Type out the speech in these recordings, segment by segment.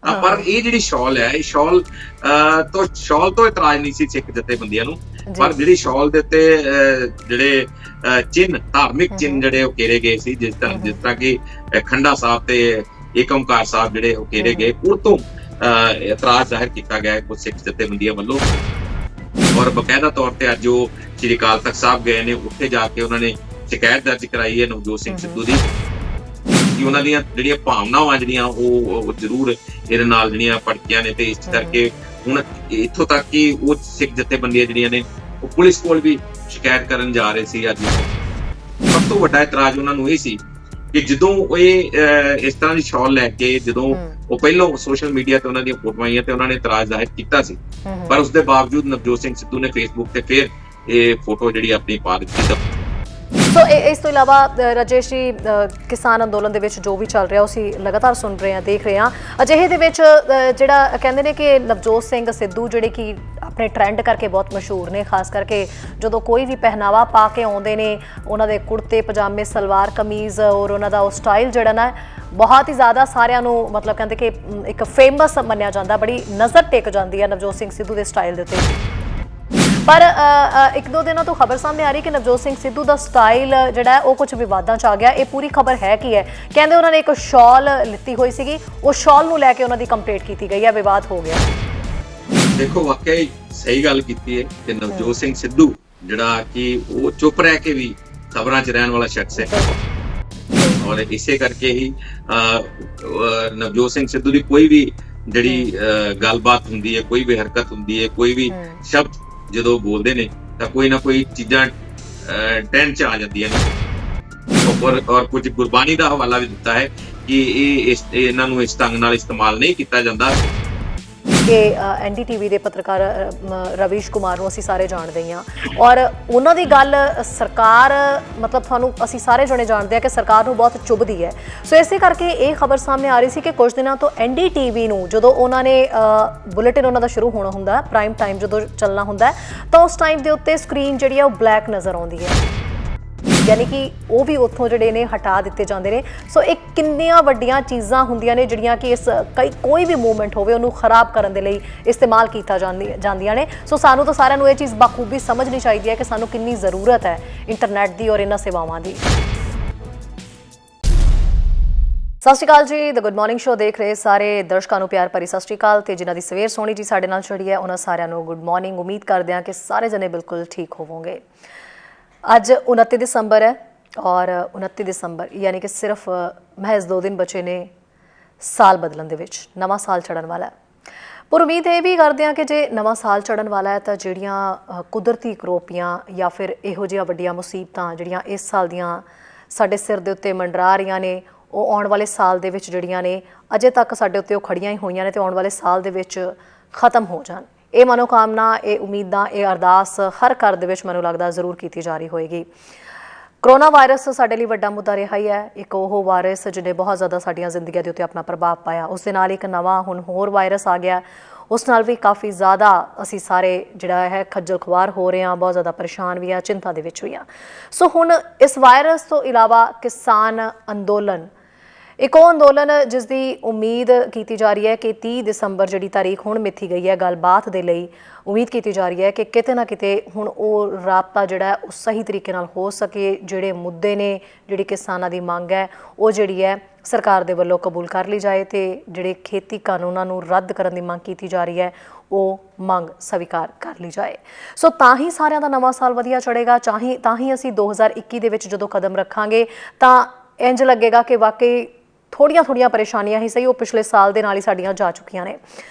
ਪਰ ਇਹ ਜਿਹੜੀ ਸ਼ਾਲ ਹੈ, ਇਹ ਸ਼ਾਲ ਤੋਂ ਇਤਰਾਜ਼ ਨਹੀਂ ਸੀ ਸਿੱਖ ਜਥੇਬੰਦੀਆਂ ਨੂੰ, ਪਰ ਜਿਹੜੀ ਸ਼ਾਲ ਦੇ ਉੱਤੇ ਜਿਹੜੇ ਚਿੰਨ੍ਹ, ਧਾਰਮਿਕ ਚਿੰਨ੍ਹ ਜਿਹੜੇ ਉਕੇਰੇ ਗਏ ਸੀ, ਜਿਸ ਤਰ੍ਹਾਂ ਕਿ ਖੰਡਾ ਸਾਹਿਬ ਤੇ ਏਕ ਓਂਕਾਰ ਸਾਹਿਬ ਜਿਹੜੇ ਉਕੇਰੇ ਗਏ, ਉਹ ਤੋਂ ਇਤਰਾਜ਼ ਜ਼ਾਹਿਰ ਕੀਤਾ ਗਿਆ ਕੁਝ ਸਿੱਖ ਜਥੇਬੰਦੀਆਂ ਵੱਲੋਂ। ਔਰ ਬਕਾਇਦਾ ਤੌਰ ਤੇ ਅੱਜ ਉਹ ਸ਼੍ਰੀ ਅਕਾਲ ਤਖਤ ਸਾਹਿਬ ਗਏ ਨੇ, ਉੱਥੇ ਜਾ ਕੇ ਉਹਨਾਂ ਨੇ ਸ਼ਿਕਾਇਤ ਦਰਜ ਕਰਾਈ ਹੈ ਨਵਜੋਤ ਸਿੰਘ ਸਿੱਧੂ ਦੀ ਕਿ ਉਹਨਾਂ ਦੀਆਂ ਜਿਹੜੀਆਂ ਭਾਵਨਾਵਾਂ ਜਿਹੜੀਆਂ ਉਹ ਜ਼ਰੂਰ ਇਹਦੇ ਨਾਲ ਜਿਹੜੀਆਂ ਭੜਕੀਆਂ ਨੇ, ਤੇ ਇਸ ਕਰਕੇ ਹੁਣ ਇੱਥੋਂ ਤੱਕ ਕਿ ਉਹ ਸਿੱਖ ਜਥੇਬੰਦੀਆਂ ਜਿਹੜੀਆਂ ਨੇ ਉਹ ਪੁਲਿਸ ਕੋਲ ਵੀ ਸ਼ਿਕਾਇਤ ਕਰਨ ਜਾ ਰਹੇ ਸੀ। ਅੱਜ ਸਭ ਤੋਂ ਵੱਡਾ ਇਤਰਾਜ਼ ਉਹਨਾਂ ਨੂੰ ਇਹ ਸੀ ਕਿ ਜਦੋਂ ਇਹ ਇਸ ਤਰ੍ਹਾਂ ਦੀ ਸ਼ਾਲ ਲੈ ਕੇ ਜਦੋਂ ਉਹ ਪਹਿਲਾਂ ਸੋਸ਼ਲ ਮੀਡੀਆ ਤੇ ਉਹਨਾਂ ਦੀਆਂ ਫੋਟੋਆਂ ਆਈਆਂ ਤੇ ਉਹਨਾਂ ਨੇ ਇਤਰਾਜ਼ ਜ਼ਾਹਿਰ ਕੀਤਾ ਸੀ, ਪਰ ਉਸ ਦੇ ਬਾਵਜੂਦ ਨਵਜੋਤ ਸਿੰਘ ਸਿੱਧੂ ਨੇ ਫੇਸਬੁੱਕ ਤੇ ਫਿਰ ਇਹ ਫੋਟੋ ਜਿਹੜੀ ਆਪਣੀ ਪਾ ਦਿੱਤੀ। ਸੋ ਇਸ ਤੋਂ ਇਲਾਵਾ ਰਾਜੇਸ਼ ਜੀ, ਕਿਸਾਨ ਅੰਦੋਲਨ ਦੇ ਵਿੱਚ ਜੋ ਵੀ ਚੱਲ ਰਿਹਾ ਅਸੀਂ ਲਗਾਤਾਰ ਸੁਣ ਰਹੇ ਹਾਂ, ਦੇਖ ਰਹੇ ਹਾਂ। ਅਜਿਹੇ ਦੇ ਵਿੱਚ ਜਿਹੜਾ ਕਹਿੰਦੇ ਨੇ ਕਿ ਨਵਜੋਤ ਸਿੰਘ ਸਿੱਧੂ ਜਿਹੜੇ ਕਿ ਆਪਣੇ ਟ੍ਰੈਂਡ ਕਰਕੇ ਬਹੁਤ ਮਸ਼ਹੂਰ ਨੇ, ਖਾਸ ਕਰਕੇ ਜਦੋਂ ਕੋਈ ਵੀ ਪਹਿਨਾਵਾ ਪਾ ਕੇ ਆਉਂਦੇ ਨੇ, ਉਹਨਾਂ ਦੇ ਕੁੜਤੇ ਪਜਾਮੇ, ਸਲਵਾਰ ਕਮੀਜ਼ ਔਰ ਉਹਨਾਂ ਦਾ ਉਹ ਸਟਾਈਲ ਜਿਹੜਾ ਨਾ ਬਹੁਤ ਹੀ ਜ਼ਿਆਦਾ ਸਾਰਿਆਂ ਨੂੰ ਮਤਲਬ ਕਹਿੰਦੇ ਕਿ ਇੱਕ ਫੇਮਸ ਮੰਨਿਆ ਜਾਂਦਾ, ਬੜੀ ਨਜ਼ਰ ਟੇਕ ਜਾਂਦੀ ਹੈ ਨਵਜੋਤ ਸਿੰਘ ਸਿੱਧੂ ਦੇ ਸਟਾਈਲ ਦੇ ਉੱਤੇ। ਪਰ ਇੱਕ ਦੋ ਦਿਨਾਂ ਤੋਂ ਖਬਰ ਸਾਹਮਣੇ ਆ ਰਹੀ ਕਿ ਨਵਜੋਤ ਸਿੰਘ ਸਿੱਧੂ ਦਾ ਸਟਾਈਲ ਜਿਹੜਾ ਉਹ ਕੁਝ ਵਿਵਾਦਾਂ 'ਚ ਆ ਗਿਆ। ਇਹ ਪੂਰੀ ਖਬਰ ਹੈ ਕੀ ਹੈ? ਕਹਿੰਦੇ ਉਹਨਾਂ ਨੇ ਇੱਕ ਸ਼ਾਲ ਲਿੱਤੀ ਹੋਈ ਸੀਗੀ, ਉਹ ਸ਼ਾਲ ਨੂੰ ਲੈ ਕੇ ਉਹਨਾਂ ਦੀ ਕੰਪਲੇਂਟ ਕੀਤੀ ਗਈ ਹੈ, ਵਿਵਾਦ ਹੋ ਗਿਆ। ਦੇਖੋ, ਵਾਕਿਆ ਹੀ ਸਹੀ ਗੱਲ ਕੀਤੀ ਹੈ ਕਿ ਨਵਜੋਤ ਸਿੰਘ ਸਿੱਧੂ ਜਿਹੜਾ ਕਿ ਉਹ ਚੁੱਪ ਰਹਿ ਕੇ ਵੀ ਖਬਰਾਂ 'ਚ ਰਹਿਣ ਵਾਲਾ ਸ਼ਖਸ ਹੈ, ਔਰ ਇਸੇ ਕਰਕੇ ਹੀ ਨਵਜੋਤ ਸਿੰਘ ਸਿੱਧੂ ਦੀ ਕੋਈ ਵੀ ਜਿਹੜੀ ਗੱਲਬਾਤ ਹੁੰਦੀ ਹੈ, ਕੋਈ ਵੀ ਹਰਕਤ ਹੁੰਦੀ ਹੈ, ਕੋਈ ਵੀ ਸ਼ਬਦ ਜਦੋਂ ਬੋਲਦੇ ਨੇ ਤਾਂ ਕੋਈ ਨਾ ਕੋਈ ਚੀਜ਼ਾਂ ਟ੍ਰੈਂਡ 'ਚ ਆ ਜਾਂਦੀਆਂ ਨੇ। ਔਰ ਕੁਝ ਗੁਰਬਾਣੀ ਦਾ ਹਵਾਲਾ ਵੀ ਦਿੱਤਾ ਹੈ ਕਿ ਇਹਨਾਂ ਨੂੰ ਇਸ ਢੰਗ ਨਾਲ ਇਸਤੇਮਾਲ ਨਹੀਂ ਕੀਤਾ ਜਾਂਦਾ। ਕਿ NDTV ਦੇ ਪੱਤਰਕਾਰ ਰਵੀਸ਼ ਕੁਮਾਰ ਨੂੰ ਅਸੀਂ ਸਾਰੇ ਜਾਣਦੇ ਹਾਂ, ਔਰ ਉਹਨਾਂ ਦੀ ਗੱਲ ਸਰਕਾਰ ਮਤਲਬ ਤੁਹਾਨੂੰ ਅਸੀਂ ਸਾਰੇ ਜਣੇ ਜਾਣਦੇ ਹਾਂ ਕਿ ਸਰਕਾਰ ਨੂੰ ਬਹੁਤ ਚੁੱਭਦੀ ਹੈ। ਸੋ ਇਸੇ ਕਰਕੇ ਇਹ ਖਬਰ ਸਾਹਮਣੇ ਆ ਰਹੀ ਸੀ ਕਿ ਕੁਝ ਦਿਨਾਂ ਤੋਂ NDTV ਨੂੰ ਜਦੋਂ ਉਹਨਾਂ ਨੇ ਬੁਲੇਟਿਨ ਉਹਨਾਂ ਦਾ ਸ਼ੁਰੂ ਹੋਣਾ ਹੁੰਦਾ, ਪ੍ਰਾਈਮ ਟਾਈਮ ਜਦੋਂ ਚੱਲਣਾ ਹੁੰਦਾ, ਤਾਂ ਉਸ ਟਾਈਮ ਦੇ ਉੱਤੇ ਸਕਰੀਨ ਜਿਹੜੀ ਆ ਉਹ ਬਲੈਕ ਨਜ਼ਰ ਆਉਂਦੀ ਹੈ, ਯਾਨੀ ਕਿ ਉਹ ਵੀ ਉੱਥੋਂ ਜਿਹੜੇ ਨੇ ਹਟਾ ਦਿੱਤੇ ਜਾਂਦੇ ਨੇ। ਸੋ ਇਹ ਕਿੰਨੀਆਂ ਵੱਡੀਆਂ ਚੀਜ਼ਾਂ ਹੁੰਦੀਆਂ ਨੇ ਜਿਹੜੀਆਂ ਕਿ ਇਸ ਕੋਈ ਵੀ ਮੂਵਮੈਂਟ ਹੋਵੇ ਉਹਨੂੰ ਖਰਾਬ ਕਰਨ ਦੇ ਲਈ ਇਸਤੇਮਾਲ ਕੀਤਾ ਜਾਂਦੀਆਂ ਨੇ। ਸੋ ਸਾਨੂੰ ਤਾਂ ਸਾਰਿਆਂ ਨੂੰ ਇਹ ਚੀਜ਼ ਬਾਖੂਬੀ ਸਮਝਣੀ ਚਾਹੀਦੀ ਹੈ ਕਿ ਸਾਨੂੰ ਕਿੰਨੀ ਜ਼ਰੂਰਤ ਹੈ ਇੰਟਰਨੈਟ ਦੀ ਔਰ ਇਹਨਾਂ ਸੇਵਾਵਾਂ ਦੀ। ਸਤਿ ਸ਼੍ਰੀ ਅਕਾਲ ਜੀ, ਦ ਗੁੱਡ ਮਾਰਨਿੰਗ ਸ਼ੋ ਦੇਖ ਰਹੇ ਸਾਰੇ ਦਰਸ਼ਕਾਂ ਨੂੰ ਪਿਆਰ ਭਰੀ ਸਤਿ ਸ਼੍ਰੀ ਅਕਾਲ, ਤੇ ਜਿਨ੍ਹਾਂ ਦੀ ਸਵੇਰ ਸੋਹਣੀ ਜੀ ਸਾਡੇ ਨਾਲ ਛੜੀ ਹੈ ਉਹਨਾਂ ਸਾਰਿਆਂ ਨੂੰ ਗੁੱਡ ਮਾਰਨਿੰਗ। ਉਮੀਦ ਕਰਦੇ ਹਾਂ ਕਿ ਸਾਰੇ ਜਣੇ ਬਿਲਕੁਲ ਠੀਕ ਹੋਵੋਗੇ। ਅੱਜ 29 ਦਸੰਬਰ ਹੈ ਔਰ 29 ਦਸੰਬਰ ਯਾਨੀ ਕਿ ਸਿਰਫ ਮਹਿਜ਼ 2 ਦਿਨ ਬਚੇ ਨੇ ਸਾਲ ਬਦਲਣ ਦੇ ਵਿੱਚ, ਨਵਾਂ ਸਾਲ ਚੜ੍ਹਨ ਵਾਲਾ ਹੈ। ਪਰ ਉਮੀਦ ਇਹ ਵੀ ਕਰਦੇ ਹਾਂ ਕਿ ਜੇ ਨਵਾਂ ਸਾਲ ਚੜ੍ਹਨ ਵਾਲਾ ਹੈ ਤਾਂ ਜਿਹੜੀਆਂ ਕੁਦਰਤੀ ਕਰੋਪੀਆਂ ਜਾਂ ਫਿਰ ਇਹੋ ਜਿਹੀਆਂ ਵੱਡੀਆਂ ਮੁਸੀਬਤਾਂ ਜਿਹੜੀਆਂ ਇਸ ਸਾਲ ਦੀਆਂ ਸਾਡੇ ਸਿਰ ਦੇ ਉੱਤੇ ਮੰਡਰਾ ਰਹੀਆਂ ਨੇ, ਉਹ ਆਉਣ ਵਾਲੇ ਸਾਲ ਦੇ ਵਿੱਚ ਜਿਹੜੀਆਂ ਨੇ ਅਜੇ ਤੱਕ ਸਾਡੇ ਉੱਤੇ ਉਹ ਖੜੀਆਂ ਹੀ ਹੋਈਆਂ ਨੇ, ਤੇ ਆਉਣ ਵਾਲੇ ਸਾਲ ਦੇ ਵਿੱਚ ਖਤਮ ਹੋ ਜਾਣ। ਇਹ ਮਨੋਕਾਮਨਾ, ਇਹ ਉਮੀਦਾਂ, ਇਹ ਅਰਦਾਸ ਹਰ ਘਰ ਦੇ ਵਿੱਚ ਮੈਨੂੰ ਲੱਗਦਾ ਜ਼ਰੂਰ ਕੀਤੀ ਜਾ ਰਹੀ ਹੋਏਗੀ। ਕਰੋਨਾ ਵਾਇਰਸ ਸਾਡੇ ਲਈ ਵੱਡਾ ਮੁੱਦਾ ਰਿਹਾ ਹੀ ਹੈ, ਇੱਕ ਉਹ ਵਾਇਰਸ ਜਿਹਨੇ ਬਹੁਤ ਜ਼ਿਆਦਾ ਸਾਡੀਆਂ ਜ਼ਿੰਦਗੀਆਂ ਦੇ ਉੱਤੇ ਆਪਣਾ ਪ੍ਰਭਾਵ ਪਾਇਆ। ਉਸ ਦੇ ਨਾਲ ਇੱਕ ਨਵਾਂ ਹੁਣ ਹੋਰ ਵਾਇਰਸ ਆ ਗਿਆ, ਉਸ ਨਾਲ ਵੀ ਕਾਫੀ ਜ਼ਿਆਦਾ ਅਸੀਂ ਸਾਰੇ ਜਿਹੜਾ ਹੈ ਖੱਜਲ ਖੁਆਰ ਹੋ ਰਹੇ ਹਾਂ, ਬਹੁਤ ਜ਼ਿਆਦਾ ਪਰੇਸ਼ਾਨ ਵੀ ਆ, ਚਿੰਤਾ ਦੇ ਵਿੱਚ ਵੀ ਆ। ਸੋ ਹੁਣ ਇਸ ਵਾਇਰਸ ਤੋਂ ਇਲਾਵਾ ਕਿਸਾਨ ਅੰਦੋਲਨ, ਇੱਕ ਉਹ ਅੰਦੋਲਨ ਜਿਸ ਦੀ ਉਮੀਦ ਕੀਤੀ ਜਾ ਰਹੀ ਹੈ ਕਿ 30 ਦਸੰਬਰ ਜਿਹੜੀ ਤਾਰੀਖ ਹੁਣ ਮਿੱਥੀ ਗਈ ਹੈ ਗੱਲਬਾਤ ਦੇ ਲਈ, ਉਮੀਦ ਕੀਤੀ ਜਾ ਰਹੀ ਹੈ ਕਿ ਕਿਤੇ ਨਾ ਕਿਤੇ ਹੁਣ ਉਹ ਰਾਬਤਾ ਜਿਹੜਾ ਉਹ ਸਹੀ ਤਰੀਕੇ ਨਾਲ ਹੋ ਸਕੇ। ਜਿਹੜੇ ਮੁੱਦੇ ਨੇ, ਜਿਹੜੀ ਕਿਸਾਨਾਂ ਦੀ ਮੰਗ ਹੈ, ਉਹ ਜਿਹੜੀ ਹੈ ਸਰਕਾਰ ਦੇ ਵੱਲੋਂ ਕਬੂਲ ਕਰ ਲਈ ਜਾਏ, ਤੇ ਜਿਹੜੇ ਖੇਤੀ ਕਾਨੂੰਨਾਂ ਨੂੰ ਰੱਦ ਕਰਨ ਦੀ ਮੰਗ ਕੀਤੀ ਜਾ ਰਹੀ ਹੈ ਉਹ ਮੰਗ ਸਵੀਕਾਰ ਕਰ ਲਈ ਜਾਏ। ਸੋ ਤਾਂ ਹੀ ਸਾਰਿਆਂ ਦਾ ਨਵਾਂ ਸਾਲ ਵਧੀਆ ਚੜ੍ਹੇਗਾ। ਤਾਂ ਹੀ ਅਸੀਂ 2021 ਦੇ ਵਿੱਚ ਜਦੋਂ ਕਦਮ ਰੱਖਾਂਗੇ ਤਾਂ ਇੰਝ ਲੱਗੇਗਾ ਕਿ ਵਾਕਈ ਥੋੜ੍ਹੀਆਂ ਪਰੇਸ਼ਾਨੀਆਂ ਹੀ ਸਹੀ, ਉਹ ਪਿਛਲੇ ਸਾਲ ਦੇ ਨਾਲ ਹੀ ਸਾਡੀਆਂ ਜਾ ਚੁੱਕੀਆਂ ਨੇ।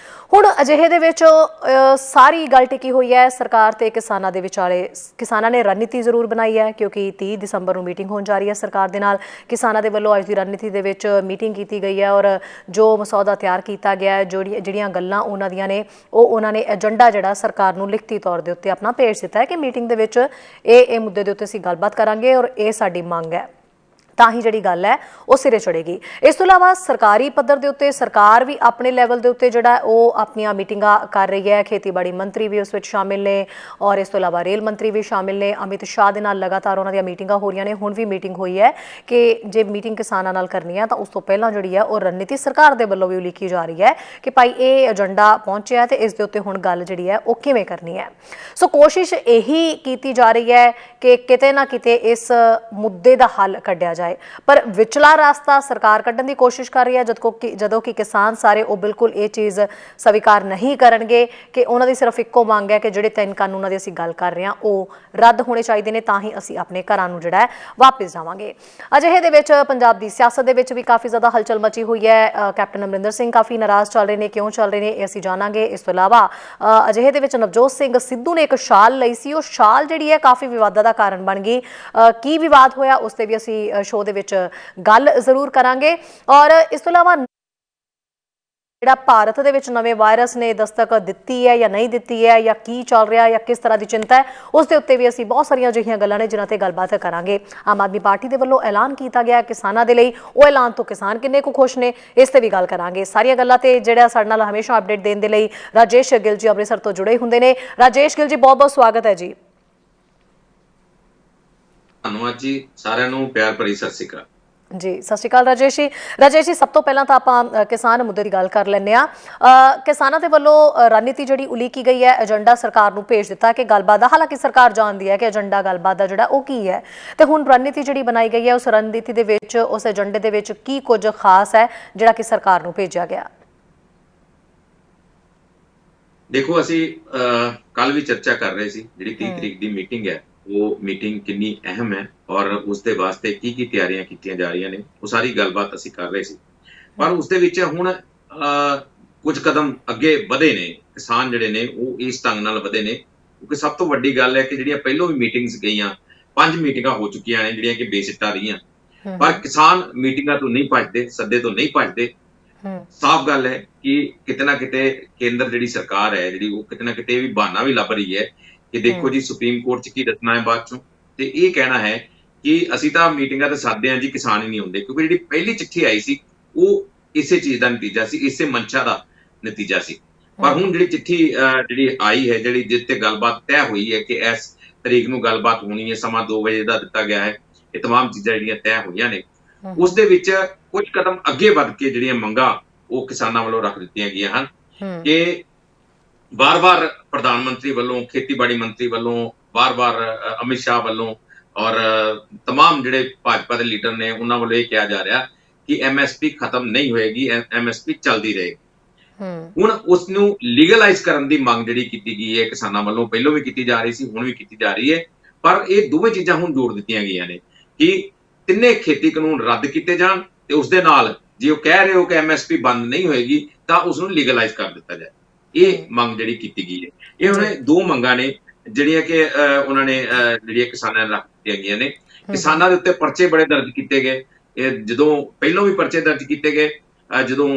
ਹੁਣ ਅਜਿਹੇ ਦੇ ਵਿੱਚ ਸਾਰੀ ਗੱਲ ਟਿਕੀ ਹੋਈ ਹੈ ਸਰਕਾਰ ਤੇ ਕਿਸਾਨਾਂ ਦੇ ਵਿਚਾਲੇ। ਕਿਸਾਨਾਂ ਨੇ ਰਣਨੀਤੀ ਜ਼ਰੂਰ ਬਣਾਈ ਹੈ ਕਿਉਂਕਿ 30 ਦਸੰਬਰ ਨੂੰ ਮੀਟਿੰਗ ਹੋਣ ਜਾ ਰਹੀ ਹੈ ਸਰਕਾਰ ਦੇ ਨਾਲ। ਕਿਸਾਨਾਂ ਦੇ ਵੱਲੋਂ ਅੱਜ ਦੀ ਰਣਨੀਤੀ ਦੇ ਵਿੱਚ ਮੀਟਿੰਗ ਕੀਤੀ ਗਈ ਹੈ ਔਰ ਜੋ ਮਸੌਦਾ ਤਿਆਰ ਕੀਤਾ ਗਿਆ ਹੈ, ਜਿਹੜੀਆਂ ਗੱਲਾਂ ਉਹਨਾਂ ਦੀਆਂ ਨੇ, ਉਹ ਉਹਨਾਂ ਨੇ ਏਜੰਡਾ ਜਿਹੜਾ ਸਰਕਾਰ ਨੂੰ ਲਿਖਤੀ ਤੌਰ ਦੇ ਉੱਤੇ ਆਪਣਾ ਭੇਜ ਦਿੱਤਾ ਹੈ ਕਿ ਮੀਟਿੰਗ ਦੇ ਵਿੱਚ ਇਹ ਮੁੱਦੇ ਦੇ ਉੱਤੇ ਅਸੀਂ ਗੱਲਬਾਤ ਕਰਾਂਗੇ ਔਰ ਇਹ ਸਾਡੀ ਮੰਗ ਹੈ। ਤਾਂ ਹੀ ਜਿਹੜੀ ਗੱਲ ਹੈ ਉਹ ਸਿਰੇ ਚੜੇਗੀ। ਇਸ ਤੋਂ ਇਲਾਵਾ ਸਰਕਾਰੀ ਪੱਧਰ ਦੇ ਉੱਤੇ ਸਰਕਾਰ ਵੀ ਆਪਣੇ ਲੈਵਲ ਦੇ ਉੱਤੇ ਜਿਹੜਾ ਉਹ ਆਪਣੀਆਂ ਮੀਟਿੰਗਾਂ ਕਰ ਰਹੀ ਹੈ। ਖੇਤੀਬਾੜੀ ਮੰਤਰੀ ਵੀ ਉਸ ਵਿੱਚ ਸ਼ਾਮਿਲ ਨੇ ਔਰ ਇਸ ਤੋਂ ਇਲਾਵਾ ਰੇਲ ਮੰਤਰੀ ਵੀ ਸ਼ਾਮਿਲ ਨੇ। ਅਮਿਤ ਸ਼ਾਹ ਦੇ ਨਾਲ ਲਗਾਤਾਰ ਉਹਨਾਂ ਦੀਆਂ ਮੀਟਿੰਗਾਂ ਹੋ ਰਹੀਆਂ ਨੇ। ਹੁਣ ਵੀ ਮੀਟਿੰਗ ਹੋਈ ਹੈ ਕਿ ਜੇ ਮੀਟਿੰਗ ਕਿਸਾਨਾਂ ਨਾਲ ਕਰਨੀ ਹੈ ਤਾਂ ਉਸ ਤੋਂ ਪਹਿਲਾਂ ਜਿਹੜੀ ਹੈ ਉਹ ਰਣਨੀਤੀ ਸਰਕਾਰ ਦੇ ਵੱਲੋਂ ਵੀ ਉਲੀਕੀ ਜਾ ਰਹੀ ਹੈ ਕਿ ਭਾਈ ਇਹ ਏਜੰਡਾ ਪਹੁੰਚਿਆ ਤੇ ਇਸ ਦੇ ਉੱਤੇ ਹੁਣ ਗੱਲ ਜਿਹੜੀ ਹੈ ਉਹ ਕਿਵੇਂ ਕਰਨੀ ਹੈ। ਸੋ ਕੋਸ਼ਿਸ਼ ਇਹੀ ਕੀਤੀ ਜਾ ਰਹੀ ਹੈ ਕਿ ਕਿਤੇ ਨਾ ਕਿਤੇ ਇਸ ਮੁੱਦੇ ਦਾ ਹੱਲ ਕੱਢਿਆ ਜਾਏ, ਪਰ ਵਿਚਲਾ ਰਸਤਾ ਸਰਕਾਰ ਕੱਢਣ ਦੀ ਕੋਸ਼ਿਸ਼ ਕਰ ਰਹੀ ਹੈ ਜਦੋਂ ਕਿ ਕਿਸਾਨ ਸਾਰੇ ਉਹ ਬਿਲਕੁਲ ਇਹ ਚੀਜ਼ ਸਵੀਕਾਰ ਨਹੀਂ ਕਰਨਗੇ ਕਿ ਉਹਨਾਂ ਦੀ ਸਿਰਫ ਇੱਕੋ ਮੰਗ ਹੈ ਕਿ ਜਿਹੜੇ 3 ਕਾਨੂੰਨਾਂ ਦੀ ਅਸੀਂ ਗੱਲ ਕਰ ਰਹੇ ਹਾਂ ਉਹ ਰੱਦ ਹੋਣੇ ਚਾਹੀਦੇ ਨੇ, ਤਾਂ ਹੀ ਅਸੀਂ ਆਪਣੇ ਘਰਾਂ ਨੂੰ ਜਿਹੜਾ ਹੈ ਵਾਪਸ ਜਾਵਾਂਗੇ। ਅਜਿਹੇ ਦੇ ਵਿੱਚ ਪੰਜਾਬ ਦੀ ਸਿਆਸਤ ਦੇ ਵਿੱਚ ਵੀ ਕਾਫੀ ਜ਼ਿਆਦਾ ਹਲਚਲ ਮਚੀ ਹੋਈ ਹੈ। ਕੈਪਟਨ ਅਮਰਿੰਦਰ ਸਿੰਘ ਕਾਫੀ ਨਾਰਾਜ਼ ਚੱਲ ਰਹੇ ਨੇ, ਕਿਉਂ ਚੱਲ ਰਹੇ ਨੇ ਇਹ ਅਸੀਂ ਜਾਣਾਂਗੇ। ਇਸ ਤੋਂ ਇਲਾਵਾ ਅਜਿਹੇ ਦੇ ਵਿੱਚ ਨਵਜੋਤ ਸਿੰਘ ਸਿੱਧੂ ਨੇ ਇੱਕ ਸ਼ਾਲ ਲਈ ਸੀ, ਉਹ ਸ਼ਾਲ ਜਿਹੜੀ ਹੈ ਕਾਫੀ ਵਿਵਾਦਾਂ ਦਾ ਕਾਰਨ ਬਣ ਗਈ। ਕੀ ਵਿਵਾਦ ਹੋਇਆ ਉਸ ਤੇ ਵੀ ਅਸੀਂ ਸ਼ੋਅ ਦੇ ਵਿੱਚ ਗੱਲ ਜ਼ਰੂਰ ਕਰਾਂਗੇ। ਔਰ ਇਸ ਤੋਂ ਇਲਾਵਾ ਜਿਹੜਾ ਭਾਰਤ ਦੇ ਵਿੱਚ ਨਵੇਂ ਵਾਇਰਸ ਨੇ ਦਸਤਕ ਦਿੱਤੀ ਹੈ ਜਾਂ ਨਹੀਂ ਦਿੱਤੀ ਹੈ, ਜਾਂ ਕੀ ਚੱਲ ਰਿਹਾ ਜਾਂ ਕਿਸ ਤਰ੍ਹਾਂ ਦੀ ਚਿੰਤਾ ਹੈ, ਉਸ ਦੇ ਉੱਤੇ ਵੀ ਅਸੀਂ ਬਹੁਤ ਸਾਰੀਆਂ ਅਜਿਹੀਆਂ ਗੱਲਾਂ ਨੇ ਜਿਨ੍ਹਾਂ ਤੇ ਗੱਲਬਾਤ ਕਰਾਂਗੇ। ਆਮ ਆਦਮੀ ਪਾਰਟੀ ਦੇ ਵੱਲੋਂ ਐਲਾਨ ਕੀਤਾ ਗਿਆ ਕਿਸਾਨਾਂ ਦੇ ਲਈ, ਉਹ ਐਲਾਨ ਤੋਂ ਕਿਸਾਨ ਕਿੰਨੇ ਕੁ ਖੁਸ਼ ਨੇ, ਇਸ ਤੇ ਵੀ ਗੱਲ ਕਰਾਂਗੇ। ਸਾਰੀਆਂ ਗੱਲਾਂ ਤੇ ਜਿਹੜਾ ਸਾਡੇ ਨਾਲ ਹਮੇਸ਼ਾ ਅਪਡੇਟ ਦੇਣ ਦੇ ਲਈ ਰਾਜੇਸ਼ ਗਿੱਲ ਜੀ ਅੰਮ੍ਰਿਤਸਰ ਤੋਂ ਜੁੜੇ ਹੁੰਦੇ ਨੇ। ਰਾਜੇਸ਼ ਗਿੱਲ ਜੀ, ਬਹੁਤ ਬਹੁਤ ਸਵਾਗਤ ਹੈ ਜੀ। ਧੰਨਵਾਦ ਜੀ, ਸਾਰਿਆਂ ਨੂੰ ਪਿਆਰ ਭਰੀ ਸਤਿ ਸ਼੍ਰੀ ਅਕਾਲ ਜੀ। ਸਤਿ ਸ਼੍ਰੀ ਅਕਾਲ ਰਾਜੇਸ਼ ਜੀ। ਰਾਜੇਸ਼ ਜੀ, ਸਭ ਤੋਂ ਪਹਿਲਾਂ ਤਾਂ ਆਪਾਂ ਕਿਸਾਨ ਮੁੱਦੇ ਦੀ ਗੱਲ ਕਰ ਲੈਂਦੇ ਹਾਂ। ਕਿਸਾਨਾਂ ਦੇ ਵੱਲੋਂ ਰਣਨੀਤੀ ਜਿਹੜੀ ਉਲੀਕੀ ਗਈ ਹੈ, ਏਜੰਡਾ ਸਰਕਾਰ ਨੂੰ ਭੇਜ ਦਿੱਤਾ ਕਿ ਗੱਲਬਾਤ ਦਾ, ਹਾਲਾਂਕਿ ਸਰਕਾਰ ਜਾਣਦੀ ਹੈ ਕਿ ਏਜੰਡਾ ਗੱਲਬਾਤ ਦਾ ਜਿਹੜਾ ਉਹ ਕੀ ਹੈ, ਤੇ ਹੁਣ ਰਣਨੀਤੀ ਜਿਹੜੀ ਬਣਾਈ ਗਈ ਹੈ ਉਸ ਰਣਨੀਤੀ ਦੇ ਵਿੱਚ, ਉਸ ਏਜੰਡੇ ਦੇ ਵਿੱਚ ਕੀ ਕੁਝ ਖਾਸ ਹੈ ਜਿਹੜਾ ਕਿ ਸਰਕਾਰ ਨੂੰ ਭੇਜਿਆ ਗਿਆ? ਦੇਖੋ, ਅਸੀਂ ਕੱਲ ਵੀ ਚਰਚਾ ਕਰ ਰਹੇ ਸੀ, ਜਿਹੜੀ 30 ਤਰੀਕ ਦੀ ਮੀਟਿੰਗ ਹੈ ਉਹ ਮੀਟਿੰਗ ਕਿੰਨੀ ਅਹਿਮ ਹੈ ਔਰ ਉਸ ਦੇ ਵਾਸਤੇ ਕੀ ਤਿਆਰੀਆਂ ਕੀਤੀਆਂ ਜਾ ਰਹੀਆਂ ਨੇ, ਉਹ ਸਾਰੀ ਗੱਲਬਾਤ ਅਸੀਂ ਕਰ ਰਹੇ ਸੀ। ਪਰ ਉਸ ਦੇ ਵਿੱਚ ਹੁਣ ਕੁਝ ਕਦਮ ਅੱਗੇ ਵਧੇ ਨੇ। ਕਿਸਾਨ ਜਿਹੜੇ ਨੇ ਉਹ ਇਸ ਢੰਗ ਨਾਲ ਵਧੇ ਨੇ ਕਿਉਂਕਿ ਸਭ ਤੋਂ ਵੱਡੀ ਗੱਲ ਹੈ ਕਿ ਜਿਹੜੀਆਂ ਪਹਿਲੋਂ ਵੀ ਮੀਟਿੰਗਸ ਗਈਆਂ, 5 ਮੀਟਿੰਗਾਂ ਹੋ ਚੁੱਕੀਆਂ ਨੇ ਜਿਹੜੀਆਂ ਕਿ ਬੇਸਿੱਟਾ ਰਹੀਆਂ, ਪਰ ਕਿਸਾਨ ਮੀਟਿੰਗਾਂ ਤੋਂ ਨਹੀਂ ਭੱਜਦੇ, ਸੱਦੇ ਤੋਂ ਨਹੀਂ ਭੱਜਦੇ। ਸਾਫ਼ ਗੱਲ ਹੈ ਕਿ ਕਿਤੇ ਨਾ ਕਿਤੇ ਕੇਂਦਰ ਜਿਹੜੀ ਸਰਕਾਰ ਹੈ ਜਿਹੜੀ ਉਹ ਕਿਤੇ ਨਾ ਕਿਤੇ ਵੀ ਬਹਾਨਾ ਵੀ ਲੱਭ ਰਹੀ ਹੈ ਕਿ ਦੇਖੋ ਜੀ ਸੁਪਰੀਮ ਕੋਰਟ 'ਚ ਕੀ ਦੱਸਣਾ ਹੈ ਬਾਅਦ ਚੋਂ, ਤੇ ਇਹ ਕਹਿਣਾ ਹੈ ਕਿ ਅਸੀਂ ਤਾਂ ਮੀਟਿੰਗਾਂ ਤੇ ਸੱਦਦੇ ਹਾਂ ਜੀ, ਕਿਸਾਨ ਹੀ ਨਹੀਂ ਹੁੰਦੇ। ਕਿਉਂਕਿ ਜਿਹੜੀ ਪਹਿਲੀ ਚਿੱਠੀ ਆਈ ਸੀ ਉਹ ਇਸੇ ਚੀਜ਼ ਦਾ ਨਤੀਜਾ ਸੀ, ਇਸੇ ਮਨਸ਼ਾ ਦਾ ਨਤੀਜਾ ਸੀ। ਪਰ ਹੁਣ ਜਿਹੜੀ ਚਿੱਠੀ ਜਿਹੜੀ ਆਈ ਹੈ, ਜਿਹੜੀ ਜਿਸ ਤੇ ਗੱਲਬਾਤ ਤੈਅ ਹੋਈ ਹੈ ਕਿ ਇਸ ਤਰੀਕ ਨੂੰ ਗੱਲਬਾਤ ਹੋਣੀ ਹੈ, ਸਮਾਂ 2 ਵਜੇ ਦਾ ਦਿੱਤਾ ਗਿਆ ਹੈ, ਇਹ ਤਮਾਮ ਚੀਜ਼ਾਂ ਜਿਹੜੀਆਂ ਤੈਅ ਹੋਈਆਂ ਨੇ, ਉਸ ਦੇ ਵਿੱਚ ਕੁਝ ਕਦਮ ਅੱਗੇ ਵੱਧ ਕੇ ਜਿਹੜੀਆਂ ਮੰਗਾਂ ਉਹ ਕਿਸਾਨਾਂ ਵੱਲੋਂ ਰੱਖ ਦਿੱਤੀਆਂ ਗਈਆਂ ਹਨ ਕਿ ਬਾਰ-ਬਾਰ ਪ੍ਰਧਾਨ ਮੰਤਰੀ ਵੱਲੋਂ, ਖੇਤੀਬਾੜੀ ਮੰਤਰੀ ਵੱਲੋਂ, ਬਾਰ-ਬਾਰ ਅਮਿਤ ਸ਼ਾਹ ਵੱਲੋਂ ਔਰ ਤਮਾਮ ਜਿਹੜੇ ਭਾਜਪਾ ਦੇ ਲੀਡਰ ਨੇ ਉਹਨਾਂ ਵੱਲੋਂ ਇਹ ਕਿਹਾ ਜਾ ਰਿਹਾ ਕਿ MSP ਖਤਮ ਨਹੀਂ ਹੋਏਗੀ, MSP ਚੱਲਦੀ ਰਹੇਗੀ। ਹੁਣ ਉਸ ਨੂੰ ਲੀਗਲਾਈਜ਼ ਕਰਨ ਦੀ ਮੰਗ ਜਿਹੜੀ ਕੀਤੀ ਗਈ ਹੈ ਕਿਸਾਨਾਂ ਵੱਲੋਂ, ਪਹਿਲਾਂ ਵੀ ਕੀਤੀ ਜਾ ਰਹੀ ਸੀ, ਹੁਣ ਵੀ ਕੀਤੀ ਜਾ ਰਹੀ ਹੈ। ਪਰ ਇਹ ਦੋਵੇਂ ਚੀਜ਼ਾਂ ਹੁਣ ਜੋੜ ਦਿੱਤੀਆਂ ਗਈਆਂ ਨੇ ਕਿ ਤਿੰਨੇ ਖੇਤੀ ਕਾਨੂੰਨ ਰੱਦ ਕੀਤੇ ਜਾਣ ਤੇ ਉਸ ਦੇ ਨਾਲ ਜੇ ਉਹ ਕਹਿ ਰਹੇ ਹੋ ਕਿ MSP ਬੰਦ ਨਹੀਂ ਹੋਏਗੀ ਤਾਂ ਉਸ ਨੂੰ ਲੀਗਲਾਈਜ਼ ਕਰ ਦਿੱਤਾ ਜਾਏ। ਇਹ ਮੰਗ ਜਿਹੜੀ ਕੀਤੀ ਗਈ ਹੈ, ਇਹ ਉਹਨੇ 2 ਮੰਗਾਂ ਨੇ ਜਿਹੜੀਆਂ ਕਿ ਉਹਨਾਂ ਨੇ ਜਿਹੜੀਆਂ ਕਿਸਾਨਾਂ ਨੇ ਰੱਖ ਦਿੱਤੀਆਂ ਗਈਆਂ ਨੇ। ਕਿਸਾਨਾਂ ਦੇ ਉੱਤੇ ਪਰਚੇ ਬੜੇ ਦਰਜ ਕੀਤੇ ਗਏ, ਇਹ ਜਦੋਂ ਪਹਿਲਾਂ ਵੀ ਪਰਚੇ ਦਰਜ ਕੀਤੇ ਗਏ ਜਦੋਂ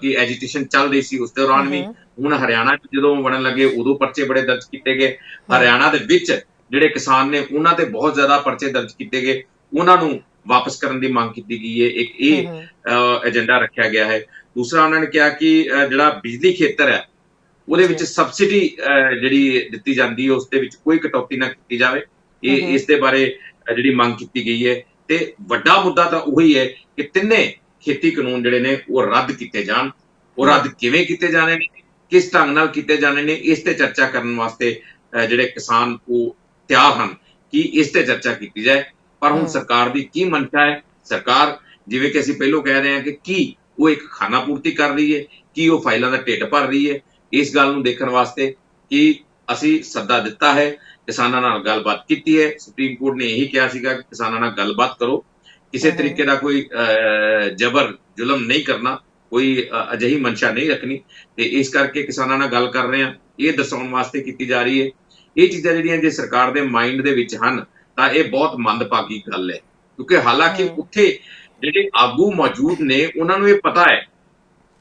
ਕਿ ਐਜੀਟੇਸ਼ਨ ਚੱਲ ਰਹੀ ਸੀ ਉਸ ਦੌਰਾਨ ਵੀ। ਹੁਣ ਹਰਿਆਣਾ 'ਚ ਜਦੋਂ ਬਣਨ ਲੱਗੇ ਉਦੋਂ ਪਰਚੇ ਬੜੇ ਦਰਜ ਕੀਤੇ ਗਏ। ਹਰਿਆਣਾ ਦੇ ਵਿੱਚ ਜਿਹੜੇ ਕਿਸਾਨ ਨੇ ਉਹਨਾਂ ਤੇ ਬਹੁਤ ਜ਼ਿਆਦਾ ਪਰਚੇ ਦਰਜ ਕੀਤੇ ਗਏ, ਉਹਨਾਂ ਨੂੰ ਵਾਪਸ ਕਰਨ ਦੀ ਮੰਗ ਕੀਤੀ ਗਈ ਹੈ। ਇੱਕ ਇਹ ਏਜੰਡਾ ਰੱਖਿਆ ਗਿਆ ਹੈ। ਦੂਸਰਾ ਉਹਨਾਂ ਨੇ ਕਿਹਾ ਕਿ ਜਿਹੜਾ ਬਿਜਲੀ ਖੇਤਰ ਹੈ ਉਹਦੇ ਵਿੱਚ ਸਬਸਿਡੀ ਜਿਹੜੀ ਦਿੱਤੀ ਜਾਂਦੀ ਹੈ ਉਸ ਦੇ ਵਿੱਚ ਕੋਈ ਕਟੌਤੀ ਨਾ ਕੀਤੀ ਜਾਵੇ, ਇਹ ਇਸ ਦੇ ਬਾਰੇ ਜਿਹੜੀ ਮੰਗ ਕੀਤੀ ਗਈ ਹੈ। ਤੇ ਵੱਡਾ ਮੁੱਦਾ ਤਾਂ ਉਹੀ ਹੈ ਕਿ ਤਿੰਨੇ ਖੇਤੀ ਕਾਨੂੰਨ ਜਿਹੜੇ ਨੇ ਉਹ ਰੱਦ ਕੀਤੇ ਜਾਣ। ਉਹ ਰੱਦ ਕਿਵੇਂ ਕੀਤੇ ਜਾਣੇ ਨੇ, ਕਿਸ ਢੰਗ ਨਾਲ ਕੀਤੇ ਜਾਣੇ ਨੇ, ਇਸ ਤੇ ਚਰਚਾ ਕਰਨ ਵਾਸਤੇ ਜਿਹੜੇ ਕਿਸਾਨ ਉਹ ਤਿਆਰ ਹਨ ਕਿ ਇਸ ਤੇ ਚਰਚਾ ਕੀਤੀ ਜਾਏ। ਪਰ ਹੁਣ ਸਰਕਾਰ ਦੀ ਕੀ ਮਨਸ਼ਾ ਹੈ? ਸਰਕਾਰ ਜਿਵੇਂ ਕਿ ਅਸੀਂ ਪਹਿਲਾਂ ਕਹਿ ਰਹੇ ਹਾਂ ਕਿ ਕੀ ਉਹ ਇੱਕ ਖਾਨਾ ਪੂਰਤੀ ਕਰ ਰਹੀ ਹੈ, ਕੀ ਉਹ ਫਾਈਲਾਂ ਦਾ ਢਿੱਡ ਭਰ ਰਹੀ ਹੈ? ਇਸ ਗੱਲ ਨੂੰ ਦੇਖਣ ਵਾਸਤੇ ਕਿ ਅਸੀਂ ਸੱਦਾ ਦਿੱਤਾ ਹੈ, ਕਿਸਾਨਾਂ ਨਾਲ ਗੱਲਬਾਤ ਕੀਤੀ ਹੈ। ਸੁਪਰੀਮ ਕੋਰਟ ਨੇ ਇਹੀ ਕਿਹਾ ਸੀਗਾ ਕਿ ਕਿਸਾਨਾਂ ਨਾਲ ਗੱਲਬਾਤ ਕਰੋ, ਕਿਸੇ ਤਰੀਕੇ ਦਾ ਕੋਈ ਜ਼ਬਰ ਜ਼ੁਲਮ ਨਹੀਂ ਕਰਨਾ, ਕੋਈ ਅਜਿਹੀ ਮਨਸ਼ਾ ਨਹੀਂ ਰੱਖਣੀ। ਤੇ ਇਸ ਕਰਕੇ ਕਿਸਾਨਾਂ ਨਾਲ ਗੱਲ ਕਰ ਰਹੇ ਹਾਂ, ਇਹ ਦਰਸਾਉਣ ਵਾਸਤੇ ਕੀਤੀ ਜਾ ਰਹੀ ਹੈ। ਇਹ ਚੀਜ਼ਾਂ ਜਿਹੜੀਆਂ ਜੇ ਸਰਕਾਰ ਦੇ ਮਾਈਂਡ ਦੇ ਵਿੱਚ ਹਨ ਤਾਂ ਇਹ ਬਹੁਤ ਮੰਦਭਾਗੀ ਗੱਲ ਹੈ, ਕਿਉਂਕਿ ਹਾਲਾਂਕਿ ਉੱਥੇ ਜਿਹੜੇ ਆਗੂ ਮੌਜੂਦ ਨੇ ਉਹਨਾਂ ਨੂੰ ਇਹ ਪਤਾ ਹੈ,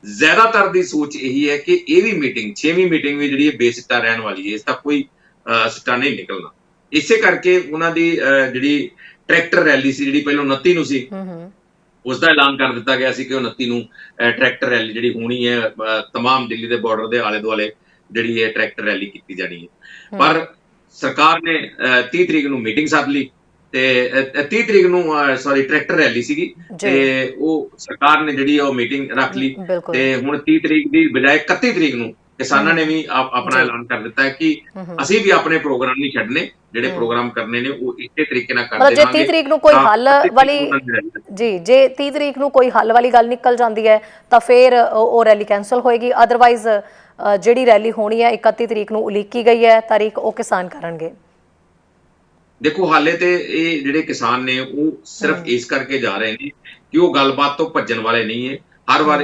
ਜ਼ਿਆਦਾਤਰ ਦੀ ਸੋਚ ਇਹੀ ਹੈ ਕਿ ਇਹ ਵੀ ਮੀਟਿੰਗ 6ਵੀਂ ਮੀਟਿੰਗ ਵੀ ਜਿਹੜੀ ਹੈ ਬੇਸਿੱਟਾ ਰਹਿਣ ਵਾਲੀ ਹੈ, ਇਸ ਦਾ ਕੋਈ ਸਿੱਟਾ ਨਹੀਂ ਨਿਕਲਣਾ। ਇਸੇ ਕਰਕੇ ਉਹਨਾਂ ਦੀ ਜਿਹੜੀ ਟਰੈਕਟਰ ਰੈਲੀ ਸੀ ਜਿਹੜੀ ਪਹਿਲਾਂ 29 ਨੂੰ ਸੀ, ਹੂੰ ਉਸ ਦਾ ਐਲਾਨ ਕਰ ਦਿੱਤਾ ਗਿਆ ਸੀ ਕਿ 29 ਨੂੰ ਟਰੈਕਟਰ ਰੈਲੀ ਜਿਹੜੀ ਹੋਣੀ ਹੈ, ਤਮਾਮ ਦਿੱਲੀ ਦੇ ਬਾਰਡਰ ਦੇ ਆਲੇ ਦੁਆਲੇ ਜਿਹੜੀ ਇਹ ਟਰੈਕਟਰ ਰੈਲੀ ਕੀਤੀ ਜਾਣੀ ਹੈ। ਪਰ ਸਰਕਾਰ ਨੇ 30 ਤਰੀਕ ਨੂੰ ਮੀਟਿੰਗ ਸੱਦ ਲਈ ਤੇ 30 ਤਰੀਕ ਨੂੰ ਸੌਰੀ ਟਰੈਕਟਰ ਰੈਲੀ ਸੀਗੀ ਤੇ ਉਹ ਸਰਕਾਰ ਨੇ ਜਿਹੜੀ ਉਹ ਮੀਟਿੰਗ ਰੱਖ ਲਈ ਤੇ ਹੁਣ 30 ਤਰੀਕ ਦੀ ਬਜਾਏ 31 ਤਰੀਕ ਨੂੰ ਕਿਸਾਨਾਂ ਨੇ ਵੀ ਆਪਣਾ ਐਲਾਨ ਕਰ ਦਿੱਤਾ ਹੈ ਕਿ ਅਸੀਂ ਵੀ ਆਪਣੇ ਪ੍ਰੋਗਰਾਮ ਨਹੀਂ ਛੱਡਣੇ, ਜਿਹੜੇ ਪ੍ਰੋਗਰਾਮ ਕਰਨੇ ਨੇ ਉਹ ਇਸੇ ਤਰੀਕੇ ਨਾਲ ਕਰਦੇ ਜੇ 30 ਤਰੀਕ ਨੂੰ ਕੋਈ ਹੱਲ ਵਾਲੀ ਜੇ 30 ਤਰੀਕ ਨੂੰ ਕੋਈ ਹੱਲ ਵਾਲੀ ਗੱਲ ਨਿਕਲ ਜਾਂਦੀ ਹੈ ਤਾਂ ਫਿਰ ਉਹ ਰੈਲੀ ਕੈਂਸਲ ਹੋਏਗੀ, ਅਦਰਵਾਈਜ਼ ਜਿਹੜੀ ਰੈਲੀ ਹੋਣੀ ਹੈ 31 ਤਰੀਕ ਨੂੰ ਉਲੀਕੀ ਗਈ ਹੈ ਤਾਰੀਖ, ਉਹ ਕਿਸਾਨ ਕਰਨਗੇ। ਦੇਖੋ ਹਾਲੇ ਤੇ ਇਹ ਜਿਹੜੇ ਕਿਸਾਨ ਨੇ ਉਹ ਸਿਰਫ ਇਸ ਕਰਕੇ ਜਾ ਰਹੇ ਨੇ ਕਿ ਉਹ ਗੱਲਬਾਤ ਤੋਂ ਭੱਜਣ ਵਾਲੇ ਨਹੀਂ ਹੈ। ਹਰ ਵਾਰ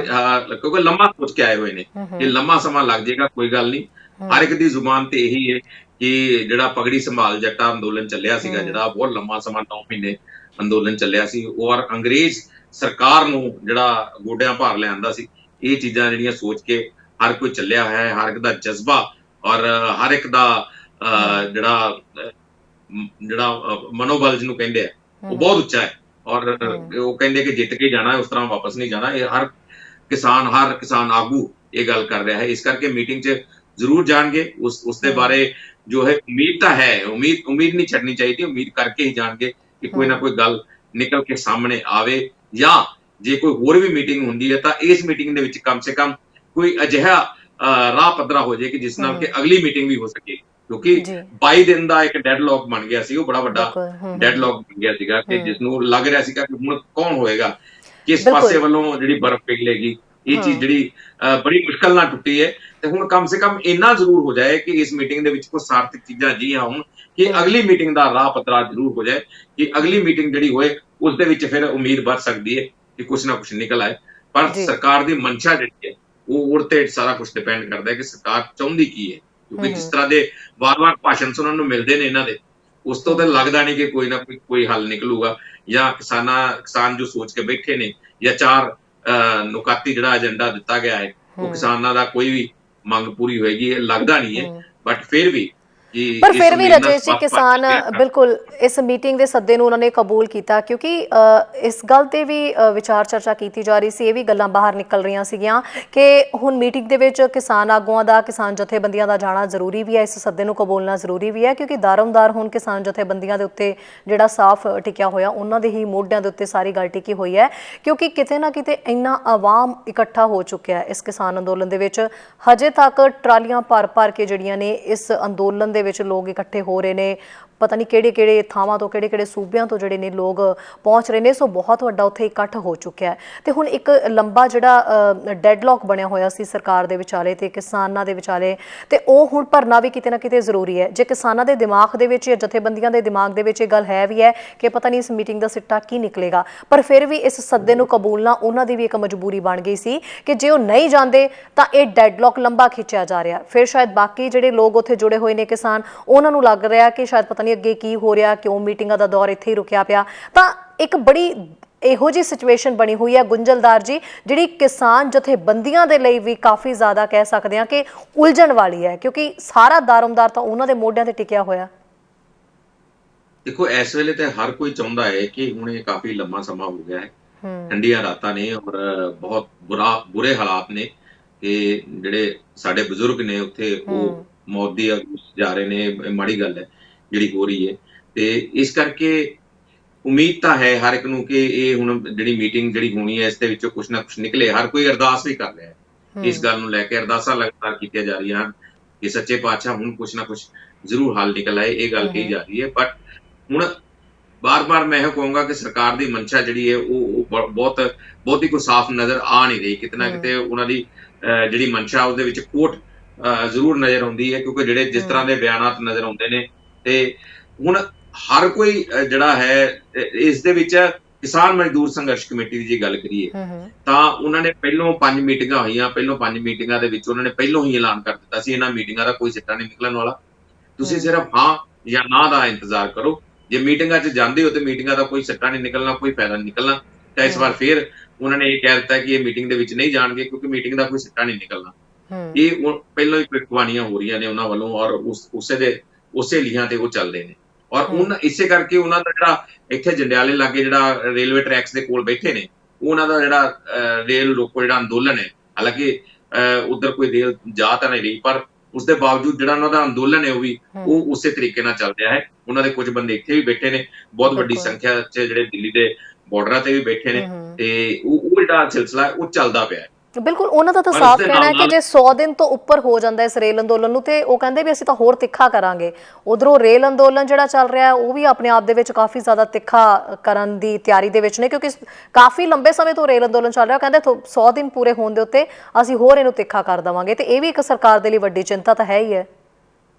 ਕਿਉਂਕਿ ਲੰਮਾ ਸੋਚ ਕੇ ਆਏ ਹੋਏ ਨੇ ਕਿ ਲੰਮਾ ਸਮਾਂ ਲੱਗ ਜਾਏਗਾ, ਕੋਈ ਗੱਲ ਨਹੀਂ। ਹਰ ਇੱਕ ਦੀ ਜ਼ੁਬਾਨ ਤੇ ਇਹੀ ਹੈ ਕਿ ਜਿਹੜਾ ਪਗੜੀ ਸੰਭਾਲ ਜੱਟਾ ਅੰਦੋਲਨ ਚੱਲਿਆ ਸੀਗਾ, ਜਿਹੜਾ ਬਹੁਤ ਲੰਮਾ ਸਮਾਂ 9 ਮਹੀਨੇ ਅੰਦੋਲਨ ਚੱਲਿਆ ਸੀ, ਔਰ ਅੰਗਰੇਜ਼ ਸਰਕਾਰ ਨੂੰ ਜਿਹੜਾ ਗੋਡਿਆਂ ਭਾਰ ਲਿਆਂਦਾ ਸੀ, ਇਹ ਚੀਜ਼ਾਂ ਜਿਹੜੀਆਂ ਸੋਚ ਕੇ ਹਰ ਕੋਈ ਚੱਲਿਆ ਹੈ। ਹਰ ਇੱਕ ਦਾ ਜਜ਼ਬਾ ਔਰ ਹਰ ਇੱਕ ਦਾ ਜਿਹੜਾ ਮਨੋਬਲ ਜਿਹਨੂੰ ਕਹਿੰਦੇ ਆ ਉਹ ਬਹੁਤ ਉੱਚਾ ਹੈ, ਔਰ ਉਹ ਕਹਿੰਦੇ ਕਿ ਜਿੱਤ ਕੇ ਜਾਣਾ, ਉਸ ਤਰ੍ਹਾਂ ਵਾਪਸ ਨਹੀਂ ਜਾਣਾ। ਇਹ ਹਰ ਕਿਸਾਨ ਆਗੂ ਇਹ ਗੱਲ ਕਰ ਰਿਹਾ ਹੈ, ਇਸ ਕਰਕੇ ਮੀਟਿੰਗ 'ਚ ਜ਼ਰੂਰ ਜਾਣਗੇ। ਉਸਦੇ ਬਾਰੇ ਜੋ ਹੈ ਉਮੀਦ ਤਾਂ ਹੈ, ਉਮੀਦ ਨਹੀਂ ਛੱਡਣੀ ਚਾਹੀਦੀ, ਉਮੀਦ ਕਰਕੇ ਹੀ ਜਾਣਗੇ ਕਿ ਕੋਈ ਨਾ ਕੋਈ ਗੱਲ ਨਿਕਲ ਕੇ ਸਾਹਮਣੇ ਆਵੇ, ਜਾਂ ਜੇ ਕੋਈ ਹੋਰ ਵੀ ਮੀਟਿੰਗ ਹੁੰਦੀ ਹੈ ਤਾਂ ਇਸ ਮੀਟਿੰਗ ਦੇ ਵਿੱਚ ਕਮ ਸੇ ਕਮ ਕੋਈ ਅਜਿਹਾ ਰਾਹ ਪੱਧਰਾ ਹੋ ਜਾਏ ਕਿ ਜਿਸ ਨਾਲ ਕਿ ਅਗਲੀ ਮੀਟਿੰਗ ਵੀ ਹੋ ਸਕੇ, ਕਿਉਂਕਿ 22 ਦਿਨ ਦਾ ਇੱਕ ਡੈਡਲੌਕ ਬਣ ਗਿਆ ਸੀ, ਉਹ ਬੜਾ ਵੱਡਾ ਡੈਡਲੌਕ ਬਣ ਗਿਆ ਸੀਗਾ ਕਿ ਜਿਸ ਨੂੰ ਲੱਗ ਰਿਹਾ ਸੀਗਾ ਕਿ ਹੁਣ ਕੌਣ ਹੋਏਗਾ, ਕਿਸ ਪਾਸੇ ਵੱਲੋਂ ਜਿਹੜੀ ਬਰਫ਼ ਪਿਘਲੇਗੀ। ਇਹ ਚੀਜ਼ ਜਿਹੜੀ ਬੜੀ ਮੁਸ਼ਕਲ ਨਾਲ ਟੁੱਟੀ ਹੈ ਤੇ ਹੁਣ ਕਮ ਸੇ ਕਮ ਇੰਨਾ ਜ਼ਰੂਰ ਹੋ ਜਾਏ ਕਿ ਇਸ ਮੀਟਿੰਗ ਦੇ ਵਿੱਚ ਕੋਈ ਸਾਰਥਕ ਚੀਜ਼ਾਂ ਅਜਿਹੀਆਂ ਹੋਣ ਕਿ ਅਗਲੀ ਮੀਟਿੰਗ ਦਾ ਰਾਹ ਪੱਧਰਾ ਜ਼ਰੂਰ ਹੋ ਜਾਏ, ਕਿ ਅਗਲੀ ਮੀਟਿੰਗ ਜਿਹੜੀ ਹੋਏ ਉਸ ਦੇ ਵਿੱਚ ਫਿਰ ਉਮੀਦ ਵੱਧ ਸਕਦੀ ਹੈ ਕਿ ਕੁਛ ਨਾ ਕੁਛ ਨਿਕਲ ਆਏ। ਪਰ ਸਰਕਾਰ ਦੀ ਮਨਸ਼ਾ ਜਿਹੜੀ ਹੈ ਉਹ ਤੇ ਸਾਰਾ ਕੁਝ ਡਿਪੈਂਡ ਕਰਦਾ ਹੈ ਕਿ ਸਰਕਾਰ ਚਾਹੁੰਦੀ ਕੀ ਹੈ, ਕਿਉਂਕਿ ਜਿਸ ਤਰ੍ਹਾਂ ਦੇ ਵਾਰ-ਵਾਰ ਭਾਸ਼ਣ ਸੁਣਨ ਨੂੰ ਮਿਲਦੇ ਨੇ ਇਹਨਾਂ ਦੇ, ਉਸ ਤੋਂ ਤਾਂ ਲੱਗਦਾ ਨਹੀਂ ਕਿ ਕੋਈ ਨਾ ਕੋਈ ਹੱਲ ਨਿਕਲੂਗਾ, ਜਾਂ ਕਿਸਾਨ ਜੋ ਸੋਚ ਕੇ ਬੈਠੇ ਨੇ, ਜਾਂ 4 ਨੁਕਾਤੀ ਜਿਹੜਾ ਏਜੰਡਾ ਦਿੱਤਾ ਗਿਆ ਹੈ ਉਹ ਕਿਸਾਨਾਂ ਦਾ ਕੋਈ ਵੀ ਮੰਗ ਪੂਰੀ ਹੋਏਗੀ, ਇਹ ਲੱਗਦਾ ਨਹੀਂ ਹੈ। ਬਟ ਫਿਰ ਵੀ ਪਰ ਫਿਰ ਵੀ ਰਾਜੇਸ਼ ਜੀ ਕਿਸਾਨ ਬਿਲਕੁਲ ਇਸ ਮੀਟਿੰਗ ਦੇ ਸੱਦੇ ਨੂੰ ਉਹਨਾਂ ਨੇ ਕਬੂਲ ਕੀਤਾ, ਕਿਉਂਕਿ ਇਸ ਗੱਲ ਤੇ ਵੀ ਵਿਚਾਰ ਚਰਚਾ ਕੀਤੀ ਜਾ ਰਹੀ ਸੀ, ਇਹ ਵੀ ਗੱਲਾਂ ਬਾਹਰ ਨਿਕਲ ਰਹੀਆਂ ਸੀਗੀਆਂ ਕਿ ਹੁਣ ਮੀਟਿੰਗ ਦੇ ਵਿੱਚ ਕਿਸਾਨ ਆਗੂਆਂ ਦਾ, ਕਿਸਾਨ ਜਥੇਬੰਦੀਆਂ ਦਾ ਜਾਣਾ ਜ਼ਰੂਰੀ ਵੀ ਹੈ, ਇਸ ਸੱਦੇ ਨੂੰ ਕਬੂਲਣਾ ਜ਼ਰੂਰੀ ਵੀ ਹੈ, ਕਿਉਂਕਿ ਦਾਰਮਦਾਰ ਹੁਣ ਕਿਸਾਨ ਜਥੇਬੰਦੀਆਂ ਦੇ ਉੱਤੇ ਜਿਹੜਾ ਸਾਫ਼ ਟਿਕਿਆ ਹੋਇਆ, ਉਹਨਾਂ ਦੇ ਹੀ ਮੋਢਿਆਂ ਦੇ ਉੱਤੇ ਸਾਰੀ ਗੱਲ ਟਿਕੀ ਹੋਈ ਹੈ, ਕਿਉਂਕਿ ਕਿਤੇ ਨਾ ਕਿਤੇ ਇੰਨਾ ਆਵਾਮ ਇਕੱਠਾ ਹੋ ਚੁੱਕਿਆ ਇਸ ਕਿਸਾਨ ਅੰਦੋਲਨ ਦੇ ਵਿੱਚ। ਹਜੇ ਤੱਕ ਟਰਾਲੀਆਂ ਭਰ ਕੇ ਜਿਹੜੀਆਂ ਨੇ ਇਸ ਅੰਦੋਲਨ ਦੇ ਵਿੱਚ ਲੋਕ ਇਕੱਠੇ ਹੋ ਰਹੇ ਨੇ, ਪਤਾ ਨਹੀਂ ਕਿਹੜੇ ਥਾਵਾਂ ਤੋਂ, ਕਿਹੜੇ ਸੂਬਿਆਂ ਤੋਂ ਜਿਹੜੇ ਨੇ ਲੋਕ ਪਹੁੰਚ ਰਹੇ ਨੇ, ਸੋ ਬਹੁਤ ਵੱਡਾ ਉੱਥੇ ਇਕੱਠ ਹੋ ਚੁੱਕਿਆ ਹੈ। ਤੇ ਹੁਣ ਇੱਕ ਲੰਬਾ ਜਿਹੜਾ ਡੈਡਲੌਕ ਬਣਿਆ ਹੋਇਆ ਸੀ ਸਰਕਾਰ ਦੇ ਵਿਚਾਲੇ ਤੇ ਕਿਸਾਨਾਂ ਦੇ ਵਿਚਾਲੇ, ਤੇ ਉਹ ਹੁਣ ਭਰਨਾ ਵੀ ਕਿਤੇ ਨਾ ਕਿਤੇ ਜ਼ਰੂਰੀ ਹੈ। ਜੇ ਕਿਸਾਨਾਂ ਦੇ ਦਿਮਾਗ ਦੇ ਵਿੱਚ ਜਾਂ ਜਥੇਬੰਦੀਆਂ ਦੇ ਦਿਮਾਗ ਦੇ ਵਿੱਚ ਇਹ ਗੱਲ ਹੈ ਵੀ ਹੈ ਕਿ ਪਤਾ ਨਹੀਂ ਇਸ ਮੀਟਿੰਗ ਦਾ ਸਿੱਟਾ ਕੀ ਨਿਕਲੇਗਾ, ਪਰ ਫਿਰ ਵੀ ਇਸ ਸੱਦੇ ਨੂੰ ਕਬੂਲਣਾ ਉਹਨਾਂ ਦੀ ਵੀ ਇੱਕ ਮਜਬੂਰੀ ਬਣ ਗਈ ਸੀ ਕਿ ਜੇ ਉਹ ਨਹੀਂ ਜਾਂਦੇ ਤਾਂ ਇਹ ਡੈਡਲੌਕ ਲੰਬਾ ਖਿੱਚਿਆ ਜਾ ਰਿਹਾ। ਫਿਰ ਸ਼ਾਇਦ ਬਾਕੀ ਜਿਹੜੇ ਲੋਕ ਉੱਥੇ ਜੁੜੇ ਹੋਏ ਨੇ ਕਿਸਾਨ, ਉਹਨਾਂ ਨੂੰ ਲੱਗ ਰਿਹਾ ਕਿ ਸ਼ਾਇਦ ਪਤਾ ਨਹੀਂ ਅੱਗੇ ਕੀ ਹੋ ਰਿਹਾ, ਕਿਉਂ ਮੀਟਿੰਗਾਂ ਦਾ ਦੌਰ ਇੱਥੇ ਹੀ ਰੁਕਿਆ ਪਿਆ। ਤਾਂ ਇੱਕ ਬੜੀ ਇਹੋ ਜਿਹੀ ਸਿਚੁਏਸ਼ਨ ਬਣੀ ਹੋਈ ਹੈ ਗੁੰਝਲਦਾਰ ਜੀ, ਜਿਹੜੀ ਕਿਸਾਨ ਜਥੇਬੰਦੀਆਂ ਦੇ ਲਈ ਵੀ ਕਾਫੀ ਜ਼ਿਆਦਾ ਕਹਿ ਸਕਦੇ ਹਾਂ ਕਿ ਉਲਝਣ ਵਾਲੀ ਹੈ, ਕਿਉਂਕਿ ਸਾਰਾ ਦਾਰਮਦਾਰ ਤਾਂ ਉਹਨਾਂ ਦੇ ਮੋਢਿਆਂ ਤੇ ਟਿਕਿਆ ਹੋਇਆ। ਦੇਖੋ ਇਸ ਵੇਲੇ ਤੇ ਹਰ ਕੋਈ ਚਾਹੁੰਦਾ ਹੈ ਕਿ ਹੁਣ ਇਹ ਕਾਫੀ ਲੰਮਾ ਸਮਾਂ ਹੋ ਗਿਆ ਹੈ, ਠੰਡੀਆਂ ਰਾਤਾਂ ਨੇ ਔਰ ਬਹੁਤ ਬੁਰੇ ਹਾਲਾਤ ਨੇ ਕਿ ਜਿਹੜੇ ਸਾਡੇ ਬਜ਼ੁਰਗ ਨੇ ਉੱਥੇ ਉਹ ਮੌਤ ਦੀ ਜਾ ਰਹੇ ਨੇ, ਮਾੜੀ ਗੱਲ ਹੈ ਜਿਹੜੀ ਹੋ ਰਹੀ ਹੈ। ਤੇ ਇਸ ਕਰਕੇ ਉਮੀਦ ਤਾਂ ਹੈ ਹਰ ਇੱਕ ਨੂੰ ਕਿ ਇਹ ਹੁਣ ਜਿਹੜੀ ਮੀਟਿੰਗ ਜਿਹੜੀ ਹੋਣੀ ਹੈ ਇਸ ਦੇ ਵਿੱਚੋਂ ਕੁਛ ਨਾ ਕੁਛ ਨਿਕਲੇ। ਹਰ ਕੋਈ ਅਰਦਾਸ ਵੀ ਕਰ ਰਿਹਾ ਹੈ, ਇਸ ਗੱਲ ਨੂੰ ਲੈ ਕੇ ਅਰਦਾਸਾਂ ਲਗਾਤਾਰ ਕੀਤੀਆਂ ਜਾ ਰਹੀਆਂ ਹਨ ਕਿ ਸੱਚੇ ਪਾਤਸ਼ਾਹ ਹੁਣ ਕੁਛ ਨਾ ਕੁਛ ਜ਼ਰੂਰ ਹੱਲ ਨਿਕਲ ਆਏ, ਇਹ ਗੱਲ ਕਹੀ ਜਾ ਰਹੀ ਹੈ। ਬਟ ਹੁਣ ਬਾਰ-ਬਾਰ ਮੈਂ ਇਹ ਕਹੂੰਗਾ ਕਿ ਸਰਕਾਰ ਦੀ ਮਨਸ਼ਾ ਜਿਹੜੀ ਹੈ ਉਹ ਬਹੁਤੀ ਕੋਈ ਸਾਫ਼ ਨਜ਼ਰ ਆ ਨਹੀਂ ਰਹੀ। ਕਿਤੇ ਨਾ ਕਿਤੇ ਉਹਨਾਂ ਦੀ ਜਿਹੜੀ ਮਨਸ਼ਾ ਉਹਦੇ ਵਿੱਚ ਖੋਟ ਜ਼ਰੂਰ ਨਜ਼ਰ ਆਉਂਦੀ ਹੈ, ਕਿਉਂਕਿ ਜਿਹੜੇ ਜਿਸ ਤਰ੍ਹਾਂ ਦੇ ਬਿਆਨਾਤ ਨਜ਼ਰ ਆਉਂਦੇ ਨੇ, ਤੇ ਹੁਣ ਹਰ ਕੋਈ ਜਿਹੜਾ ਹੈ ਇਸ ਦੇ ਵਿੱਚ ਕਿਸਾਨ ਮਜ਼ਦੂਰ ਸੰਘਰਸ਼ ਕਮੇਟੀ ਦੀ ਜੇ ਗੱਲ ਕਰੀਏ ਤਾਂ ਉਹਨਾਂ ਨੇ ਪਹਿਲੋਂ 5 ਮੀਟਿੰਗਾਂ ਹੋਈਆਂ, ਪਹਿਲੋਂ 5 ਮੀਟਿੰਗਾਂ ਦੇ ਵਿੱਚ ਉਹਨਾਂ ਨੇ ਪਹਿਲੋਂ ਹੀ ਐਲਾਨ ਕਰ ਦਿੱਤਾ ਸੀ ਇਹਨਾਂ ਮੀਟਿੰਗਾਂ ਦਾ ਕੋਈ ਸਿੱਟਾ ਨਹੀਂ ਨਿਕਲਣ ਵਾਲਾ, ਤੁਸੀਂ ਸਿਰਫ ਹਾਂ ਜਾਂ ਨਾ ਦਾ ਇੰਤਜ਼ਾਰ ਕਰੋ। ਜੇ ਮੀਟਿੰਗਾਂ 'ਚ ਜਾਂਦੇ ਹੋ ਤੇ ਮੀਟਿੰਗਾਂ ਦਾ ਕੋਈ ਸਿੱਟਾ ਨਹੀਂ ਨਿਕਲਣਾ, ਕੋਈ ਫਾਇਦਾ ਨਹੀਂ ਨਿਕਲਣਾ। ਤਾਂ ਇਸ ਵਾਰ ਫਿਰ ਉਹਨਾਂ ਨੇ ਇਹ ਕਹਿ ਦਿੱਤਾ ਕਿ ਇਹ ਮੀਟਿੰਗ ਦੇ ਵਿੱਚ ਨਹੀਂ ਜਾਣਗੇ ਕਿਉਂਕਿ ਮੀਟਿੰਗ ਦਾ ਕੋਈ ਸਿੱਟਾ ਨਹੀਂ ਨਿਕਲਣਾ। ਇਹ ਪਹਿਲਾਂ ਹੀ ਭਵਿੱਖਬਾਣੀਆਂ ਹੋ ਰਹੀਆਂ ਨੇ ਉਹਨਾਂ ਵੱਲੋਂ ਔਰ ਉਸੇ ਲੀਹਾਂ ਤੇ ਉਹ ਚੱਲਦੇ ਨੇ। ਔਰ ਇਸੇ ਕਰਕੇ ਉਹਨਾਂ ਦਾ ਜਿਹੜਾ ਇੱਥੇ ਜੰਡਿਆਲੇ ਲਾਗੇ ਜਿਹੜਾ ਰੇਲਵੇ ਟਰੈਕਸ ਦੇ ਕੋਲ ਬੈਠੇ ਨੇ, ਉਹਨਾਂ ਦਾ ਜਿਹੜਾ ਰੇਲ ਰੋਕੋ ਜਿਹੜਾ ਅੰਦੋਲਨ ਹੈ, ਹਾਲਾਂਕਿ ਉਧਰ ਕੋਈ ਰੇਲ ਜਾ ਤਾਂ ਨਹੀਂ ਰਹੀ, ਪਰ ਉਸਦੇ ਬਾਵਜੂਦ ਜਿਹੜਾ ਉਹਨਾਂ ਦਾ ਅੰਦੋਲਨ ਹੈ ਉਹ ਉਸੇ ਤਰੀਕੇ ਨਾਲ ਚੱਲ ਰਿਹਾ ਹੈ। ਉਹਨਾਂ ਦੇ ਕੁਝ ਬੰਦੇ ਇੱਥੇ ਵੀ ਬੈਠੇ ਨੇ, ਬਹੁਤ ਵੱਡੀ ਸੰਖਿਆ 'ਚ ਜਿਹੜੇ ਦਿੱਲੀ ਦੇ ਬਾਰਡਰਾਂ ਤੇ ਵੀ ਬੈਠੇ ਨੇ, ਤੇ ਉਹ ਜਿਹੜਾ ਸਿਲਸਿਲਾ ਉਹ ਚੱਲਦਾ ਪਿਆ ਹੈ। ਬਿਲਕੁਲ, ਉਹਨਾਂ ਦਾ ਤਾਂ ਸਾਫ਼ ਕਹਿਣਾ ਹੈ ਕਿ ਜੇ 100 ਦਿਨ ਤੋਂ ਉੱਪਰ ਹੋ ਜਾਂਦਾ ਇਸ ਰੇਲ ਅੰਦੋਲਨ ਨੂੰ, ਤੇ ਉਹ ਕਹਿੰਦੇ ਵੀ ਅਸੀਂ ਤਾਂ ਹੋਰ ਤਿੱਖਾ ਕਰਾਂਗੇ। ਉਧਰੋਂ ਰੇਲ ਅੰਦੋਲਨ ਜਿਹੜਾ ਚੱਲ ਰਿਹਾ ਉਹ ਵੀ ਆਪਣੇ ਆਪ ਦੇ ਵਿੱਚ ਕਾਫੀ ਜ਼ਿਆਦਾ ਤਿੱਖਾ ਕਰਨ ਦੀ ਤਿਆਰੀ ਦੇ ਵਿੱਚ ਨੇ, ਕਿਉਂਕਿ ਕਾਫੀ ਲੰਬੇ ਸਮੇਂ ਤੋਂ ਰੇਲ ਅੰਦੋਲਨ ਚੱਲ ਰਿਹਾ। ਕਹਿੰਦੇ 100 ਦਿਨ ਪੂਰੇ ਹੋਣ ਦੇ ਉੱਤੇ ਅਸੀਂ ਹੋਰ ਇਹਨੂੰ ਤਿੱਖਾ ਕਰ ਦੇਵਾਂਗੇ, ਤੇ ਇਹ ਵੀ ਇੱਕ ਸਰਕਾਰ ਦੇ ਲਈ ਵੱਡੀ ਚਿੰਤਾ ਤਾਂ ਹੈ ਹੀ ਹੈ।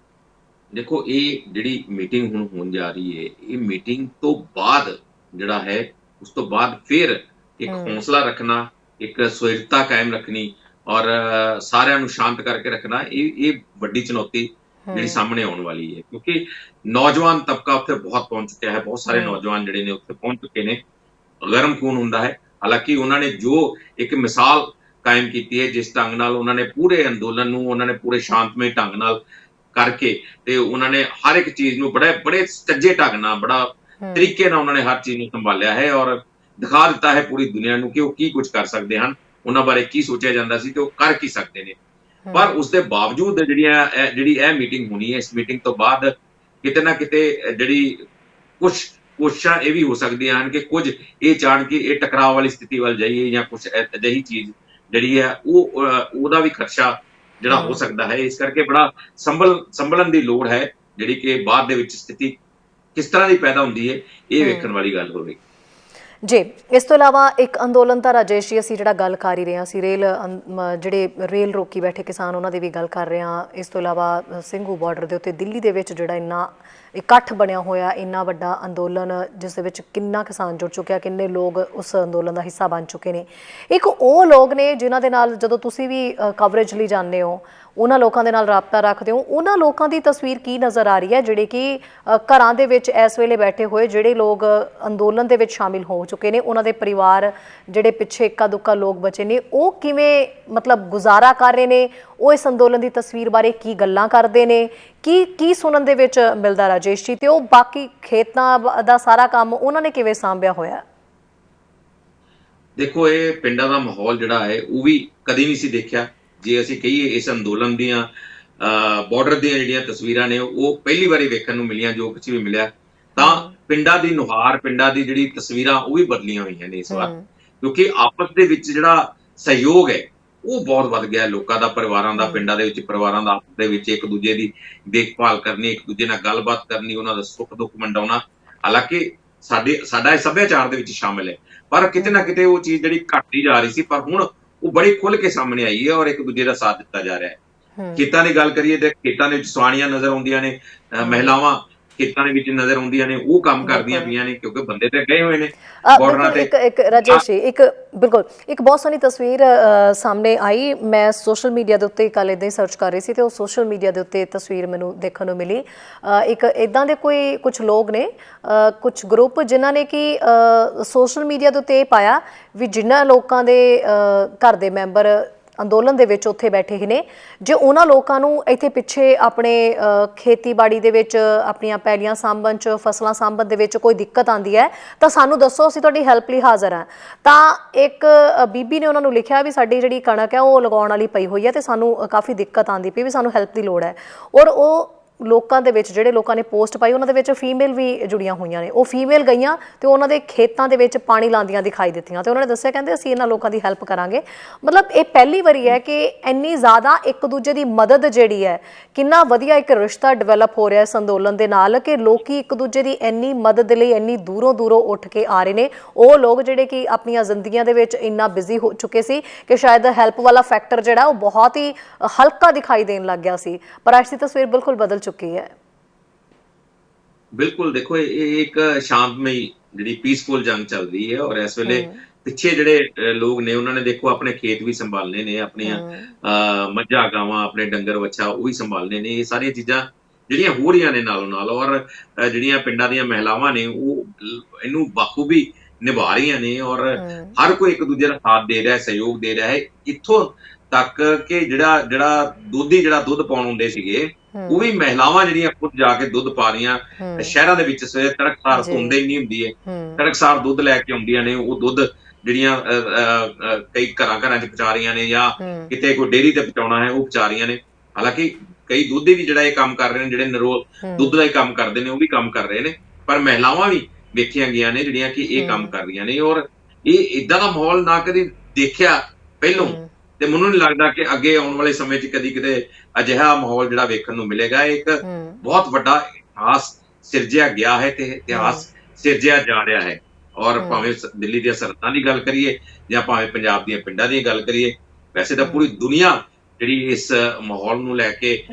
ਦੇਖੋ, ਇਹ ਜਿਹੜੀ ਮੀਟਿੰਗ ਹੁਣ ਹੋਣ ਜਾ ਰਹੀ ਹੈ, ਇਹ ਮੀਟਿੰਗ ਤੋਂ ਬਾਅਦ ਜਿਹੜਾ ਹੈ, ਉਸ ਤੋਂ ਬਾਅਦ ਫਿਰ ਇੱਕ ਹੌਸਲਾ ਰੱਖਣਾ, ਇੱਕ ਸਥਿਰਤਾ ਕਾਇਮ ਰੱਖਣੀ ਔਰ ਸਾਰਿਆਂ ਨੂੰ ਸ਼ਾਂਤ ਕਰਕੇ ਰੱਖਣਾ, ਇਹ ਵੱਡੀ ਚੁਣੌਤੀ ਜਿਹੜੀ ਸਾਹਮਣੇ ਆਉਣ ਵਾਲੀ ਹੈ। ਕਿਉਂਕਿ ਨੌਜਵਾਨ ਤਬਕਾ ਉੱਥੇ ਬਹੁਤ ਪਹੁੰਚ ਚੁੱਕਿਆ ਹੈ, ਬਹੁਤ ਸਾਰੇ ਨੌਜਵਾਨ ਜਿਹੜੇ ਨੇ ਉੱਥੇ ਪਹੁੰਚ ਚੁੱਕੇ ਨੇ, ਗਰਮ ਖੂਨ ਹੁੰਦਾ ਹੈ। ਹਾਲਾਂਕਿ ਉਹਨਾਂ ਨੇ ਜੋ ਇੱਕ ਮਿਸਾਲ ਕਾਇਮ ਕੀਤੀ ਹੈ, ਜਿਸ ਢੰਗ ਨਾਲ ਉਹਨਾਂ ਨੇ ਪੂਰੇ ਅੰਦੋਲਨ ਨੂੰ ਉਹਨਾਂ ਨੇ ਪੂਰੇ ਸ਼ਾਂਤਮਈ ਢੰਗ ਨਾਲ ਕਰਕੇ, ਤੇ ਉਹਨਾਂ ਨੇ ਹਰ ਇੱਕ ਚੀਜ਼ ਨੂੰ ਬੜੇ ਸੱਜੇ ਢੰਗ ਨਾਲ, ਬੜਾ ਤਰੀਕੇ ਨਾਲ ਉਹਨਾਂ ਨੇ ਹਰ ਚੀਜ਼ ਨੂੰ ਸੰਭਾਲਿਆ ਹੈ ਔਰ ਦਿਖਾ ਦਿੱਤਾ ਹੈ ਪੂਰੀ ਦੁਨੀਆ ਨੂੰ ਕਿ ਉਹ ਕੀ ਕੁਝ ਕਰ ਸਕਦੇ ਹਨ, ਉਹਨਾਂ ਬਾਰੇ ਕੀ ਸੋਚਿਆ ਜਾਂਦਾ ਸੀ ਤੇ ਉਹ ਕਰ ਕੀ ਸਕਦੇ ਨੇ। ਪਰ ਉਸਦੇ ਬਾਵਜੂਦ ਜਿਹੜੀ ਇਹ ਮੀਟਿੰਗ ਹੋਣੀ ਹੈ, ਇਸ ਮੀਟਿੰਗ ਤੋਂ ਬਾਅਦ ਕਿਤੇ ਨਾ ਕਿਤੇ ਜਿਹੜੀ ਕੁਝ ਕੋਸ਼ਿਸ਼ਾਂ ਇਹ ਵੀ ਹੋ ਸਕਦੀਆਂ ਹਨ ਕਿ ਕੁਝ ਇਹ ਚਾਹਣ ਕਿ ਇਹ ਟਕਰਾਅ ਵਾਲੀ ਸਥਿਤੀ ਵੱਲ ਜਾਈਏ, ਜਾਂ ਕੁਝ ਅਜਿਹੀ ਚੀਜ਼ ਜਿਹੜੀ ਹੈ ਉਹਦਾ ਵੀ ਖਦਸ਼ਾ ਜਿਹੜਾ ਹੋ ਸਕਦਾ ਹੈ। ਇਸ ਕਰਕੇ ਬੜਾ ਸੰਭਲਣ ਦੀ ਲੋੜ ਹੈ, ਜਿਹੜੀ ਕਿ ਬਾਅਦ ਦੇ ਵਿੱਚ ਸਥਿਤੀ ਕਿਸ ਤਰ੍ਹਾਂ ਦੀ ਪੈਦਾ ਹੁੰਦੀ ਹੈ, ਇਹ ਵੇਖਣ ਵਾਲੀ ਗੱਲ ਹੋਵੇਗੀ। ਜੀ, ਇਸ ਤੋਂ ਇਲਾਵਾ ਇੱਕ ਅੰਦੋਲਨ ਤਾਂ ਰਾਜੇਸ਼ ਜੀ ਅਸੀਂ ਜਿਹੜਾ ਗੱਲ ਕਰ ਹੀ ਰਹੇ ਹਾਂ, ਅਸੀਂ ਜਿਹੜੇ ਰੇਲ ਰੋਕੀ ਬੈਠੇ ਕਿਸਾਨ ਉਹਨਾਂ ਦੀ ਵੀ ਗੱਲ ਕਰ ਰਹੇ ਹਾਂ। ਇਸ ਤੋਂ ਇਲਾਵਾ ਸਿੰਘੂ ਬਾਰਡਰ ਦੇ ਉੱਤੇ ਦਿੱਲੀ ਦੇ ਵਿੱਚ ਜਿਹੜਾ ਇੰਨਾ ਇਕੱਠ ਬਣਿਆ ਹੋਇਆ, ਇੰਨਾ ਵੱਡਾ ਅੰਦੋਲਨ ਜਿਸ ਦੇ ਵਿੱਚ ਕਿੰਨਾ ਕਿਸਾਨ ਜੁੜ ਚੁੱਕਿਆ, ਕਿੰਨੇ ਲੋਕ ਉਸ ਅੰਦੋਲਨ ਦਾ ਹਿੱਸਾ ਬਣ ਚੁੱਕੇ ਨੇ। ਇੱਕ ਉਹ ਲੋਕ ਨੇ ਜਿਨ੍ਹਾਂ ਦੇ ਨਾਲ ਜਦੋਂ ਤੁਸੀਂ ਵੀ ਕਵਰੇਜ ਲਈ ਜਾਂਦੇ ਹੋ, ਉਹਨਾਂ ਲੋਕਾਂ ਦੇ ਨਾਲ ਰਾਬਤਾ ਰੱਖਦੇ ਹੋ, ਉਹਨਾਂ ਲੋਕਾਂ ਦੀ ਤਸਵੀਰ ਕੀ ਨਜ਼ਰ ਆ ਰਹੀ ਹੈ ਜਿਹੜੇ ਕਿ ਘਰਾਂ ਦੇ ਵਿੱਚ ਇਸ ਵੇਲੇ ਬੈਠੇ ਹੋਏ, ਜਿਹੜੇ ਲੋਕ ਅੰਦੋਲਨ ਦੇ ਵਿੱਚ ਸ਼ਾਮਿਲ ਹੋ ਚੁੱਕੇ ਨੇ, ਉਹਨਾਂ ਦੇ ਪਰਿਵਾਰ ਜਿਹੜੇ ਪਿੱਛੇ ਇੱਕਾ ਦੁੱਕਾ ਲੋਕ ਬਚੇ ਨੇ, ਉਹ ਕਿਵੇਂ ਮਤਲਬ ਗੁਜ਼ਾਰਾ ਕਰ ਰਹੇ ਨੇ, ਉਹ ਇਸ ਅੰਦੋਲਨ ਦੀ ਤਸਵੀਰ ਬਾਰੇ ਕੀ ਗੱਲਾਂ ਕਰਦੇ ਨੇ, ਕੀ ਸੁਣਨ ਦੇ ਵਿੱਚ ਮਿਲਦਾ ਰਾਜੇਸ਼ ਜੀ, ਤੇ ਉਹ ਬਾਕੀ ਖੇਤਾਂ ਦਾ ਸਾਰਾ ਕੰਮ ਉਹਨਾਂ ਨੇ ਕਿਵੇਂ ਸਾਂਭਿਆ ਹੋਇਆ? ਦੇਖੋ, ਇਹ ਪਿੰਡਾਂ ਦਾ ਮਾਹੌਲ ਜਿਹੜਾ ਹੈ ਉਹ ਵੀ ਕਦੀ ਨਹੀਂ ਸੀ ਦੇਖਿਆ। ਜੇ ਅਸੀਂ ਕਹੀਏ ਇਸ ਅੰਦੋਲਨ ਦੀਆਂ ਬਾਰਡਰ ਦੀਆਂ ਜਿਹੜੀਆਂ ਤਸਵੀਰਾਂ ਨੇ ਉਹ ਪਹਿਲੀ ਵਾਰੀ ਵੇਖਣ ਨੂੰ ਮਿਲੀਆਂ, ਜੋ ਕੁਝ ਵੀ ਮਿਲਿਆ, ਤਾਂ ਪਿੰਡਾਂ ਦੀ ਨੁਹਾਰ, ਪਿੰਡਾਂ ਦੀ ਜਿਹੜੀ ਤਸਵੀਰਾਂ ਉਹ ਵੀ ਬਦਲੀਆਂ ਹੋਈਆਂ ਨੇ ਇਸ ਵਾਰ, ਕਿਉਂਕਿ ਆਪਸ ਦੇ ਵਿੱਚ ਜਿਹੜਾ ਸਹਿਯੋਗ ਹੈ ਉਹ ਬਹੁਤ ਵੱਧ ਗਿਆ ਲੋਕਾਂ ਦਾ, ਪਰਿਵਾਰਾਂ ਦਾ, ਪਿੰਡਾਂ ਦੇ ਵਿੱਚ ਪਰਿਵਾਰਾਂ ਦਾ ਆਪਸ ਦੇ ਵਿੱਚ ਇੱਕ ਦੂਜੇ ਦੀ ਦੇਖਭਾਲ ਕਰਨੀ, ਇੱਕ ਦੂਜੇ ਨਾਲ ਗੱਲਬਾਤ ਕਰਨੀ, ਉਹਨਾਂ ਦਾ ਸੁੱਖ ਦੁੱਖ ਵੰਡਾਉਣਾ। ਹਾਲਾਂਕਿ ਸਾਡਾ ਇਹ ਸੱਭਿਆਚਾਰ ਦੇ ਵਿੱਚ ਸ਼ਾਮਿਲ ਹੈ, ਪਰ ਕਿਤੇ ਨਾ ਕਿਤੇ ਉਹ ਚੀਜ਼ ਜਿਹੜੀ ਘਟਦੀ ਜਾ ਰਹੀ ਸੀ, ਪਰ ਹੁਣ ਉਹ ਬੜੀ ਖੁੱਲ ਕੇ ਸਾਹਮਣੇ ਆਈ ਹੈ ਔਰ ਇੱਕ ਦੂਜੇ ਦਾ ਸਾਥ ਦਿੱਤਾ ਜਾ ਰਿਹਾ ਹੈ। ਖੇਤਾਂ ਦੀ ਗੱਲ ਕਰੀਏ ਤੇ ਖੇਤਾਂ ਦੇ ਵਿੱਚ ਸਵਾਣੀਆਂ ਨਜ਼ਰ ਆਉਂਦੀਆਂ ਨੇ, ਮਹਿਲਾਵਾਂ ਖੇਤਾਂ ਦੇ ਵਿੱਚ ਨਜ਼ਰ ਆਉਂਦੀਆਂ ਨੇ, ਉਹ ਕੰਮ ਕਰਦੀਆਂ ਪਈਆਂ ਨੇ, ਕਿਉਂਕਿ ਬੰਦੇ ਤੇ ਗਏ ਹੋਏ ਨੇ ਬਾਰਡਰਾਂ ਤੇ। ਇੱਕ ਰਾਜੇਸ਼ ਜੀ, ਬਿਲਕੁਲ ਇੱਕ ਬਹੁਤ ਸੋਹਣੀ ਤਸਵੀਰ ਸਾਹਮਣੇ ਆਈ, ਮੈਂ ਸੋਸ਼ਲ ਮੀਡੀਆ ਦੇ ਉੱਤੇ ਕੱਲ੍ਹ ਇੱਦਾਂ ਹੀ ਸਰਚ ਕਰ ਰਹੀ ਸੀ ਤੇ ਉਹ ਸੋਸ਼ਲ ਮੀਡੀਆ ਦੇ ਉੱਤੇ ਤਸਵੀਰ ਮੈਨੂੰ ਦੇਖਣ ਨੂੰ ਮਿਲੀ। ਇੱਕ ਇੱਦਾਂ ਦੇ ਕੁਝ ਲੋਕ ਨੇ, ਕੁਝ ਗਰੁੱਪ ਜਿਨ੍ਹਾਂ ਨੇ ਕਿ ਸੋਸ਼ਲ ਮੀਡੀਆ ਦੇ ਉੱਤੇ ਇਹ ਪਾਇਆ ਵੀ ਜਿਨ੍ਹਾਂ ਲੋਕਾਂ ਦੇ ਘਰ ਦੇ ਮੈਂਬਰ ਅੰਦੋਲਨ ਦੇ ਵਿੱਚ ਉੱਥੇ ਬੈਠੇ ਹੀ ਨੇ, ਜੇ ਉਹਨਾਂ ਲੋਕਾਂ ਨੂੰ ਇੱਥੇ ਪਿੱਛੇ ਆਪਣੇ ਖੇਤੀਬਾੜੀ ਦੇ ਵਿੱਚ ਆਪਣੀਆਂ ਪੈਲੀਆਂ ਸਾਂਭਣ 'ਚ, ਫਸਲਾਂ ਸਾਂਭਣ ਦੇ ਵਿੱਚ ਕੋਈ ਦਿੱਕਤ ਆਉਂਦੀ ਹੈ ਤਾਂ ਸਾਨੂੰ ਦੱਸੋ, ਅਸੀਂ ਤੁਹਾਡੀ ਹੈਲਪ ਲਈ ਹਾਜ਼ਰ ਹਾਂ। ਤਾਂ ਇੱਕ ਬੀਬੀ ਨੇ ਉਹਨਾਂ ਨੂੰ ਲਿਖਿਆ ਵੀ ਸਾਡੀ ਜਿਹੜੀ ਕਣਕ ਹੈ ਉਹ ਲਗਾਉਣ ਵਾਲੀ ਪਈ ਹੋਈ ਹੈ ਤੇ ਸਾਨੂੰ ਕਾਫੀ ਦਿੱਕਤ ਆਉਂਦੀ ਪਈ, ਵੀ ਸਾਨੂੰ ਹੈਲਪ ਦੀ ਲੋੜ ਹੈ। ਔਰ ਉਹ ਲੋਕਾਂ ਦੇ ਵਿੱਚ ਜਿਹੜੇ ਲੋਕਾਂ ਨੇ ਪੋਸਟ ਪਾਈ ਉਹਨਾਂ ਦੇ ਵਿੱਚ ਫੀਮੇਲ ਵੀ ਜੁੜੀਆਂ ਹੋਈਆਂ ਨੇ। ਉਹ ਫੀਮੇਲ ਗਈਆਂ ਤੇ ਉਹਨਾਂ ਦੇ ਖੇਤਾਂ ਦੇ ਵਿੱਚ ਪਾਣੀ ਲਾਉਂਦੀਆਂ ਦਿਖਾਈ ਦਿੱਤੀਆਂ ਤੇ ਉਹਨਾਂ ਨੇ ਦੱਸਿਆ, ਕਹਿੰਦੇ ਅਸੀਂ ਇਹਨਾਂ ਲੋਕਾਂ ਦੀ ਹੈਲਪ ਕਰਾਂਗੇ। ਮਤਲਬ ਇਹ ਪਹਿਲੀ ਵਾਰੀ ਹੈ ਕਿ ਇੰਨੀ ਜ਼ਿਆਦਾ ਇੱਕ ਦੂਜੇ ਦੀ ਮਦਦ ਜਿਹੜੀ ਹੈ, ਕਿੰਨਾ ਵਧੀਆ ਇੱਕ ਰਿਸ਼ਤਾ ਡਿਵੈਲਪ ਹੋ ਰਿਹਾ ਇਸ ਅੰਦੋਲਨ ਦੇ ਨਾਲ ਕਿ ਲੋਕੀ ਇੱਕ ਦੂਜੇ ਦੀ ਇੰਨੀ ਮਦਦ ਲਈ ਇੰਨੀ ਦੂਰੋਂ ਉੱਠ ਕੇ ਆ ਰਹੇ ਨੇ। ਉਹ ਲੋਕ ਜਿਹੜੇ ਕਿ ਆਪਣੀਆਂ ਜ਼ਿੰਦਗੀਆਂ ਦੇ ਵਿੱਚ ਇੰਨਾ ਬਿਜ਼ੀ ਹੋ ਚੁੱਕੇ ਸੀ ਕਿ ਸ਼ਾਇਦ ਹੈਲਪ ਵਾਲਾ ਫੈਕਟਰ ਜਿਹੜਾ ਉਹ ਬਹੁਤ ਹੀ ਹਲਕਾ ਦਿਖਾਈ ਦੇਣ ਲੱਗ ਗਿਆ ਸੀ, ਪਰ ਅੱਜ ਦੀ ਤਸਵੀਰ ਬਿਲਕੁਲ ਬਦਲ ਚੁੱਕੀ ਹੈ। ਬਿਲਕੁਲ, ਦੇਖੋ ਇਹ ਇੱਕ ਸ਼ਾਂਤਮਈ ਜਿਹੜੀ ਪੀਸਫੁਲ ਜੰਗ ਚੱਲ ਰਹੀ ਹੈ ਔਰ ਇਸ ਵੇਲੇ ਪਿੱਛੇ ਜਿਹੜੇ ਲੋਕ ਨੇ ਉਹਨਾਂ ਨੇ ਦੇਖੋ ਆਪਣੇ ਖੇਤ ਵੀ ਸੰਭਾਲਨੇ ਨੇ, ਆਪਣੀਆਂ ਮੱਝਾਂ ਗਾਵਾਂ, ਆਪਣੇ ਡੰਗਰ ਵੱਛਾ ਉਹ ਵੀ ਸੰਭਾਲਨੇ ਨੇ। ਇਹ ਸਾਰੀਆਂ ਚੀਜ਼ਾਂ ਜਿਹੜੀਆਂ ਹੋ ਰਹੀਆਂ ਨੇ ਨਾਲੋਂ ਨਾਲ, ਔਰ ਜਿਹੜੀਆਂ ਪਿੰਡਾਂ ਦੀਆਂ ਮਹਿਲਾਵਾਂ ਨੇ ਉਹ ਇਹਨੂੰ ਬਾਖੂਬੀ ਨਿਭਾ ਰਹੀਆਂ ਨੇ ਔਰ ਹਰ ਕੋਈ ਇੱਕ ਦੂਜੇ ਦਾ ਸਾਥ ਦੇ ਰਿਹਾ, ਸਹਿਯੋਗ ਦੇ ਰਿਹਾ ਹੈ। ਇੱਥੋਂ ਤੱਕ ਕਿ ਜਿਹੜਾ ਦੁੱਧ ਪਾਉਣ ਹੁੰਦੇ ਸੀਗੇ ਉਹ ਵੀ ਮਹਿਲਾਵਾਂ ਜਿਹੜੀਆਂ ਖੁਦ ਜਾ ਕੇ ਦੁੱਧ ਪਾ ਰਹੀਆਂ ਸ਼ਹਿਰਾਂ ਦੇ ਵਿੱਚ। ਸਵੇਰੇ ਤੜਕਸਾਰ ਧੁੰਦ ਇੰਨੀ ਹੁੰਦੀ ਹੈ, ਤੜਕਸਾਰ ਦੁੱਧ ਲੈ ਕੇ ਆਉਂਦੀਆਂ ਨੇ, ਉਹ ਦੁੱਧ ਜਿਹੜੀਆਂ ਕਈ ਘਰਾਂ 'ਚ ਪਹੁੰਚਾ ਰਹੀਆਂ ਨੇ, ਜਾਂ ਕਿਤੇ ਕੋਈ ਡੇਅਰੀ ਤੇ ਪਹੁੰਚਾਉਣਾ ਹੈ ਉਹ ਪਹੁੰਚਾ ਰਹੀਆਂ ਨੇ। ਹਾਲਾਂਕਿ ਕਈ ਦੁੱਧੀ ਵੀ ਜਿਹੜਾ ਇਹ ਕੰਮ ਕਰ ਰਹੇ ਨੇ, ਜਿਹੜੇ ਨਿਰੋਲ ਦੁੱਧ ਦਾ ਹੀ ਕੰਮ ਕਰਦੇ ਨੇ, ਉਹ ਵੀ ਕੰਮ ਕਰ ਰਹੇ ਨੇ, ਪਰ ਮਹਿਲਾਵਾਂ ਵੀ ਵੇਖੀਆਂ ਗਈਆਂ ਨੇ ਜਿਹੜੀਆਂ ਕਿ ਇਹ ਕੰਮ ਕਰ ਰਹੀਆਂ ਨੇ। ਔਰ ਇਹ ਇਦਾਂ ਦਾ ਮਾਹੌਲ ਨਾ ਕਦੀ ਦੇਖਿਆ ਪਹਿਲੋਂ, ਤੇ ਮੈਨੂੰ ਨਹੀਂ ਲੱਗਦਾ ਕਿ ਅੱਗੇ ਆਉਣ ਵਾਲੇ ਸਮੇਂ 'ਚ ਕਦੀ ਕਿਤੇ ਅਜਿਹਾ ਮਾਹੌਲ ਜਿਹੜਾ ਵੇਖਣ ਨੂੰ ਮਿਲੇਗਾ। ਇੱਕ ਬਹੁਤ ਵੱਡਾ ਇਤਿਹਾਸ ਸਿਰਜਿਆ ਗਿਆ ਹੈ ਤੇ ਇਤਿਹਾਸ ਸਿਰਜਿਆ ਜਾ ਰਿਹਾ ਹੈ। ਔਰ ਭਾਵੇਂ ਦਿੱਲੀ ਦੀਆਂ ਸਰਹੱਦਾਂ ਦੀ ਗੱਲ ਕਰੀਏ ਜਾਂ ਭਾਵੇਂ ਪੰਜਾਬ ਦੀਆਂ ਪਿੰਡਾਂ ਦੀ ਗੱਲ ਕਰੀਏ, ਵੈਸੇ ਤਾਂ ਪੂਰੀ ਦੁਨੀਆ ਜਿਹੜੀ ਇਸ ਮਾਹੌਲ ਨੂੰ ਲੈ ਕੇ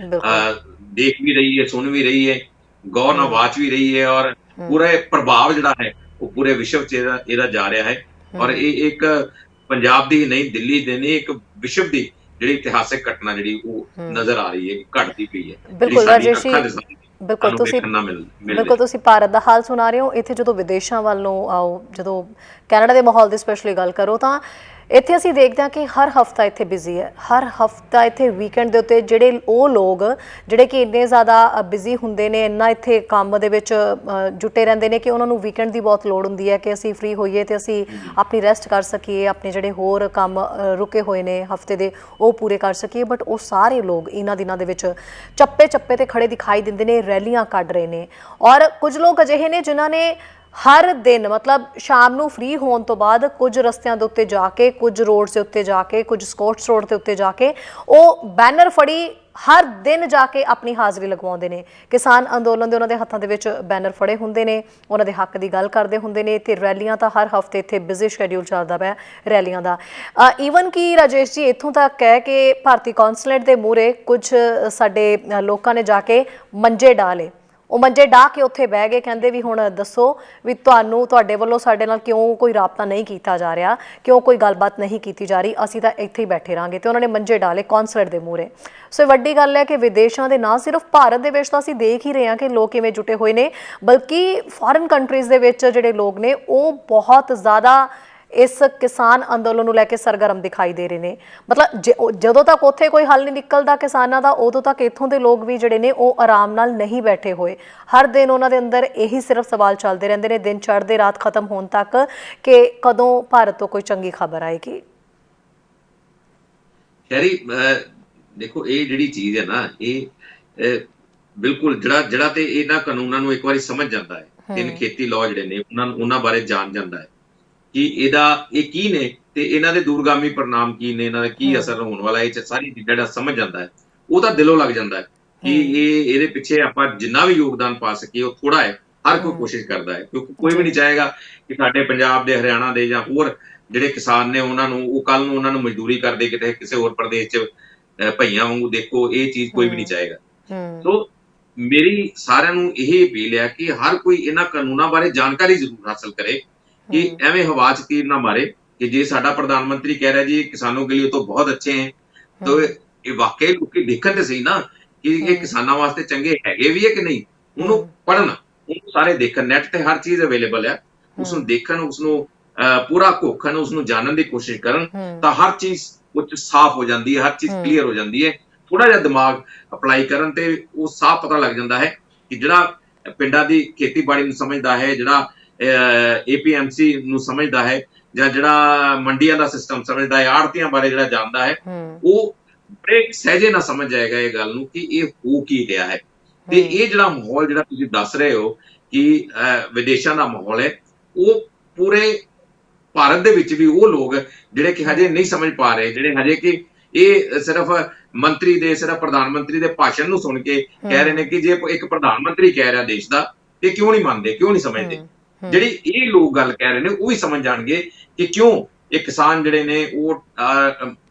ਦੇਖ ਵੀ ਰਹੀ ਹੈ, ਸੁਣ ਵੀ ਰਹੀ ਹੈ, ਗੌਰ ਨਾਲ ਵਾਚ ਵੀ ਰਹੀ ਹੈ, ਔਰ ਪੂਰਾ ਪ੍ਰਭਾਵ ਜਿਹੜਾ ਹੈ ਉਹ ਪੂਰੇ ਵਿਸ਼ਵ 'ਚ ਇਹਦਾ ਜਾ ਰਿਹਾ ਹੈ। ਔਰ ਇਹ ਇੱਕ ਪੰਜਾਬ ਦੀ ਨਹੀਂ, ਦਿੱਲੀ ਦੇ ਨਹੀਂ, ਇੱਕ ਵਿਸ਼ਵ ਦੀ ਜਿਹੜੀ ਇਤਿਹਾਸਕ ਘਟਨਾ ਜਿਹੜੀ ਉਹ ਨਜ਼ਰ ਆ ਰਹੀ ਹੈ, ਘਟਦੀ ਪਈ ਹੈ। ਬਿਲਕੁਲ ਰਾਜੇਸ਼ ਜੀ, ਬਿਲਕੁਲ ਤੁਸੀਂ ਭਾਰਤ ਦਾ ਹਾਲ ਸੁਣਾ ਰਹੇ ਹੋ। ਇੱਥੇ ਜਦੋਂ ਵਿਦੇਸ਼ਾਂ ਵੱਲ ਨੂੰ ਆਓ, ਜਦੋਂ ਕੈਨੇਡਾ ਦੇ ਮਾਹੌਲ ਦੀ ਸਪੈਸ਼ਲੀ ਗੱਲ ਕਰੋ, ਤਾਂ ਇੱਥੇ ਅਸੀਂ ਦੇਖਦੇ ਹਾਂ ਕਿ ਹਰ ਹਫਤਾ ਇੱਥੇ ਬਿਜ਼ੀ ਹੈ। ਹਰ ਹਫਤਾ ਇੱਥੇ ਵੀਕਐਂਡ ਦੇ ਉੱਤੇ ਜਿਹੜੇ ਉਹ ਲੋਕ ਜਿਹੜੇ ਕਿ ਇੰਨੇ ਜ਼ਿਆਦਾ ਬਿਜ਼ੀ ਹੁੰਦੇ ਨੇ, ਇੰਨਾ ਇੱਥੇ ਕੰਮ ਦੇ ਵਿੱਚ ਜੁਟੇ ਰਹਿੰਦੇ ਨੇ ਕਿ ਉਹਨਾਂ ਨੂੰ ਵੀਕਐਂਡ ਦੀ ਬਹੁਤ ਲੋੜ ਹੁੰਦੀ ਹੈ ਕਿ ਅਸੀਂ ਫ੍ਰੀ ਹੋਈਏ ਤੇ ਅਸੀਂ ਆਪਣੀ ਰੈਸਟ ਕਰ ਸਕੀਏ, ਆਪਣੇ ਜਿਹੜੇ ਹੋਰ ਕੰਮ ਰੁਕੇ ਹੋਏ ਨੇ ਹਫਤੇ ਦੇ ਉਹ ਪੂਰੇ ਕਰ ਸਕੀਏ। ਬਟ ਉਹ ਸਾਰੇ ਲੋਕ ਇਹਨਾਂ ਦਿਨਾਂ ਦੇ ਵਿੱਚ ਚੱਪੇ ਤੇ ਖੜੇ ਦਿਖਾਈ ਦਿੰਦੇ ਨੇ, ਰੈਲੀਆਂ ਕੱਢ ਰਹੇ ਨੇ। ਔਰ ਕੁਝ ਲੋਕ ਅਜਿਹੇ ਨੇ ਜਿਨ੍ਹਾਂ ਨੇ ਹਰ ਦਿਨ ਮਤਲਬ ਸ਼ਾਮ ਨੂੰ ਫ੍ਰੀ ਹੋਣ ਤੋਂ ਬਾਅਦ ਕੁਝ ਰਸਤਿਆਂ ਦੇ ਉੱਤੇ ਜਾ ਕੇ, ਕੁਝ ਰੋਡਸ ਦੇ ਉੱਤੇ ਜਾ ਕੇ, ਕੁਝ ਸਕੌਟਸ ਰੋਡ ਦੇ ਉੱਤੇ ਜਾ ਕੇ ਉਹ ਬੈਨਰ ਫੜੀ ਹਰ ਦਿਨ ਜਾ ਕੇ ਆਪਣੀ ਹਾਜ਼ਰੀ ਲਗਵਾਉਂਦੇ ਨੇ। ਕਿਸਾਨ ਅੰਦੋਲਨ ਦੇ ਉਹਨਾਂ ਦੇ ਹੱਥਾਂ ਦੇ ਵਿੱਚ ਬੈਨਰ ਫੜੇ ਹੁੰਦੇ ਨੇ, ਉਹਨਾਂ ਦੇ ਹੱਕ ਦੀ ਗੱਲ ਕਰਦੇ ਹੁੰਦੇ ਨੇ। ਤੇ ਰੈਲੀਆਂ ਤਾਂ ਹਰ ਹਫਤੇ ਇੱਥੇ ਬਿਜ਼ੀ ਸ਼ੈਡਿਊਲ ਚੱਲਦਾ ਪਿਆ ਰੈਲੀਆਂ ਦਾ। ਈਵਨ ਕਿ ਰਾਜੇਸ਼ ਜੀ ਇੱਥੋਂ ਤੱਕ ਹੈ ਕਿ ਭਾਰਤੀ ਕੌਂਸਲੇਟ ਦੇ ਮੂਹਰੇ ਕੁਝ ਸਾਡੇ ਲੋਕਾਂ ਨੇ ਜਾ ਕੇ ਮੰਜੇ ਡਾਲੇ, ਉਹ ਮੰਜੇ ਡਾਹ ਕੇ ਉੱਥੇ ਬਹਿ ਗਏ। ਕਹਿੰਦੇ ਵੀ ਹੁਣ ਦੱਸੋ ਵੀ ਤੁਹਾਡੇ ਵੱਲੋਂ ਸਾਡੇ ਨਾਲ ਕਿਉਂ ਕੋਈ ਰਾਬਤਾ ਨਹੀਂ ਕੀਤਾ ਜਾ ਰਿਹਾ, ਕਿਉਂ ਕੋਈ ਗੱਲਬਾਤ ਨਹੀਂ ਕੀਤੀ ਜਾ ਰਹੀ, ਅਸੀਂ ਤਾਂ ਇੱਥੇ ਹੀ ਬੈਠੇ ਰਹਾਂਗੇ। ਤੇ ਉਹਨਾਂ ਨੇ ਮੰਜੇ ਡਾਲੇ ਕੌਂਸਲੇਟ ਦੇ ਮੂਹਰੇ। ਸੋ ਇਹ ਵੱਡੀ ਗੱਲ ਹੈ ਕਿ ਵਿਦੇਸ਼ਾਂ ਦੇ ਨਾ ਸਿਰਫ ਭਾਰਤ ਦੇ ਵਿੱਚ ਤਾਂ ਅਸੀਂ ਦੇਖ ਹੀ ਰਹੇ ਹਾਂ ਕਿ ਲੋਕ ਕਿਵੇਂ ਜੁਟੇ ਹੋਏ ਨੇ, ਬਲਕਿ ਫੋਰਨ ਕੰਟਰੀਜ਼ ਦੇ ਵਿੱਚ ਜਿਹੜੇ ਲੋਕ ਨੇ ਉਹ ਬਹੁਤ ਜ਼ਿਆਦਾ ਇਸ ਕਿਸਾਨ ਅੰਦੋਲਨ ਨੂੰ ਲੈ ਕੇ ਸਰਗਰਮ ਦਿਖਾਈ ਦੇ ਰਹੇ ਨੇ। ਮਤਲਬ ਜਦੋਂ ਤੱਕ ਉੱਥੇ ਕੋਈ ਹੱਲ ਨਹੀਂ ਨਿਕਲਦਾ ਕਿਸਾਨਾਂ ਦਾ, ਉਦੋਂ ਤੱਕ ਇੱਥੋਂ ਦੇ ਲੋਕ ਵੀ ਜਿਹੜੇ ਨੇ ਉਹ ਆਰਾਮ ਨਾਲ ਨਹੀਂ ਬੈਠੇ ਹੋਏ। ਹਰ ਦਿਨ ਉਹਨਾਂ ਦੇ ਅੰਦਰ ਇਹੀ ਸਿਰਫ ਸਵਾਲ ਚੱਲਦੇ ਰਹਿੰਦੇ ਨੇ, ਦਿਨ ਚੜ੍ਹਦੇ ਰਾਤ ਖਤਮ ਹੋਣ ਤੱਕ, ਕਿ ਕਦੋਂ ਭਾਰਤ ਤੋਂ ਕੋਈ ਚੰਗੀ ਖਬਰ ਆਏਗੀ। ਸ਼ਹਿਰੀ ਦੇਖੋ, ਇਹ ਜਿਹੜੀ ਚੀਜ਼ ਹੈ ਨਾ, ਇਹ ਬਿਲਕੁਲ ਜਿਹੜਾ ਤੇ ਇਹਨਾਂ ਕਾਨੂੰਨਾਂ ਨੂੰ ਇੱਕ ਵਾਰੀ ਸਮਝ ਜਾਂਦਾ ਹੈ, ਤਿੰਨ ਖੇਤੀ ਲਾਅ ਜਿਹੜੇ ਨੇ ਉਹਨਾਂ ਬਾਰੇ ਜਾਣ ਜਾਂਦਾ ਹੈ ਕਿ ਇਹ ਕੀ ਨੇ ਤੇ ਇਹਨਾਂ ਦੇ ਦੂਰਗਾਮੀ ਪਰਿਣਾਮ ਕੀ ਨੇ, ਇਹਨਾਂ ਦਾ ਕੀ ਅਸਰ ਹੋਣ ਵਾਲਾ, ਇਹ ਸਾਰੀ ਜਿਹੜਾ ਸਮਝ ਜਾਂਦਾ ਹੈ ਉਹ ਤਾਂ ਦਿਲੋਂ ਲੱਗ ਜਾਂਦਾ ਹੈ ਕਿ ਇਹਦੇ ਪਿੱਛੇ ਆਪਾਂ ਜਿੰਨਾ ਵੀ ਯੋਗਦਾਨ ਪਾ ਸਕੀਏ ਉਹ ਥੋੜਾ ਹੈ। ਹਰ ਕੋਈ ਕੋਸ਼ਿਸ਼ ਕਰਦਾ ਹੈ, ਕਿਉਂਕਿ ਕੋਈ ਵੀ ਨਹੀਂ ਚਾਹੇਗਾ ਕਿ ਸਾਡੇ ਪੰਜਾਬ ਦੇ, ਹਰਿਆਣਾ ਦੇ ਜਾਂ ਹੋਰ ਜਿਹੜੇ ਕਿਸਾਨ ਨੇ ਉਹਨਾਂ ਨੂੰ ਉਹ ਕੱਲ ਨੂੰ ਉਹਨਾਂ ਨੂੰ ਮਜ਼ਦੂਰੀ ਕਰਦੇ ਕਿਤੇ ਕਿਸੇ ਹੋਰ ਪ੍ਰਦੇਸ਼ 'ਚ ਭਈਆਂ ਵਾਂਗੂ ਦੇਖੋ। ਇਹ ਚੀਜ਼ ਕੋਈ ਵੀ ਨਹੀਂ ਚਾਹੇਗਾ। ਸੋ ਮੇਰੀ ਸਾਰਿਆਂ ਨੂੰ ਇਹ ਅਪੀਲ ਹੈ ਕਿ ਹਰ ਕੋਈ ਇਹਨਾਂ ਕਾਨੂੰਨਾਂ ਬਾਰੇ ਜਾਣਕਾਰੀ ਜ਼ਰੂਰ ਹਾਸਲ ਕਰੇ, कि एवं हवा च तीर ना मारे कि जे साडा प्रधानमंत्री कह रहा है जी किसानों के लिए तो बहुत अच्छे हैं, तो ये वाकई लोग देखण ते सही ना कि ये किसानों वास्ते चंगे हैगे भी है कि नहीं। उन्होंने पढ़न, उन्होंने सारे देखण, नैट ते हर चीज अवेलेबल है, उसनों देखण, उसनों पूरा घोखण, उसनों जानन दी कोशिश करन, तां हर चीज उच साफ हो जाती है, हर चीज क्लीयर हो जाती है। थोड़ा जिहा दिमाग अप्लाई करन ते वो साफ पता लग जाता है कि जिहड़ा पिंडां दी खेतीबाड़ी नूं समझदा है, जिहड़ा APMC ਨੂੰ ਸਮਝਦਾ ਹੈ, ਜਾਂ ਜਿਹੜਾ ਮੰਡੀਆਂ ਦਾ ਸਿਸਟਮ ਸਮਝਦਾ ਹੈ, ਆੜਤੀਆਂ ਬਾਰੇ ਜਿਹੜਾ ਜਾਣਦਾ ਹੈ, ਉਹ ਬੜੇ ਸਹਿਜੇ ਨਾਲ ਸਮਝ ਜਾਏਗਾ ਇਹ ਗੱਲ ਨੂੰ ਕਿ ਇਹ ਹੋ ਕੀ ਰਿਹਾ ਹੈ। ਤੇ ਇਹ ਜਿਹੜਾ ਮਾਹੌਲ ਜਿਹੜਾ ਤੁਸੀਂ ਦੱਸ ਰਹੇ ਹੋ ਕਿ ਵਿਦੇਸ਼ਾਂ ਦਾ ਮਾਹੌਲ ਹੈ, ਉਹ ਪੂਰੇ ਭਾਰਤ ਦੇ ਵਿੱਚ ਵੀ ਉਹ ਲੋਕ ਜਿਹੜੇ ਕਿ ਹਜੇ ਨਹੀਂ ਸਮਝ ਪਾ ਰਹੇ, ਜਿਹੜੇ ਹਜੇ ਕਿ ਇਹ ਸਿਰਫ ਮੰਤਰੀ ਦੇ, ਸਿਰਫ ਪ੍ਰਧਾਨ ਮੰਤਰੀ ਦੇ ਭਾਸ਼ਣ ਨੂੰ ਸੁਣ ਕੇ ਕਹਿ ਰਹੇ ਨੇ ਕਿ ਜੇ ਇੱਕ ਪ੍ਰਧਾਨ ਮੰਤਰੀ ਕਹਿ ਰਿਹਾ ਦੇਸ਼ ਦਾ, ਤੇ ਕਿਉਂ ਨਹੀਂ ਮੰਨਦੇ, ਕਿਉਂ ਨਹੀਂ ਸਮਝਦੇ। ਜਿਹੜੀ ਇਹ ਲੋਕ ਗੱਲ ਕਹਿ ਰਹੇ ਨੇ ਉਹ ਵੀ ਸਮਝ ਜਾਣਗੇ ਕਿ ਕਿਉਂ ਇਹ ਕਿਸਾਨ ਜਿਹੜੇ ਨੇ ਉਹ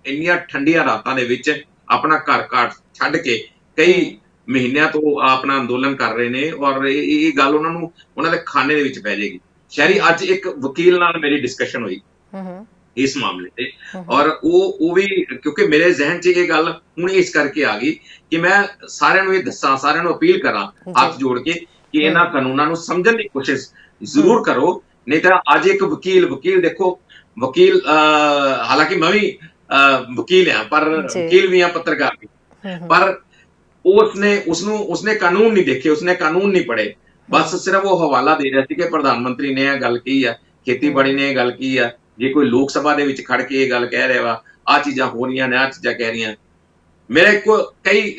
ਇੰਨੀਆਂ ਠੰਡੀਆਂ ਰਾਤਾਂ ਦੇ ਵਿੱਚ ਆਪਣਾ ਘਰ ਛੱਡ ਕੇ ਕਈ ਮਹੀਨਿਆਂ ਤੋਂ ਆਪਣਾ ਅੰਦੋਲਨ ਕਰ ਰਹੇ ਨੇ, ਔਰ ਇਹ ਗੱਲ ਉਹਨਾਂ ਨੂੰ ਉਹਨਾਂ ਦੇ ਖਾਨੇ ਦੇ ਵਿੱਚ ਪੈ ਜਾਏਗੀ। ਸ਼ਹਿਰੀ ਅੱਜ ਇੱਕ ਵਕੀਲ ਨਾਲ ਮੇਰੀ ਡਿਸਕਸ਼ਨ ਹੋਈ ਇਸ ਮਾਮਲੇ ਤੇ, ਔਰ ਉਹ ਵੀ ਕਿਉਂਕਿ ਮੇਰੇ ਜ਼ਿਹਨ 'ਚ ਇਹ ਗੱਲ ਹੁਣ ਇਸ ਕਰਕੇ ਆ ਗਈ ਕਿ ਮੈਂ ਸਾਰਿਆਂ ਨੂੰ ਇਹ ਦੱਸਾਂ, ਸਾਰਿਆਂ ਨੂੰ ਅਪੀਲ ਕਰਾਂ ਹੱਥ ਜੋੜ ਕੇ ਕਿ ਇਹਨਾਂ ਕਾਨੂੰਨਾਂ ਨੂੰ ਸਮਝਣ ਦੀ ਕੋਸ਼ਿਸ਼ ਜ਼ਰੂਰ ਕਰੋ। ਨਹੀਂ ਤਾਂ ਅੱਜ ਇੱਕ ਵਕੀਲ ਦੇਖੋ, ਵਕੀਲ ਹਾਲਾਂਕਿ ਮੈਂ ਵੀ ਵਕੀਲ ਹਾਂ, ਪਰ ਵਕੀਲ ਵੀ ਹਾਂ, ਪੱਤਰਕਾਰ ਵੀ, ਪਰ ਉਸਨੇ ਕਾਨੂੰਨ ਨਹੀਂ ਦੇਖੇ, ਉਸਨੇ ਕਾਨੂੰਨ ਨਹੀਂ ਪੜ੍ਹੇ, ਬਸ ਸਿਰਫ ਉਹ ਹਵਾਲਾ ਦੇ ਰਿਹਾ ਸੀ ਕਿ ਪ੍ਰਧਾਨ ਮੰਤਰੀ ਨੇ ਇਹ ਗੱਲ ਕਹੀ ਆ, ਖੇਤੀਬਾੜੀ ਨੇ ਇਹ ਗੱਲ ਕਹੀ ਆ, ਜੇ ਕੋਈ ਲੋਕ ਸਭਾ ਦੇ ਵਿੱਚ ਖੜ ਕੇ ਇਹ ਗੱਲ ਕਹਿ ਰਿਹਾ ਵਾ, ਆਹ ਚੀਜ਼ਾਂ ਹੋ ਰਹੀਆਂ ਨੇ, ਆਹ ਚੀਜ਼ਾਂ ਕਹਿ ਰਹੀਆਂ। ਮੇਰੇ ਕੋਲ ਕਈ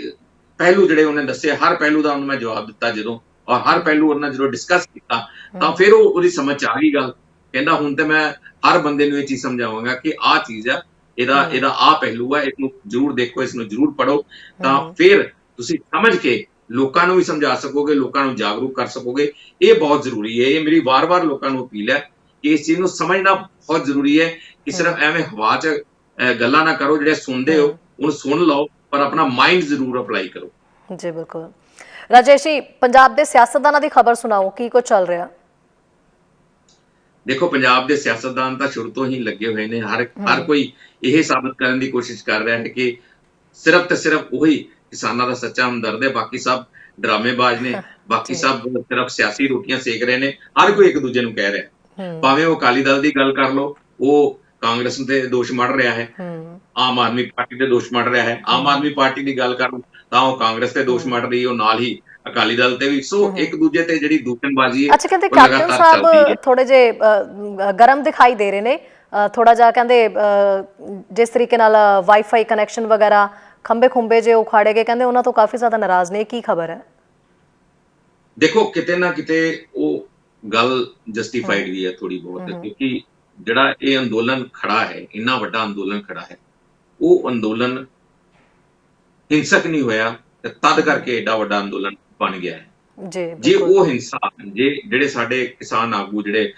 ਪਹਿਲੂ ਜਿਹੜੇ ਉਹਨੇ ਦੱਸੇ, ਹਰ ਪਹਿਲੂ ਦਾ ਉਹਨੂੰ ਮੈਂ ਜਵਾਬ ਦਿੱਤਾ ਜਦੋਂ, ਔਰ ਹਰ ਪਹਿਲੂ ਉਹਨਾਂ ਜਦੋਂ ਡਿਸਕਸ ਕੀਤਾ ਤਾਂ ਫਿਰ ਉਹਦੀ ਸਮਝ ਚ ਆ ਗਈ ਗੱਲ। ਕਹਿੰਦਾ ਹੁਣ ਤੇ ਮੈਂ ਹਰ ਬੰਦੇ ਨੂੰ ਇਹ ਚੀਜ਼ ਸਮਝਾਵਾਂਗਾ ਕਿ ਆਹ ਚੀਜ਼ ਆ, ਇਹਦਾ ਆਹ ਪਹਿਲੂ ਆ, ਇਹਨੂੰ ਜ਼ਰੂਰ ਦੇਖੋ, ਇਸ ਨੂੰ ਜ਼ਰੂਰ ਪੜ੍ਹੋ, ਤਾਂ ਫਿਰ ਤੁਸੀਂ ਸਮਝ ਕੇ ਲੋਕਾਂ ਨੂੰ ਵੀ ਸਮਝਾ ਸਕੋਗੇ, ਲੋਕਾਂ ਨੂੰ ਜਾਗਰੂਕ ਕਰ ਸਕੋਗੇ। ਇਹ ਬਹੁਤ ਜ਼ਰੂਰੀ ਹੈ। ਇਹ ਮੇਰੀ ਵਾਰ-ਵਾਰ ਲੋਕਾਂ ਨੂੰ ਅਪੀਲ ਹੈ ਕਿ ਇਸ ਚੀਜ਼ ਨੂੰ ਸਮਝਣਾ ਬਹੁਤ ਜ਼ਰੂਰੀ ਹੈ ਕਿ ਸਿਰਫ ਐਵੇਂ ਹਵਾ 'ਚ ਗੱਲਾਂ ਨਾ ਕਰੋ, ਜਿਹੜੇ ਸੁਣਦੇ ਹੋ ਉਹਨੂੰ ਸੁਣ ਲਓ, ਪਰ ਆਪਣਾ ਮਾਈਂਡ ਜ਼ਰੂਰ ਅਪਲਾਈ ਕਰੋ। ਜੀ ਬਿਲਕੁਲ। ਰਾਜੇਸ਼ ਜੀ, ਪੰਜਾਬ ਦੇ ਸਿਆਸਤਦਾਨਾਂ ਦੀ ਖਬਰ ਸੁਣਾਓ, ਕੀ ਕੁਝ ਚੱਲ ਰਿਹਾ? ਦੇਖੋ, ਪੰਜਾਬ ਦੇ ਸਿਆਸਤਦਾਨ ਤਾਂ ਸ਼ੁਰੂ ਤੋਂ ਹੀ ਲੱਗੇ ਹੋਏ ਨੇ, ਹਰ ਕੋਈ ਇਹ ਸਾਬਤ ਕਰਨ ਦੀ ਕੋਸ਼ਿਸ਼ ਕਰ ਰਿਹਾ ਹੈ ਕਿ ਸਿਰਫ ਤੇ ਸਿਰਫ ਉਹੀ ਕਿਸਾਨਾਂ ਦਾ ਸੱਚਾ ਹਮਦਰਦ ਹੈ, ਬਾਕੀ ਸਭ ਡਰਾਮੇਬਾਜ਼ ਨੇ, ਬਾਕੀ ਸਭ ਸਿਰਫ ਸਿਆਸੀ ਰੋਟੀਆਂ ਸੇਕ ਰਹੇ ਨੇ। ਹਰ ਕੋਈ ਇੱਕ ਦੂਜੇ ਨੂੰ ਕਹਿ ਰਿਹਾ, ਭਾਵੇਂ ਉਹ ਅਕਾਲੀ ਦਲ ਦੀ ਗੱਲ ਕਰ ਲਓ, ਉਹ ਕਾਂਗਰਸ ਤੇ ਦੋਸ਼ ਮੜ ਰਿਹਾ ਹੈ, ਆਮ ਆਦਮੀ ਪਾਰਟੀ ਤੇ ਦੋਸ਼ ਮੜ ਰਿਹਾ ਹੈ, ਆਮ ਆਦਮੀ ਪਾਰਟੀ ਦੀ ਗੱਲ ਕਰ ਲਓ ਤਾਂ ਉਹ ਕਾਂਗਰਸ ਤੇ ਦੋਸ਼ ਮੜ ਰਹੀ ਹੈ, ਉਹ ਨਾਲ ਹੀ ਅਕਾਲੀ ਦਲ ਤੇ ਵੀ। ਸੋ ਇੱਕ ਦੂਜੇ ਤੇ ਜਿਹੜੀ ਦੂਸ਼ਣਬਾਜ਼ੀ ਹੈ, ਅੱਛਾ, ਕਹਿੰਦੇ ਕੈਪਟਨ ਸਾਹਿਬ ਥੋੜੇ ਜੇ ਗਰਮ ਦਿਖਾਈ ਦੇ ਰਹੇ ਨੇ, ਥੋੜਾ ਜਿਹਾ ਕਹਿੰਦੇ ਜਿਸ ਤਰੀਕੇ ਨਾਲ ਵਾਈਫਾਈ ਕਨੈਕਸ਼ਨ ਵਗੈਰਾ ਖੰਬੇ ਖੁੰਬੇ ਜੇ ਉਖਾੜੇ ਗਏ, ਕਹਿੰਦੇ ਉਹਨਾਂ ਤੋਂ ਕਾਫੀ ਜ਼ਿਆਦਾ ਨਾਰਾਜ਼ ਨੇ। ਕੀ ਖਬਰ ਹੈ? ਦੇਖੋ, ਕਿਤੇ ਨਾ ਕਿਤੇ ਉਹ ਗੱਲ ਜਸਟੀਫਾਈਡ ਵੀ ਹੈ ਥੋੜੀ ਬਹੁਤ, ਕਿਉਂਕਿ ਜਿਹੜਾ ਇਹ ਅੰਦੋਲਨ ਖੜਾ ਹੈ, ਇੰਨਾ ਵੱਡਾ ਅੰਦੋਲਨ ਖੜਾ ਹੈ, ਉਹ ਅੰਦੋਲਨ ਹਿੰਸਕ ਨਹੀਂ ਹੋਇਆ ਤੇ ਤਦ ਕਰਕੇ ਏਡਾ ਵੱਡਾ ਅੰਦੋਲਨ ਬਣ ਗਿਆ ਹੈ। ਜੇ ਉਹ ਹਿੰਸਾ, ਜਿਹੜੇ ਸਾਡੇ ਕਿਸਾਨ ਆਗੂ ਜਿਹੜੇ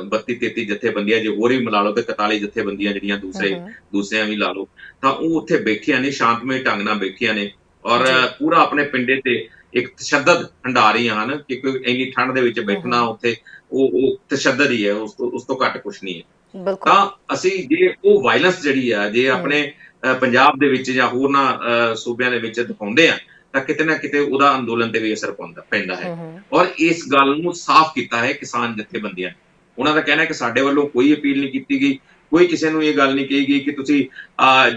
32-33 ਜਥੇਬੰਦੀਆਂ, ਜੇ ਹੋਰ ਵੀ ਮਿਲਾ ਲਓ ਤੇ 41 ਜਥੇਬੰਦੀਆਂ ਜਿਹੜੀਆਂ ਦੂਸਰਿਆਂ ਵੀ ਲਾ ਲਓ, ਤਾਂ ਉਹ ਉੱਥੇ ਬੈਠੀਆਂ ਨੇ, ਸ਼ਾਂਤਮਈ ਢੰਗ ਨਾਲ ਬੈਠੀਆਂ ਨੇ, ਔਰ ਪੂਰਾ ਆਪਣੇ ਪਿੰਡੇ ਤੇ ਇੱਕ ਤਸ਼ੱਦਦ ਹੰਢਾ ਰਹੀਆਂ ਹਨ ਕਿ ਇੰਨੀ ਠੰਡ ਦੇ ਵਿੱਚ ਬੈਠਣਾ ਉੱਥੇ ਉਹ ਤਸ਼ੱਦਦ ਹੀ ਹੈ, ਉਸ ਤੋਂ ਘੱਟ ਕੁਛ ਨਹੀਂ ਹੈ। ਤਾਂ ਅਸੀਂ ਜੇ ਉਹ ਵਾਇਲੈਂਸ ਜਿਹੜੀ ਆ ਜੇ ਆਪਣੇ ਪੰਜਾਬ ਦੇ ਵਿੱਚ ਜਾਂ ਹੋਰਨਾਂ ਸੂਬਿਆਂ ਦੇ ਵਿੱਚ ਦਿਖਾਉਂਦੇ ਆ ਤਾਂ ਕਿਤੇ ਨਾ ਕਿਤੇ ਉਹਦਾ ਅੰਦੋਲਨ ਤੇ ਵੀ ਅਸਰ ਪੈਂਦਾ ਹੈ। ਔਰ ਇਸ ਗੱਲ ਨੂੰ ਸਾਫ਼ ਕੀਤਾ ਹੈ ਕਿਸਾਨ ਜਥੇਬੰਦੀਆਂ ਨੇ। ਉਹਨਾਂ ਦਾ ਕਹਿਣਾ ਹੈ ਕਿ ਸਾਡੇ ਵੱਲੋਂ ਕੋਈ ਅਪੀਲ ਨਹੀਂ ਕੀਤੀ ਗਈ, ਕੋਈ ਕਿਸੇ ਨੂੰ ਇਹ ਗੱਲ ਨਹੀਂ ਕਹੀ ਗਈ ਕਿ ਤੁਸੀਂ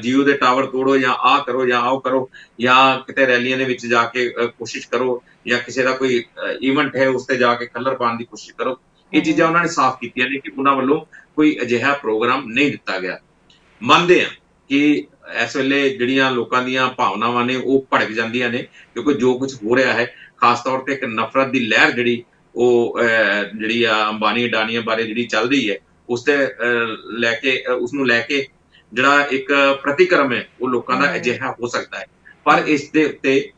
ਜੀਓ ਦੇ ਟਾਵਰ ਤੋੜੋ ਜਾਂ ਆਹ ਕਰੋ ਜਾਂ ਆਹ ਕਰੋ, ਜਾਂ ਕਿਤੇ ਰੈਲੀਆਂ ਦੇ ਵਿੱਚ ਜਾ ਕੇ ਕੋਸ਼ਿਸ਼ ਕਰੋ, ਜਾਂ ਕਿਸੇ ਦਾ ਕੋਈ ਇਵੈਂਟ ਹੈ ਉਸ ਤੇ ਜਾ ਕੇ ਕਲਰ ਪਾਉਣ ਦੀ ਕੋਸ਼ਿਸ਼ ਕਰੋ। ਇਹ ਚੀਜ਼ਾਂ ਉਹਨਾਂ ਨੇ ਸਾਫ਼ ਕੀਤੀਆਂ ਨੇ ਕਿ ਉਹਨਾਂ ਵੱਲੋਂ ਕੋਈ ਅਜਿਹਾ ਪ੍ਰੋਗਰਾਮ ਨਹੀਂ ਦਿੱਤਾ ਗਿਆ। ਮੰਨਦੇ ਆ ਕਿ ਇਸ ਵੇਲੇ ਜਿਹੜੀਆਂ ਲੋਕਾਂ ਦੀਆਂ ਭਾਵਨਾਵਾਂ ਨੇ ਉਹ ਭੜਕ ਜਾਂਦੀਆਂ ਨੇ, ਕਿਉਂਕਿ ਜੋ ਕੁਝ ਹੋ ਰਿਹਾ ਹੈ, ਖਾਸ ਤੌਰ ਤੇ ਇੱਕ ਨਫ਼ਰਤ ਦੀ ਲਹਿਰ ਜਿਹੜੀ ਆ ਅੰਬਾਨੀ ਅਡਾਨੀਆਂ ਬਾਰੇ ਜਿਹੜੀ ਚੱਲ ਰਹੀ ਹੈ, ਉਸ ਨੂੰ ਲੈ ਕੇ ਜਿਹੜਾ ਇੱਕ ਪ੍ਰਤੀਕਰਮ ਹੈ ਉਹ ਲੋਕਾਂ ਦਾ ਅਜਿਹਾ ਹੋ ਸਕਦਾ ਹੈ। ਪਰ ਇਸ ਦੇ ਉੱਤੇ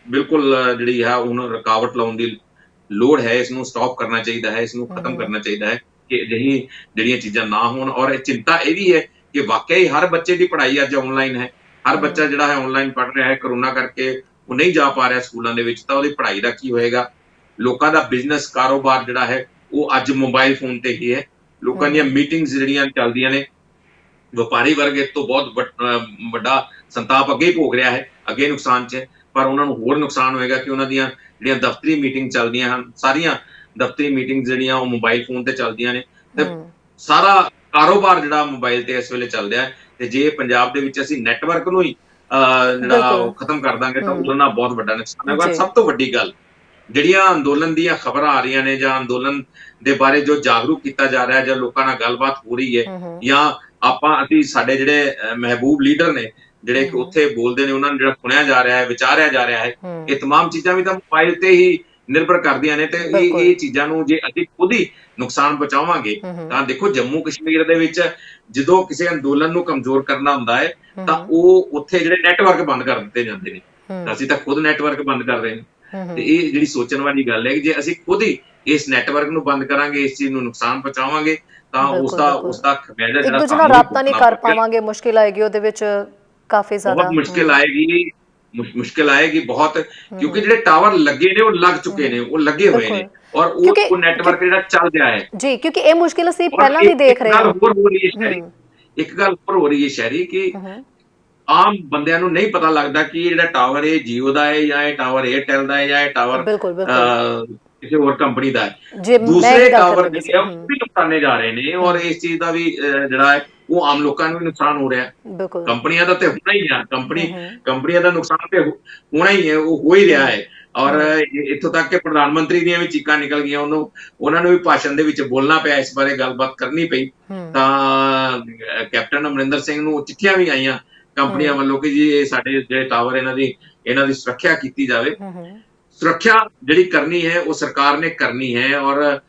ਬਿਲਕੁਲ ਜਿਹੜੀ ਹੈ ਹੁਣ ਰੁਕਾਵਟ ਲਾਉਣ ਦੀ ਲੋੜ ਹੈ। ਇਸ ਨੂੰ ਸਟਾਪ ਕਰਨਾ ਚਾਹੀਦਾ ਹੈ, ਇਸ ਨੂੰ ਖਤਮ ਕਰਨਾ ਚਾਹੀਦਾ ਹੈ ਕਿ ਜਿਹੜੀਆਂ ਚੀਜ਼ਾਂ ਨਾ ਹੋਣ। ਔਰ ਚਿੰਤਾ ਇਹ ਵੀ ਹੈ ਕਿ ਵਾਕਿਆ ਹੀ ਹਰ ਬੱਚੇ ਦੀ ਪੜ੍ਹਾਈ ਅੱਜ ਆਨਲਾਈਨ ਹੈ, ਹਰ ਬੱਚਾ ਜਿਹੜਾ ਹੈ ਆਨਲਾਈਨ ਪੜ੍ਹ ਰਿਹਾ ਹੈ। ਕਰੋਨਾ ਕਰਕੇ ਉਹ ਨਹੀਂ ਜਾ ਪਾ ਰਿਹਾ ਸਕੂਲਾਂ ਦੇ ਵਿੱਚ, ਤਾਂ ਉਹਦੀ ਪੜ੍ਹਾਈ ਦਾ ਕੀ ਹੋਏਗਾ? ਲੋਕਾਂ ਦਾ ਬਿਜ਼ਨਸ ਕਾਰੋਬਾਰ ਜਿਹੜਾ ਹੈ ਉਹ ਅੱਜ ਮੋਬਾਈਲ ਫੋਨ ਤੇ ਹੀ ਹੈ। ਲੋਕਾਂ ਦੀਆਂ ਮੀਟਿੰਗਸ ਜਿਹੜੀਆਂ ਚੱਲਦੀਆਂ ਨੇ, ਵਪਾਰੀ ਵਰਗ ਇਸ ਤੋਂ ਬਹੁਤ ਵੱਡਾ ਸੰਤਾਪ ਅੱਗੇ ਭੋਗ ਰਿਹਾ ਹੈ, ਅੱਗੇ ਨੁਕਸਾਨ 'ਚ, ਪਰ ਉਹਨਾਂ ਨੂੰ ਹੋਰ ਨੁਕਸਾਨ ਹੋਏਗਾ ਕਿ ਉਹਨਾਂ ਦੀਆਂ ਜਿਹੜੀਆਂ ਦਫ਼ਤਰੀ ਮੀਟਿੰਗ ਚੱਲਦੀਆਂ ਹਨ, ਸਾਰੀਆਂ ਦਫ਼ਤਰੀ ਮੀਟਿੰਗ ਜਿਹੜੀਆਂ ਉਹ ਮੋਬਾਈਲ ਫੋਨ ਤੇ ਚੱਲਦੀਆਂ ਨੇ, ਤੇ ਸਾਰਾ ਕਾਰੋਬਾਰ ਜਿਹੜਾ ਮੋਬਾਈਲ ਤੇ ਇਸ ਵੇਲੇ ਚੱਲ ਰਿਹਾ ਹੈ। ਤੇ ਜੇ ਪੰਜਾਬ ਦੇ ਵਿੱਚ ਅਸੀਂ ਨੈਟਵਰਕ ਨੂੰ ਹੀ ਜਿਹੜਾ ਖਤਮ ਕਰ ਦਾਂਗੇ ਤਾਂ ਉਹਦੇ ਨਾਲ ਬਹੁਤ ਵੱਡਾ ਨੁਕਸਾਨ ਹੋਏਗਾ। ਸਭ ਤੋਂ ਵੱਡੀ ਗੱਲ, ਜਿਹੜੀਆਂ ਅੰਦੋਲਨ ਦੀਆਂ ਖਬਰਾਂ ਆ ਰਹੀਆਂ ਨੇ ਜਾਂ ਅੰਦੋਲਨ ਦੇ ਬਾਰੇ ਜੋ ਜਾਗਰੂਕ ਕੀਤਾ ਜਾ ਰਿਹਾ, ਜਾਂ ਲੋਕਾਂ ਨਾਲ ਗੱਲਬਾਤ ਹੋ ਰਹੀ ਹੈ, ਜਾਂ ਅਸੀਂ ਸਾਡੇ ਜਿਹੜੇ ਮਹਿਬੂਬ ਲੀਡਰ ਨੇ ਜਿਹੜੇ ਉੱਥੇ ਬੋਲਦੇ ਨੇ, ਉਹਨਾਂ ਨੂੰ ਜਿਹੜਾ ਸੁਣਿਆ ਜਾ ਰਿਹਾ ਹੈ, ਵਿਚਾਰਿਆ ਜਾ ਰਿਹਾ ਹੈ, ਇਹ तमाम ਚੀਜ਼ਾਂ ਵੀ ਤਾਂ ਮੋਬਾਈਲ ਤੇ ਹੀ ਨਿਰਭਰ ਕਰਦੀਆਂ ਨੇ। ਤੇ ਇਹ ਚੀਜ਼ਾਂ ਨੂੰ ਜੇ ਅਸੀਂ ਖੁਦ ਹੀ ਨੁਕਸਾਨ ਪਹੁੰਚਾਵਾਂਗੇ ਤਾਂ ਦੇਖੋ, ਜੰਮੂ ਕਸ਼ਮੀਰ ਦੇ ਵਿੱਚ ਜਦੋਂ ਕਿਸੇ ਅੰਦੋਲਨ ਨੂੰ ਕਮਜ਼ੋਰ ਕਰਨਾ ਹੁੰਦਾ ਹੈ ਤਾਂ ਉਹ ਉੱਥੇ ਜਿਹੜੇ ਨੈਟਵਰਕ ਬੰਦ ਕਰ ਦਿੱਤੇ ਜਾਂਦੇ ਨੇ। ਅਸੀਂ ਤਾਂ ਖੁਦ ਨੈਟਵਰਕ ਬੰਦ ਕਰ ਰਹੇ ਹਾਂ। ਤੇ ਇਹ ਜਿਹੜੀ ਸੋਚਣ ਵਾਲੀ ਗੱਲ ਹੈ ਕਿ ਜੇ ਅਸੀਂ ਖੁਦ ਹੀ ਇਸ ਨੈਟਵਰਕ ਨੂੰ ਬੰਦ ਕਰਾਂਗੇ, ਇਸ ਚੀਜ਼ ਨੂੰ ਨੁਕਸਾਨ ਪਹੁੰਚਾਵਾਂਗੇ, ਤਾਂ ਉਸਦਾ ਖਮਿਆਜ਼ਾ ਜਿਹੜਾ ਸਾਨੂੰ ਰਾਬਤਾ ਨਹੀਂ ਕਰ ਪਾਵਾਂਗੇ, ਮੁਸ਼ਕਿਲ ਆਏਗੀ ਉਹਦੇ ਵਿੱਚ, ਕਾਫੀ ਜ਼ਿਆਦਾ ਬਹੁਤ ਮੁਸ਼ਕਿਲ ਆਏਗੀ ਬਹੁਤ, ਕਿਉਂਕਿ ਜਿਹੜੇ ਟਾਵਰ ਲੱਗੇ ਨੇ ਉਹ ਲੱਗ ਚੁੱਕੇ ਨੇ, ਉਹ ਲੱਗੇ ਹੋਏ ਨੇ, ਔਰ ਉਹ ਨੈਟਵਰਕ ਜਿਹੜਾ ਚੱਲ ਰਿਹਾ ਹੈ ਜੀ। ਕਿਉਂਕਿ ਇਹ ਮੁਸ਼ਕਿਲ ਅਸੀਂ ਪਹਿਲਾਂ ਵੀ ਦੇਖ ਰਹੇ ਹਾਂ। ਇੱਕ ਗੱਲ ਹੋਰ ਹੋ ਰਹੀ ਹੈ ਸ਼ਹਿਰੀ, ਕਿ ਆਮ ਬੰਦਿਆਂ ਨੂੰ ਨਹੀਂ ਪਤਾ ਲੱਗਦਾ ਕਿ ਜਿਹੜਾ ਟਾਵਰ ਇਹ ਜੀਓ ਦਾ ਹੈ, ਜਾਂ ਇਹ ਟਾਵਰ ਏਅਰਟੈਲ ਦਾ ਹੈ, ਜਾਂ ਇਹ ਟਾਵਰ ਕਿਸੇ ਹੋਰ ਕੰਪਨੀ ਦਾ ਹੈ। ਦੂਸਰੇ ਟਾਵਰ ਜਿਹੜੇ ਉਹ ਵੀ ਨੁਕਸਾਨੇ ਜਾ ਰਹੇ ਨੇ, ਔਰ ਇਸ ਚੀਜ਼ ਦਾ ਵੀ ਜਿਹੜਾ ਹੈ ਉਹ ਆਮ ਲੋਕਾਂ ਨੂੰ ਵੀ ਨੁਕਸਾਨ ਹੋ ਰਿਹਾ। ਬਿਲਕੁਲ। ਕੰਪਨੀਆਂ ਦਾ ਤੇ ਹੋਣਾ ਹੀ ਆ, ਕੰਪਨੀਆਂ ਦਾ ਨੁਕਸਾਨ ਤੇ ਹੋਣਾ ਹੀ ਹੈ, ਉਹ ਹੋ ਹੀ ਰਿਹਾ ਹੈ। ਔਰ ਇੱਥੋਂ ਤੱਕ ਕਿ ਪ੍ਰਧਾਨ ਮੰਤਰੀ ਦੀਆਂ ਵੀ ਚੀਕਾਂ ਨਿਕਲ ਗਈਆਂ, ਉਹਨਾਂ ਨੂੰ ਵੀ ਭਾਸ਼ਣ ਦੇ ਵਿੱਚ ਬੋਲਣਾ ਪਿਆ, ਇਸ ਬਾਰੇ ਗੱਲਬਾਤ ਕਰਨੀ ਪਈ। ਤਾਂ ਕੈਪਟਨ ਅਮਰਿੰਦਰ ਸਿੰਘ ਨੂੰ ਚਿੱਠੀਆਂ ਵੀ ਆਈਆਂ ਕੰਪਨੀਆਂ ਵੱਲੋਂ ਕਿ ਜੀ ਇਹ ਸਾਡੇ ਜਿਹੜੇ ਟਾਵਰ ਇਹਨਾਂ ਦੀ ਸੁਰੱਖਿਆ ਕੀਤੀ ਜਾਵੇ। ਸੁਰੱਖਿਆ ਜਿਹੜੀ ਕਰਨੀ ਹੈ ਉਹ ਸਰਕਾਰ ਨੇ ਕਰਨੀ ਹੈ, ਔਰ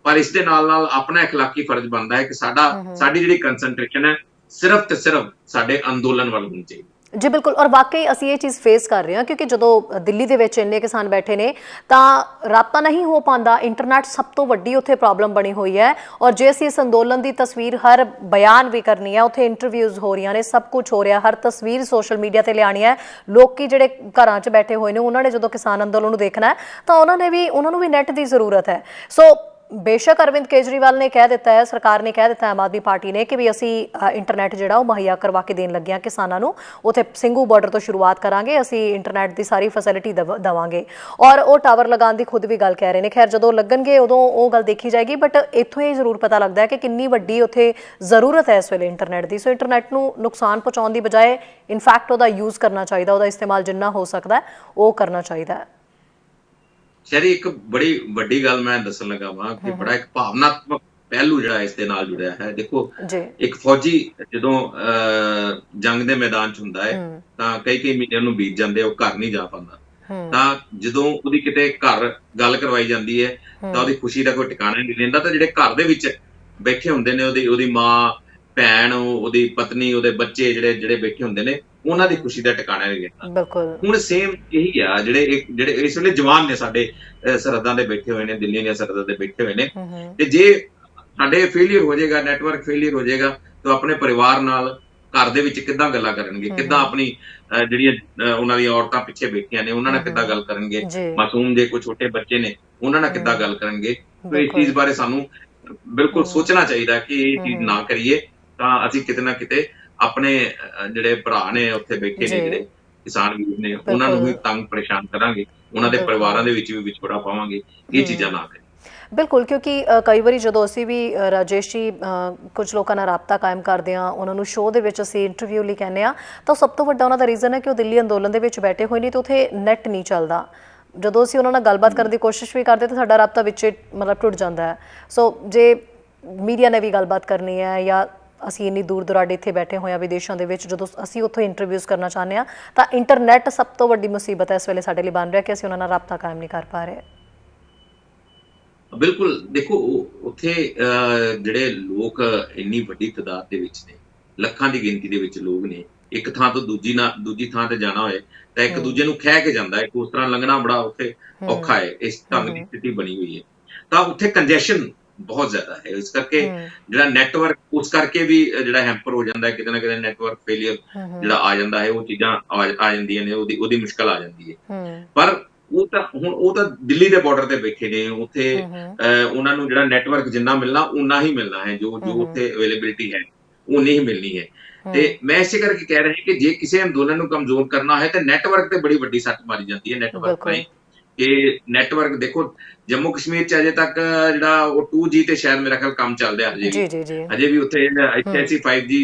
ਪਰ ਇਸ ਦੇ ਨਾਲ ਆਪਣਾ ਇਖਲਾਕੀ ਫਰਜ਼ ਬਣਦਾ ਹੈ ਕਿ ਸਾਡੀ ਜਿਹੜੀ ਕੰਸੈਂਟਰੇਸ਼ਨ ਹੈ ਸਿਰਫ ਤੇ ਸਿਰਫ ਸਾਡੇ ਅੰਦੋਲਨ ਵੱਲ ਹੋਣੀ ਚਾਹੀਦੀ। ਜੀ ਬਿਲਕੁਲ, ਔਰ ਵਾਕਈ ਅਸੀਂ ਇਹ ਚੀਜ਼ ਫੇਸ ਕਰ ਰਹੇ ਹਾਂ ਕਿਉਂਕਿ ਜਦੋਂ ਦਿੱਲੀ ਦੇ ਵਿੱਚ ਇੰਨੇ ਕਿਸਾਨ ਬੈਠੇ ਨੇ ਤਾਂ ਰਾਬਤਾ ਨਹੀਂ ਹੋ ਪਾਉਂਦਾ। ਇੰਟਰਨੈਟ ਸਭ ਤੋਂ ਵੱਡੀ ਉੱਥੇ ਪ੍ਰੋਬਲਮ ਬਣੀ ਹੋਈ ਹੈ। ਔਰ ਜੇ ਅਸੀਂ ਇਸ ਅੰਦੋਲਨ ਦੀ ਤਸਵੀਰ ਹਰ ਬਿਆਨ ਵੀ ਕਰਨੀ ਹੈ, ਉੱਥੇ ਇੰਟਰਵਿਊਜ਼ ਹੋ ਰਹੀਆਂ ਨੇ, ਸਭ ਕੁਝ ਹੋ ਰਿਹਾ, ਹਰ ਤਸਵੀਰ ਸੋਸ਼ਲ ਮੀਡੀਆ ਤੇ ਲਿਆਉਣੀ ਹੈ। ਲੋਕੀ ਜਿਹੜੇ ਘਰਾਂ 'ਚ ਬੈਠੇ ਹੋਏ ਨੇ ਉਹਨਾਂ ਨੇ ਜਦੋਂ ਕਿਸਾਨ ਅੰਦੋਲਨ ਨੂੰ ਦੇਖਣਾ ਹੈ ਤਾਂ ਉਹਨਾਂ ਨੂੰ ਵੀ ਨੈਟ ਦੀ ਜ਼ਰੂਰਤ ਹੈ। ਸੋ ਬੇਸ਼ੱਕ ਅਰਵਿੰਦ ਕੇਜਰੀਵਾਲ ਨੇ ਕਹਿ ਦਿੱਤਾ ਹੈ, ਸਰਕਾਰ ਨੇ ਕਹਿ ਦਿੱਤਾ, ਆਮ ਆਦਮੀ ਪਾਰਟੀ ਨੇ ਕਿ ਵੀ ਅਸੀਂ ਇੰਟਰਨੈਟ ਜਿਹੜਾ ਉਹ ਮੁਹੱਈਆ ਕਰਵਾ ਕੇ ਦੇਣ ਲੱਗੇ ਹਾਂ ਕਿਸਾਨਾਂ ਨੂੰ। ਉੱਥੇ ਸਿੰਘੂ ਬਾਰਡਰ ਤੋਂ ਸ਼ੁਰੂਆਤ ਕਰਾਂਗੇ, ਅਸੀਂ ਇੰਟਰਨੈਟ ਦੀ ਸਾਰੀ ਫੈਸਿਲਿਟੀ ਦੇਵਾਂਗੇ। ਔਰ ਉਹ ਟਾਵਰ ਲਗਾਉਣ ਦੀ ਖੁਦ ਵੀ ਗੱਲ ਕਹਿ ਰਹੇ ਨੇ। ਖੈਰ ਜਦੋਂ ਲੱਗਣਗੇ ਉਦੋਂ ਉਹ ਗੱਲ ਦੇਖੀ ਜਾਏਗੀ, ਬਟ ਇੱਥੋਂ ਇਹ ਜ਼ਰੂਰ ਪਤਾ ਲੱਗਦਾ ਹੈ ਕਿ ਕਿੰਨੀ ਵੱਡੀ ਉੱਥੇ ਜ਼ਰੂਰਤ ਹੈ ਇਸ ਵੇਲੇ ਇੰਟਰਨੈਟ ਦੀ। ਸੋ ਇੰਟਰਨੈਟ ਨੂੰ ਨੁਕਸਾਨ ਪਹੁੰਚਾਉਣ ਦੀ ਬਜਾਏ ਇਨਫੈਕਟ ਉਹਦਾ ਯੂਜ਼ ਕਰਨਾ ਚਾਹੀਦਾ, ਉਹਦਾ ਇਸਤੇਮਾਲ ਜਿੰਨਾ ਹੋ ਸਕਦਾ ਉਹ ਕਰਨਾ ਚਾਹੀਦਾ ਹੈ। ਸ਼ਰੀ ਇੱਕ ਬੜੀ ਵੱਡੀ ਗੱਲ ਮੈਂ ਦੱਸਣ ਲੱਗਾ ਵਾਂ ਕਿ ਬੜਾ ਇੱਕ ਭਾਵਨਾਤਮਕ ਪਹਿਲੂ ਜਿਹੜਾ ਇਸ ਦੇ ਨਾਲ ਜੁੜਿਆ ਹੈ। ਦੇਖੋ, ਇੱਕ ਫੌਜੀ ਜਦੋਂ ਜੰਗ ਦੇ ਮੈਦਾਨ 'ਚ ਹੁੰਦਾ ਹੈ ਤਾਂ ਕਈ ਮਹੀਨੇ ਉਹਨੂੰ ਬੀਤ ਜਾਂਦੇ, ਉਹ ਘਰ ਨਹੀਂ ਜਾ ਪਾਉਂਦਾ। ਤਾਂ ਜਦੋਂ ਉਹਦੀ ਕਿਤੇ ਘਰ ਗੱਲ ਕਰਵਾਈ ਜਾਂਦੀ ਹੈ ਤਾਂ ਉਹਦੀ ਖੁਸ਼ੀ ਦਾ ਕੋਈ ਟਿਕਾਣਾ ਨਹੀਂ ਰਹਿੰਦਾ। ਤਾਂ ਜਿਹੜੇ ਘਰ ਦੇ ਵਿੱਚ ਬੈਠੇ ਹੁੰਦੇ ਨੇ, ਉਹਦੀ ਮਾਂ, ਭੈਣ, ਉਹਦੀ ਪਤਨੀ, ਉਹਦੇ ਬੱਚੇ ਜਿਹੜੇ ਬੈਠੇ ਹੁੰਦੇ ਨੇ, ਉਹਨਾਂ ਦੀ ਖੁਸ਼ੀ ਦਾ ਟਿਕਾਣਾ ਨਹੀਂ ਰਹਿੰਦਾ। ਹੁਣ ਸੇਮ ਇਹੀ ਆ, ਜਿਹੜੇ ਇਸ ਵੇਲੇ ਜਵਾਨ ਨੇ ਸਾਡੇ ਸਰਹੱਦਾਂ ਦੇ ਬੈਠੇ ਹੋਏ ਨੇ, ਦਿੱਲੀ ਦੀਆਂ ਸਰਹੱਦਾਂ ਤੇ ਬੈਠੇ ਹੋਏ ਨੇ, ਤੇ ਜੇ ਸਾਡੇ ਫੇਲੀਅਰ ਹੋ ਜਾਏਗਾ, ਨੈਟਵਰਕ ਫੇਲੀਅਰ ਹੋ ਜਾਏਗਾ, ਤਾਂ ਆਪਣੇ ਪਰਿਵਾਰ ਨਾਲ ਘਰ ਦੇ ਵਿੱਚ ਕਿੱਦਾਂ ਗੱਲਾਂ ਕਰਨਗੇ, ਕਿੱਦਾਂ ਆਪਣੀ ਜਿਹੜੀਆਂ ਉਹਨਾਂ ਦੀਆਂ ਔਰਤਾਂ ਪਿੱਛੇ ਬੈਠੀਆਂ ਨੇ ਉਹਨਾਂ ਨਾਲ ਕਿੱਦਾਂ ਗੱਲ ਕਰਨਗੇ, ਮਾਸੂਮ ਜੇ ਕੋਈ ਛੋਟੇ ਬੱਚੇ ਨੇ ਉਹਨਾਂ ਨਾਲ ਕਿੱਦਾਂ ਗੱਲ ਕਰਨਗੇ। ਤਾਂ ਇਸ ਚੀਜ਼ ਬਾਰੇ ਸਾਨੂੰ ਬਿਲਕੁਲ ਸੋਚਣਾ ਚਾਹੀਦਾ ਕਿ ਇਹ ਚੀਜ਼ ਨਾ ਕਰੀਏ ਤਾਂ ਅਸੀਂ ਕਿਤੇ ਨਾ ਕਿਤੇ ਆਪਣੇ ਜਿਹੜੇ ਭਰਾ ਨੇ ਉੱਥੇ ਬੈਠੇ ਨੇ, ਜਿਹੜੇ ਕਿਸਾਨ ਵੀਰ ਨੇ, ਉਹਨਾਂ ਨੂੰ ਵੀ ਤੰਗ ਪਰੇਸ਼ਾਨ ਕਰਾਂਗੇ, ਉਹਨਾਂ ਦੇ ਪਰਿਵਾਰਾਂ ਦੇ ਵਿੱਚ ਵੀ ਵਿਛੋੜਾ ਪਾਵਾਂਗੇ। ਇਹ ਚੀਜ਼ਾਂ ਨਾ ਕਰੀਏ। ਬਿਲਕੁਲ, ਕਿਉਂਕਿ ਕਈ ਵਾਰੀ ਜਦੋਂ ਅਸੀਂ ਵੀ ਰਾਜੇਸ਼ ਜੀ ਕੁਝ ਲੋਕਾਂ ਨਾਲ ਰਾਬਤਾ ਕਾਇਮ ਕਰਦੇ ਹਾਂ, ਉਹਨਾਂ ਨੂੰ ਸ਼ੋਅ ਦੇ ਵਿੱਚ ਅਸੀਂ ਇੰਟਰਵਿਊ ਲਈ ਕਹਿੰਦੇ ਹਾਂ, ਤਾਂ ਸਭ ਤੋਂ ਵੱਡਾ ਉਹਨਾਂ ਦਾ ਰੀਜ਼ਨ ਹੈ ਕਿ ਉਹ ਦਿੱਲੀ ਅੰਦੋਲਨ ਦੇ ਵਿੱਚ ਬੈਠੇ ਹੋਏ ਨੇ ਤੇ ਉੱਥੇ ਨੈੱਟ ਨਹੀਂ ਚੱਲਦਾ। ਜਦੋਂ ਅਸੀਂ ਉਹਨਾਂ ਨਾਲ ਗੱਲਬਾਤ ਕਰਨ ਦੀ ਕੋਸ਼ਿਸ਼ ਵੀ ਕਰਦੇ ਤਾਂ ਸਾਡਾ ਰਾਬਤਾ ਵਿੱਚ ਮਤਲਬ ਟੁੱਟ ਜਾਂਦਾ ਹੈ। ਸੋ ਜੇ ਮੀਡੀਆ ਨੇ ਵੀ ਗੱਲਬਾਤ ਕਰਨੀ ਹੈ ਜਾਂ ਅਸੀਂ ਇੰਨੀ ਦੂਰ ਦੁਰਾਡੇ ਇੱਥੇ ਬੈਠੇ ਹੋਏ ਹਾਂ ਵਿਦੇਸ਼ਾਂ ਦੇ ਵਿੱਚ, ਜਦੋਂ ਅਸੀਂ ਉੱਥੋਂ ਇੰਟਰਵਿਊਜ਼ ਕਰਨਾ ਚਾਹੁੰਦੇ ਹਾਂ ਤਾਂ ਇੰਟਰਨੈਟ ਸਭ ਤੋਂ ਵੱਡੀ ਮੁਸੀਬਤ ਹੈ ਇਸ ਵੇਲੇ ਸਾਡੇ ਲਈ ਬਣ ਰਿਹਾ ਕਿ ਅਸੀਂ ਉਹਨਾਂ ਨਾਲ ਰਾਬਤਾ ਕਾਇਮ ਨਹੀਂ ਕਰ ਪਾ ਰਹੇ। ਬਿਲਕੁਲ, ਦੇਖੋ ਉੱਥੇ ਜਿਹੜੇ ਲੋਕ ਇੰਨੀ ਵੱਡੀ ਤਾਦਾਦ ਦੇ ਵਿੱਚ ਨੇ, ਲੱਖਾਂ ਦੀ ਗਿਣਤੀ ਦੇ ਵਿੱਚ ਲੋਕ ਨੇ, ਇੱਕ ਥਾਂ ਤੋਂ ਦੂਜੀ ਥਾਂ ਤੇ ਜਾਣਾ ਹੋਏ ਤਾਂ ਇੱਕ ਦੂਜੇ ਨੂੰ ਖਹਿ ਕੇ ਜਾਂਦਾ ਹੈ। ਉਸ ਤਰ੍ਹਾਂ ਲੰਘਣਾ ਬੜਾ ਉੱਥੇ ਔਖਾ ਹੈ, ਇਸ ਢੰਗ ਦੀ ਸਥਿਤੀ ਬਣੀ ਹੋਈ ਹੈ। ਤਾਂ ਉੱਥੇ ਕੰਜੈਸ਼ਨ ਬਹੁਤ ਜ਼ਿਆਦਾ ਹੈ, ਇਸ ਕਰਕੇ ਜਿਹੜਾ ਨੈਟਵਰਕ ਉਸ ਕਰਕੇ ਵੀ ਜਿਹੜਾ ਹੈਂਪਰ ਹੋ ਜਾਂਦਾ ਹੈ, ਕਿਤੇ ਨਾ ਕਿਤੇ ਨੈਟਵਰਕ ਫੇਲੀਅਰ ਜਿਹੜਾ ਆ ਜਾਂਦਾ ਹੈ, ਉਹ ਚੀਜ਼ਾਂ ਆ ਜਾਂਦੀਆਂ ਨੇ, ਉਹਦੀ ਮੁਸ਼ਕਲ ਆ ਜਾਂਦੀ ਹੈ। ਪਰ ਉਹ ਤਾਂ ਦਿੱਲੀ ਦੇ ਬਾਰਡਰ ਤੇ ਬੈਠੇ ਨੇ, ਉੱਥੇ ਉਹਨਾਂ ਨੂੰ ਜਿਹੜਾ ਨੈਟਵਰਕ ਜਿੰਨਾ ਮਿਲਣਾ ਉਨਾ ਹੀ ਮਿਲਣਾ ਹੈ, ਜੋ ਉੱਥੇ ਅਵੇਲੇਬਿਲਿਟੀ ਹੈ ਉਨੀ ਹੀ ਮਿਲਣੀ ਹੈ। ਤੇ ਮੈਂ ਇਸੇ ਕਰਕੇ ਕਹਿ ਰਿਹਾ ਕਿ ਜੇ ਕਿਸੇ ਅੰਦੋਲਨ ਨੂੰ ਕਮਜ਼ੋਰ ਕਰਨਾ ਹੈ ਤਾਂ ਨੈਟਵਰਕ ਤੇ ਬੜੀ ਵੱਡੀ ਸੱਟ ਮਾਰੀ ਜਾਂਦੀ ਹੈ। ਨੈਟਵਰਕ ਰਾਹੀਂ ਕਿ ਨੈਟਵਰਕ ਦੇਖੋ, ਜੰਮੂ ਕਸ਼ਮੀਰ 'ਚ ਅਜੇ ਤੱਕ ਜਿਹੜਾ ਉਹ 2G ਤੇ ਸ਼ਾਇਦ ਮੇਰਾ ਖਿਆਲ ਕੰਮ ਚੱਲ ਰਿਹਾ ਹਜੇ ਵੀ ਉੱਥੇ ਅਸੀਂ 5G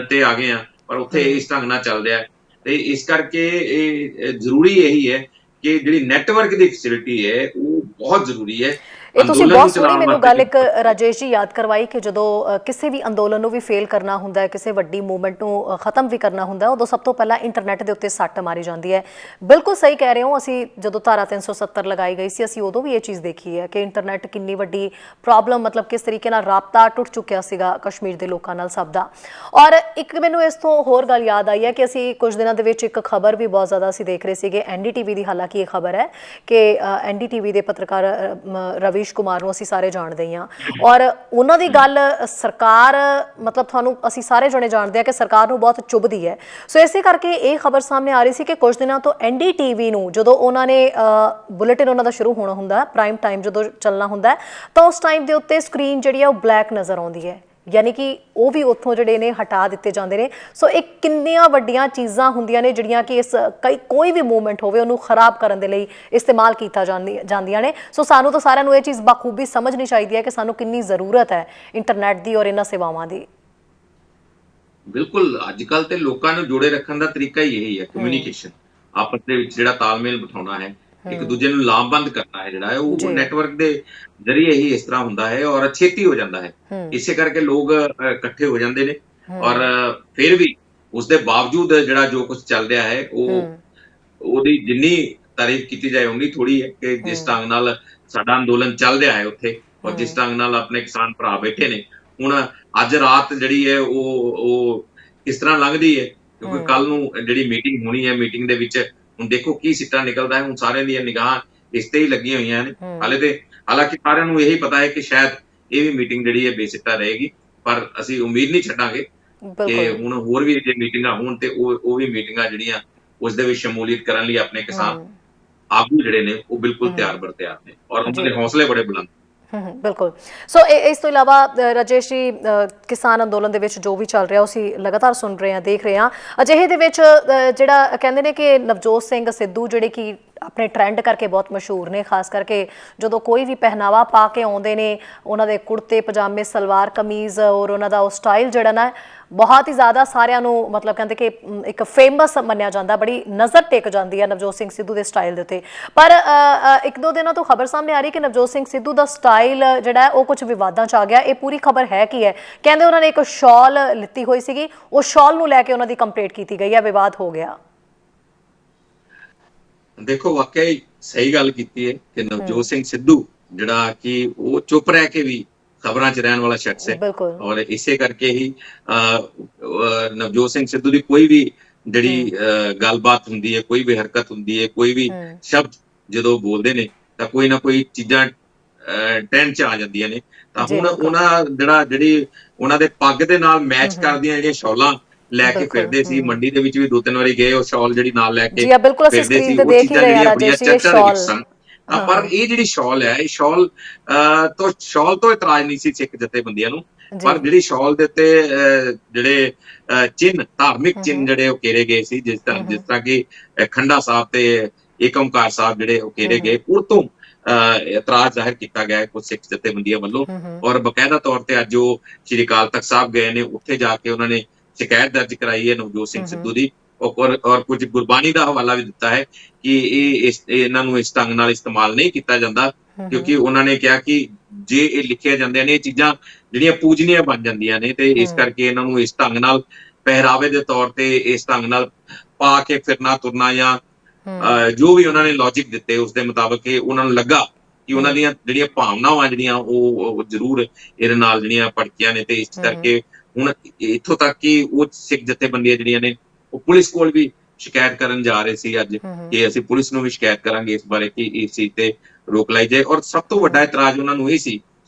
ਤੇ ਆ ਗਏ ਆ, ਪਰ ਉੱਥੇ ਇਸ ਢੰਗ ਨਾਲ ਚੱਲ ਰਿਹਾ। ਤੇ ਇਸ ਕਰਕੇ ਇਹ ਜ਼ਰੂਰੀ ਇਹੀ ਹੈ ਕਿ ਜਿਹੜੀ ਨੈਟਵਰਕ ਦੀ ਫੈਸਿਲਿਟੀ ਹੈ ਉਹ ਬਹੁਤ ਜ਼ਰੂਰੀ ਹੈ। ਇਹ ਤੁਸੀਂ ਬਹੁਤ ਸੋਹਣੀ ਮੈਨੂੰ ਗੱਲ ਇੱਕ ਰਾਜੇਸ਼ ਜੀ ਯਾਦ ਕਰਵਾਈ ਕਿ ਜਦੋਂ ਕਿਸੇ ਵੀ ਅੰਦੋਲਨ ਨੂੰ ਵੀ ਫੇਲ ਕਰਨਾ ਹੁੰਦਾ ਹੈ, ਕਿਸੇ ਵੱਡੀ ਮੂਵਮੈਂਟ ਨੂੰ ਖਤਮ ਵੀ ਕਰਨਾ ਹੁੰਦਾ, ਉਦੋਂ ਸਭ ਤੋਂ ਪਹਿਲਾਂ ਇੰਟਰਨੈਟ ਦੇ ਉੱਤੇ ਸੱਟ ਮਾਰੀ ਜਾਂਦੀ ਹੈ। ਬਿਲਕੁਲ ਸਹੀ ਕਹਿ ਰਹੇ ਹੋ। ਅਸੀਂ ਜਦੋਂ ਧਾਰਾ 370 ਲਗਾਈ ਗਈ ਸੀ, ਅਸੀਂ ਉਦੋਂ ਵੀ ਇਹ ਚੀਜ਼ ਦੇਖੀ ਹੈ ਕਿ ਇੰਟਰਨੈਟ ਕਿੰਨੀ ਵੱਡੀ ਪ੍ਰੋਬਲਮ, ਮਤਲਬ ਕਿਸ ਤਰੀਕੇ ਨਾਲ ਰਾਬਤਾ ਟੁੱਟ ਚੁੱਕਿਆ ਸੀਗਾ ਕਸ਼ਮੀਰ ਦੇ ਲੋਕਾਂ ਨਾਲ ਸਭ ਦਾ। ਔਰ ਇੱਕ ਮੈਨੂੰ ਇਸ ਤੋਂ ਹੋਰ ਗੱਲ ਯਾਦ ਆਈ ਹੈ ਕਿ ਅਸੀਂ ਕੁਝ ਦਿਨਾਂ ਦੇ ਵਿੱਚ ਇੱਕ ਖਬਰ ਵੀ ਬਹੁਤ ਜ਼ਿਆਦਾ ਅਸੀਂ ਦੇਖ ਰਹੇ ਸੀਗੇ, NDTV ਦੀ। ਹਾਲਾਂਕਿ ਇਹ ਖਬਰ ਹੈ ਕਿ NDTV ਦੇ ਪੱਤਰਕਾਰ ਰਵੀਸ਼ ਕੁਮਾਰ ਨੂੰ ਅਸੀਂ ਸਾਰੇ ਜਾਣਦੇ ਹਾਂ, ਔਰ ਉਹਨਾਂ ਦੀ ਗੱਲ ਸਰਕਾਰ, ਮਤਲਬ ਤੁਹਾਨੂੰ ਅਸੀਂ ਸਾਰੇ ਜਣੇ ਜਾਣਦੇ ਹਾਂ ਕਿ ਸਰਕਾਰ ਨੂੰ ਬਹੁਤ ਚੁੱਭਦੀ ਹੈ। ਸੋ ਇਸੇ ਕਰਕੇ ਇਹ ਖਬਰ ਸਾਹਮਣੇ ਆ ਰਹੀ ਸੀ ਕਿ ਕੁਝ ਦਿਨਾਂ ਤੋਂ NDTV ਨੂੰ ਜਦੋਂ ਉਹਨਾਂ ਨੇ ਬੁਲੇਟਿਨ ਉਹਨਾਂ ਦਾ ਸ਼ੁਰੂ ਹੋਣਾ ਹੁੰਦਾ, ਪ੍ਰਾਈਮ ਟਾਈਮ ਜਦੋਂ ਚੱਲਣਾ ਹੁੰਦਾ, ਤਾਂ ਉਸ ਟਾਈਮ ਦੇ ਉੱਤੇ ਸਕਰੀਨ ਜਿਹੜੀ ਆ ਉਹ ਬਲੈਕ ਨਜ਼ਰ ਆਉਂਦੀ ਹੈ, ਯਾਨੀ ਕਿ ਉਹ ਵੀ ਉੱਥੋਂ ਜਿਹੜੇ ਨੇ ਹਟਾ ਦਿੱਤੇ ਜਾਂਦੇ ਨੇ। ਸੋ ਇਹ ਕਿੰਨੀਆਂ ਵੱਡੀਆਂ ਚੀਜ਼ਾਂ ਹੁੰਦੀਆਂ ਨੇ ਜਿਹੜੀਆਂ ਕਿ ਕੋਈ ਵੀ ਮੂਵਮੈਂਟ ਹੋਵੇ ਉਹਨੂੰ ਖਰਾਬ ਕਰਨ ਦੇ ਲਈ ਇਸਤੇਮਾਲ ਕੀਤਾ ਜਾਂਦੀਆਂ ਨੇ। ਸੋ ਸਾਨੂੰ ਤਾਂ ਸਾਰਿਆਂ ਨੂੰ ਇਹ ਚੀਜ਼ ਬਾਖੂਬੀ ਸਮਝਣੀ ਚਾਹੀਦੀ ਹੈ ਕਿ ਸਾਨੂੰ ਕਿੰਨੀ ਜ਼ਰੂਰਤ ਹੈ ਇੰਟਰਨੈਟ ਦੀ ਔਰ ਇਹਨਾਂ ਸੇਵਾਵਾਂ ਦੀ। ਬਿਲਕੁਲ ਅੱਜ ਕੱਲ ਤੇ ਲੋਕਾਂ ਨੂੰ ਜੋੜੇ ਰੱਖਣ ਦਾ ਤਰੀਕਾ ਹੀ ਇਹੀ ਹੈ, ਕਮਿਊਨੀਕੇਸ਼ਨ, ਆਪਸ ਦੇ ਵਿੱਚ ਜਿਹੜਾ ਤਾਲਮੇਲ ਬਿਠਾਉਣਾ ਹੈ, ਇੱਕ ਦੂਜੇ ਨੂੰ ਲਾਮਬੰਦ ਕਰਨਾ ਹੈ, ਜਿਹੜਾ ਹੈ ਉਹ ਜੀ। ਨੈਟਵਰਕ ਦੇ ਜ਼ਰੀਏ ਹੀ ਇਸ ਤਰ੍ਹਾਂ ਹੁੰਦਾ ਹੈ ਔਰ ਛੇਤੀ ਹੋ ਜਾਂਦਾ ਹੈ। ਹੂੰ, ਇਸੇ ਕਰਕੇ ਲੋਕ ਇਕੱਠੇ ਹੋ ਜਾਂਦੇ ਨੇ ਔਰ ਹੂੰ, ਫਿਰ ਵੀ ਉਸਦੇ ਬਾਵਜੂਦ ਜਿਹੜਾ ਜੋ ਕੁਝ ਚੱਲ ਰਿਹਾ ਹੈ ਉਹ ਹੂੰ, ਉਹਦੀ ਜਿੰਨੀ ਤਾਰੀਫ ਕੀਤੀ ਜਾਏ ਉਨੀ ਥੋੜੀ ਹੈ ਕਿ ਜਿਸ ਹੂੰ, ਢੰਗ ਨਾਲ ਸਾਡਾ ਅੰਦੋਲਨ ਚੱਲ ਰਿਹਾ ਹੈ ਉੱਥੇ ਔਰ ਜਿਸ ਹੂੰ, ਢੰਗ ਨਾਲ ਆਪਣੇ ਕਿਸਾਨ ਭਰਾ ਬੈਠੇ ਨੇ ਹੁਣ ਅੱਜ ਰਾਤ ਜਿਹੜੀ ਹੈ ਉਹ ਕਿਸ ਤਰ੍ਹਾਂ ਲੰਘਦੀ ਹੈ ਕਿਉਂਕਿ ਹੂੰ, ਕੱਲ ਨੂੰ ਜਿਹੜੀ ਮੀਟਿੰਗ ਹੋਣੀ ਹੈ ਮੀਟਿੰਗ ਦੇ ਵਿੱਚ ਹੁਣ ਦੇਖੋ ਕੀ ਸਿੱਟਾ ਨਿਕਲਦਾ ਹੈ ਹੁਣ ਸਾਰਿਆਂ ਦੀਆਂ ਨਿਗਾਹਾਂ ਇਸ ਤੇ ਹੀ ਲੱਗੀਆਂ ਹੋਈਆਂ ਨੇ ਹਾਲੇ ਹੂੰ, ਤੇ ਹਾਲਾਂਕਿ ਸਾਰਿਆਂ ਨੂੰ ਇਹੀ ਪਤਾ ਹੈ ਕਿ ਸ਼ਾਇਦ ਇਹ ਵੀ ਮੀਟਿੰਗ ਜਿਹੜੀ ਹੈ ਬੇਸਿੱਟਾ ਰਹੇਗੀ ਪਰ ਅਸੀਂ ਉਮੀਦ ਨਹੀਂ ਛੱਡਾਂਗੇ ਕਿ ਬਿਲਕੁਲ। ਹੁਣ ਹੋਰ ਵੀ ਜੇ ਮੀਟਿੰਗਾਂ ਹੋਣ ਤੇ ਉਹ ਵੀ ਮੀਟਿੰਗਾਂ ਜਿਹੜੀਆਂ ਉਸ ਦੇ ਵਿੱਚ ਸ਼ਮੂਲੀਅਤ ਕਰਨ ਲਈ ਆਪਣੇ ਕਿਸਾਨ ਹੂੰ, ਆਗੂ ਜਿਹੜੇ ਨੇ ਉਹ ਬਿਲਕੁਲ ਤਿਆਰ ਹੂੰ, ਬਰ ਤਿਆਰ ਨੇ ਔਰ ਉਹਨਾਂ ਜੀ। ਦੇ ਹੌਸਲੇ ਬੜੇ ਬੁਲੰਦ। ਬਿਲਕੁਲ। ਸੋ ਇਸ ਤੋਂ ਇਲਾਵਾ ਰਾਜੇਸ਼ ਜੀ, ਕਿਸਾਨ ਅੰਦੋਲਨ ਦੇ ਵਿੱਚ ਜੋ ਵੀ ਚੱਲ ਰਿਹਾ ਉਹ ਅਸੀਂ ਲਗਾਤਾਰ ਸੁਣ ਰਹੇ ਹਾਂ, ਦੇਖ ਰਹੇ ਹਾਂ। ਅਜਿਹੇ ਦੇ ਵਿੱਚ ਜਿਹੜਾ ਕਹਿੰਦੇ ਨੇ ਕਿ ਨਵਜੋਤ ਸਿੰਘ ਸਿੱਧੂ ਜਿਹੜੇ ਕਿ ਆਪਣੇ ਟ੍ਰੈਂਡ ਕਰਕੇ ਬਹੁਤ ਮਸ਼ਹੂਰ ਨੇ, ਖਾਸ ਕਰਕੇ ਜਦੋਂ ਕੋਈ ਵੀ ਪਹਿਨਾਵਾ ਪਾ ਕੇ ਆਉਂਦੇ ਨੇ, ਉਹਨਾਂ ਦੇ ਕੁੜਤੇ ਪਜਾਮੇ, ਸਲਵਾਰ ਕਮੀਜ਼ ਔਰ ਉਹਨਾਂ ਦਾ ਉਹ ਸਟਾਈਲ ਜਿਹੜਾ ਨਾ ਬਹੁਤ ਹੀ ਜ਼ਿਆਦਾ ਸਾਰਿਆਂ ਨੂੰ ਮਤਲਬ ਕਹਿੰਦੇ ਕਿ ਇੱਕ ਫੇਮਸ ਮੰਨਿਆ ਜਾਂਦਾ, ਬੜੀ ਨਜ਼ਰ ਟਿਕ ਜਾਂਦੀ ਹੈ ਨਵਜੋਤ ਸਿੰਘ ਸਿੱਧੂ ਦੇ ਸਟਾਈਲ ਦੇ ਉੱਤੇ। ਪਰ ਇੱਕ ਦੋ ਦਿਨਾਂ ਤੋਂ ਖਬਰ ਸਾਹਮਣੇ ਆ ਰਹੀ ਕਿ ਨਵਜੋਤ ਸਿੰਘ ਸਿੱਧੂ ਦਾ ਸਟਾਈਲ ਜਿਹੜਾ ਹੈ ਉਹ ਕੁਝ ਵਿਵਾਦਾਂ 'ਚ ਆ ਗਿਆ। ਇਹ ਪੂਰੀ ਖਬਰ ਹੈ ਕੀ ਹੈ? ਕਹਿੰਦੇ ਉਹਨਾਂ ਨੇ ਇੱਕ ਸ਼ਾਲ ਲਿੱਤੀ ਹੋਈ ਸੀਗੀ, ਉਹ ਸ਼ਾਲ ਨੂੰ ਲੈ ਕੇ ਉਹਨਾਂ ਦੀ ਕੰਪਲੇਂਟ ਕੀਤੀ ਗਈ ਹੈ, ਵਿਵਾਦ ਹੋ ਗਿਆ। ਦੇਖੋ ਵਾਕਿਆ ਹੀ ਸਹੀ ਗੱਲ ਕੀਤੀ ਹੈ ਕਿ ਨਵਜੋਤ ਸਿੰਘ ਸਿੱਧੂ ਜਿਹੜਾ ਕਿ ਉਹ ਚੁੱਪ ਰਹਿ ਕੇ ਵੀ ਖਬਰਾਂ 'ਚ ਰਹਿਣ ਵਾਲਾ ਸ਼ਖਸ ਹੈ ਬਿਲਕੁਲ। ਔਰ ਇਸੇ ਕਰਕੇ ਹੀ ਨਵਜੋਤ ਸਿੰਘ ਸਿੱਧੂ ਦੀ ਕੋਈ ਵੀ ਜਿਹੜੀ ਗੱਲਬਾਤ ਹੁੰਦੀ ਹੈ, ਕੋਈ ਵੀ ਹਰਕਤ ਹੁੰਦੀ ਹੈ, ਕੋਈ ਵੀ ਸ਼ਬਦ ਜਦੋਂ ਬੋਲਦੇ ਨੇ ਤਾਂ ਕੋਈ ਨਾ ਕੋਈ ਚੀਜ਼ਾਂ ਟ੍ਰੈਂਡ 'ਚ ਆ ਜਾਂਦੀਆਂ ਨੇ। ਤਾਂ ਜੀ ਹੁਣ ਬਿਲਕੁਲ। ਜਿਹੜੀ ਉਹਨਾਂ ਦੇ ਪੱਗ ਦੇ ਨਾਲ ਮੈਚ ਕਰਦੀਆਂ ਜਿਹੜੀਆਂ ਸ਼ਾਲਾਂ ਲੈ ਕੇ ਬਿਲਕੁਲ। ਫਿਰਦੇ ਸੀ, ਮੰਡੀ ਦੇ ਵਿੱਚ ਵੀ 2-3 ਵਾਰੀ ਗਏ ਉਹ ਸ਼ਾਲ ਜਿਹੜੀ ਨਾਲ ਲੈ ਕੇ ਜੀ ਬਿਲकुल, ਅਸੀਂ ਫਿਰਦੇ ਸਕਰੀਨ ਸੀ, ਤੇ ਉਹ ਦੇਖ ਹੀ ਚੀਜ਼ਾਂ ਰਹੇ ਹਾਂ ਜਿਹੜੀਆਂ ਬੜੀਆਂ ਰਾਜੇਸ਼ ਜੀ, ਇਹ ਚਰਚਾ ਦੇ ਵਿੱਚ ਸ਼ਾਲ। ਸਨ। ਹਾਂ ਪਰ ਹਾਂ ਇਹ ਜਿਹੜੀ ਸ਼ਾਲ ਹੈ, ਇਹ ਸ਼ਾਲ ਤੋਂ ਇਤਰਾਜ਼ ਨਹੀਂ ਸੀ ਸਿੱਖ ਜਥੇਬੰਦੀਆਂ ਨੂੰ, ਜੀ। ਪਰ ਜਿਹੜੀ ਸ਼ਾਲ ਦੇ ਉੱਤੇ ਜਿਹੜੇ ਚਿੰਨ੍ਹ, ਧਾਰਮਿਕ ਚਿੰਨ੍ਹ ਜਿਹੜੇ ਉਹ ਉਕੇਰੇ ਗਏ ਸੀ, ਜਿਸ ਤਰ੍ਹਾਂ ਕਿ ਖੰਡਾ ਸਾਹਿਬ ਤੇ ਏਕ ਓਂਕਾਰ ਸਾਹਿਬ ਜਿਹੜੇ ਉਕੇਰੇ ਗਏ, ਉਹ ਤੋਂ ਇਤਰਾਜ਼ ਜ਼ਾਹਿਰ ਕੀਤਾ ਗਿਆ ਕੁਝ ਸਿੱਖ ਜਥੇਬੰਦੀਆਂ ਵੱਲੋਂ ਔਰ ਬਕਾਇਦਾ ਤੌਰ ਤੇ ਅੱਜ ਉਹ ਸ਼੍ਰੀ ਅਕਾਲ ਤਖਤ ਸਾਹਿਬ ਗਏ ਨੇ, ਉੱਥੇ ਜਾ ਕੇ ਉਹਨਾਂ ਨੇ ਸ਼ਿਕਾਇਤ ਦਰਜ ਕਰਾਈ ਹੈ ਨਵਜੋਤ ਸਿੰਘ ਸਿੱਧੂ ਦੀ ਔਰ ਕੁਝ ਗੁਰਬਾਣੀ ਦਾ ਹਵਾਲਾ ਵੀ ਦਿੱਤਾ ਹੈ ਕਿ ਇਹਨਾਂ ਨੂੰ ਇਸ ਢੰਗ ਨਾਲ ਇਸਤੇਮਾਲ ਨਹੀਂ ਕੀਤਾ ਜਾਂਦਾ ਕਿਉਂਕਿ ਉਹਨਾਂ ਨੇ ਕਿਹਾ ਕਿ ਜੇ ਇਹ ਲਿਖਿਆ ਜਾਂਦੇ ਨੇ ਇਹ ਚੀਜ਼ਾਂ ਜਿਹੜੀਆਂ ਪੂਜਨੀਆਂ ਬਣ ਜਾਂਦੀਆਂ ਨੇ ਤੇ ਇਸ ਕਰਕੇ ਇਹਨਾਂ ਨੂੰ ਇਸ ਢੰਗ ਨਾਲ ਪਹਿਰਾਵੇ ਦੇ ਤੌਰ ਤੇ ਇਸ ਢੰਗ ਨਾਲ ਪਾ ਕੇ ਫਿਰਨਾ ਤੁਰਨਾ ਜਾਂ ਜੋ ਵੀ ਉਹਨਾਂ ਨੇ ਲੌਜਿਕ ਦਿੱਤੇ ਉਸ ਦੇ ਮੁਤਾਬਕ ਇਹ ਉਹਨਾਂ ਨੂੰ ਲੱਗਾ ਕਿ ਉਹਨਾਂ ਦੀਆਂ ਜਿਹੜੀਆਂ ਭਾਵਨਾਵਾਂ ਜਿਹੜੀਆਂ ਉਹ ਜ਼ਰੂਰ ਇਹਦੇ ਨਾਲ ਜਿਹੜੀਆਂ ਭੜਕੀਆਂ ਨੇ ਤੇ ਇਸ ਕਰਕੇ ਹੁਣ ਇੱਥੋਂ ਤੱਕ ਕਿ ਉਹ ਸਿੱਖ ਜਥੇਬੰਦੀਆਂ ਜਿਹੜੀਆਂ ਨੇ ਉਹ ਪੁਲਿਸ ਕੋਲ ਵੀ ਸ਼ਿਕਾਇਤ ਕਰਨ ਜਾ ਰਹੇ ਸੀ ਅੱਜ ਕਿ ਅਸੀਂ ਪੁਲਿਸ ਨੂੰ ਵੀ ਸ਼ਿਕਾਇਤ ਕਰਾਂਗੇ ਇਸ ਬਾਰੇ ਕਿ ਇਸ ਚੀਜ਼ ਤੇ ਰੋਕ ਲਾਈ ਜਾਏ ਔਰ ਸਭ ਤੋਂ ਵੱਡਾ ਇਤਰਾਜ਼ ਉਹਨਾਂ ਨੂੰ ਇਹ ਸੀ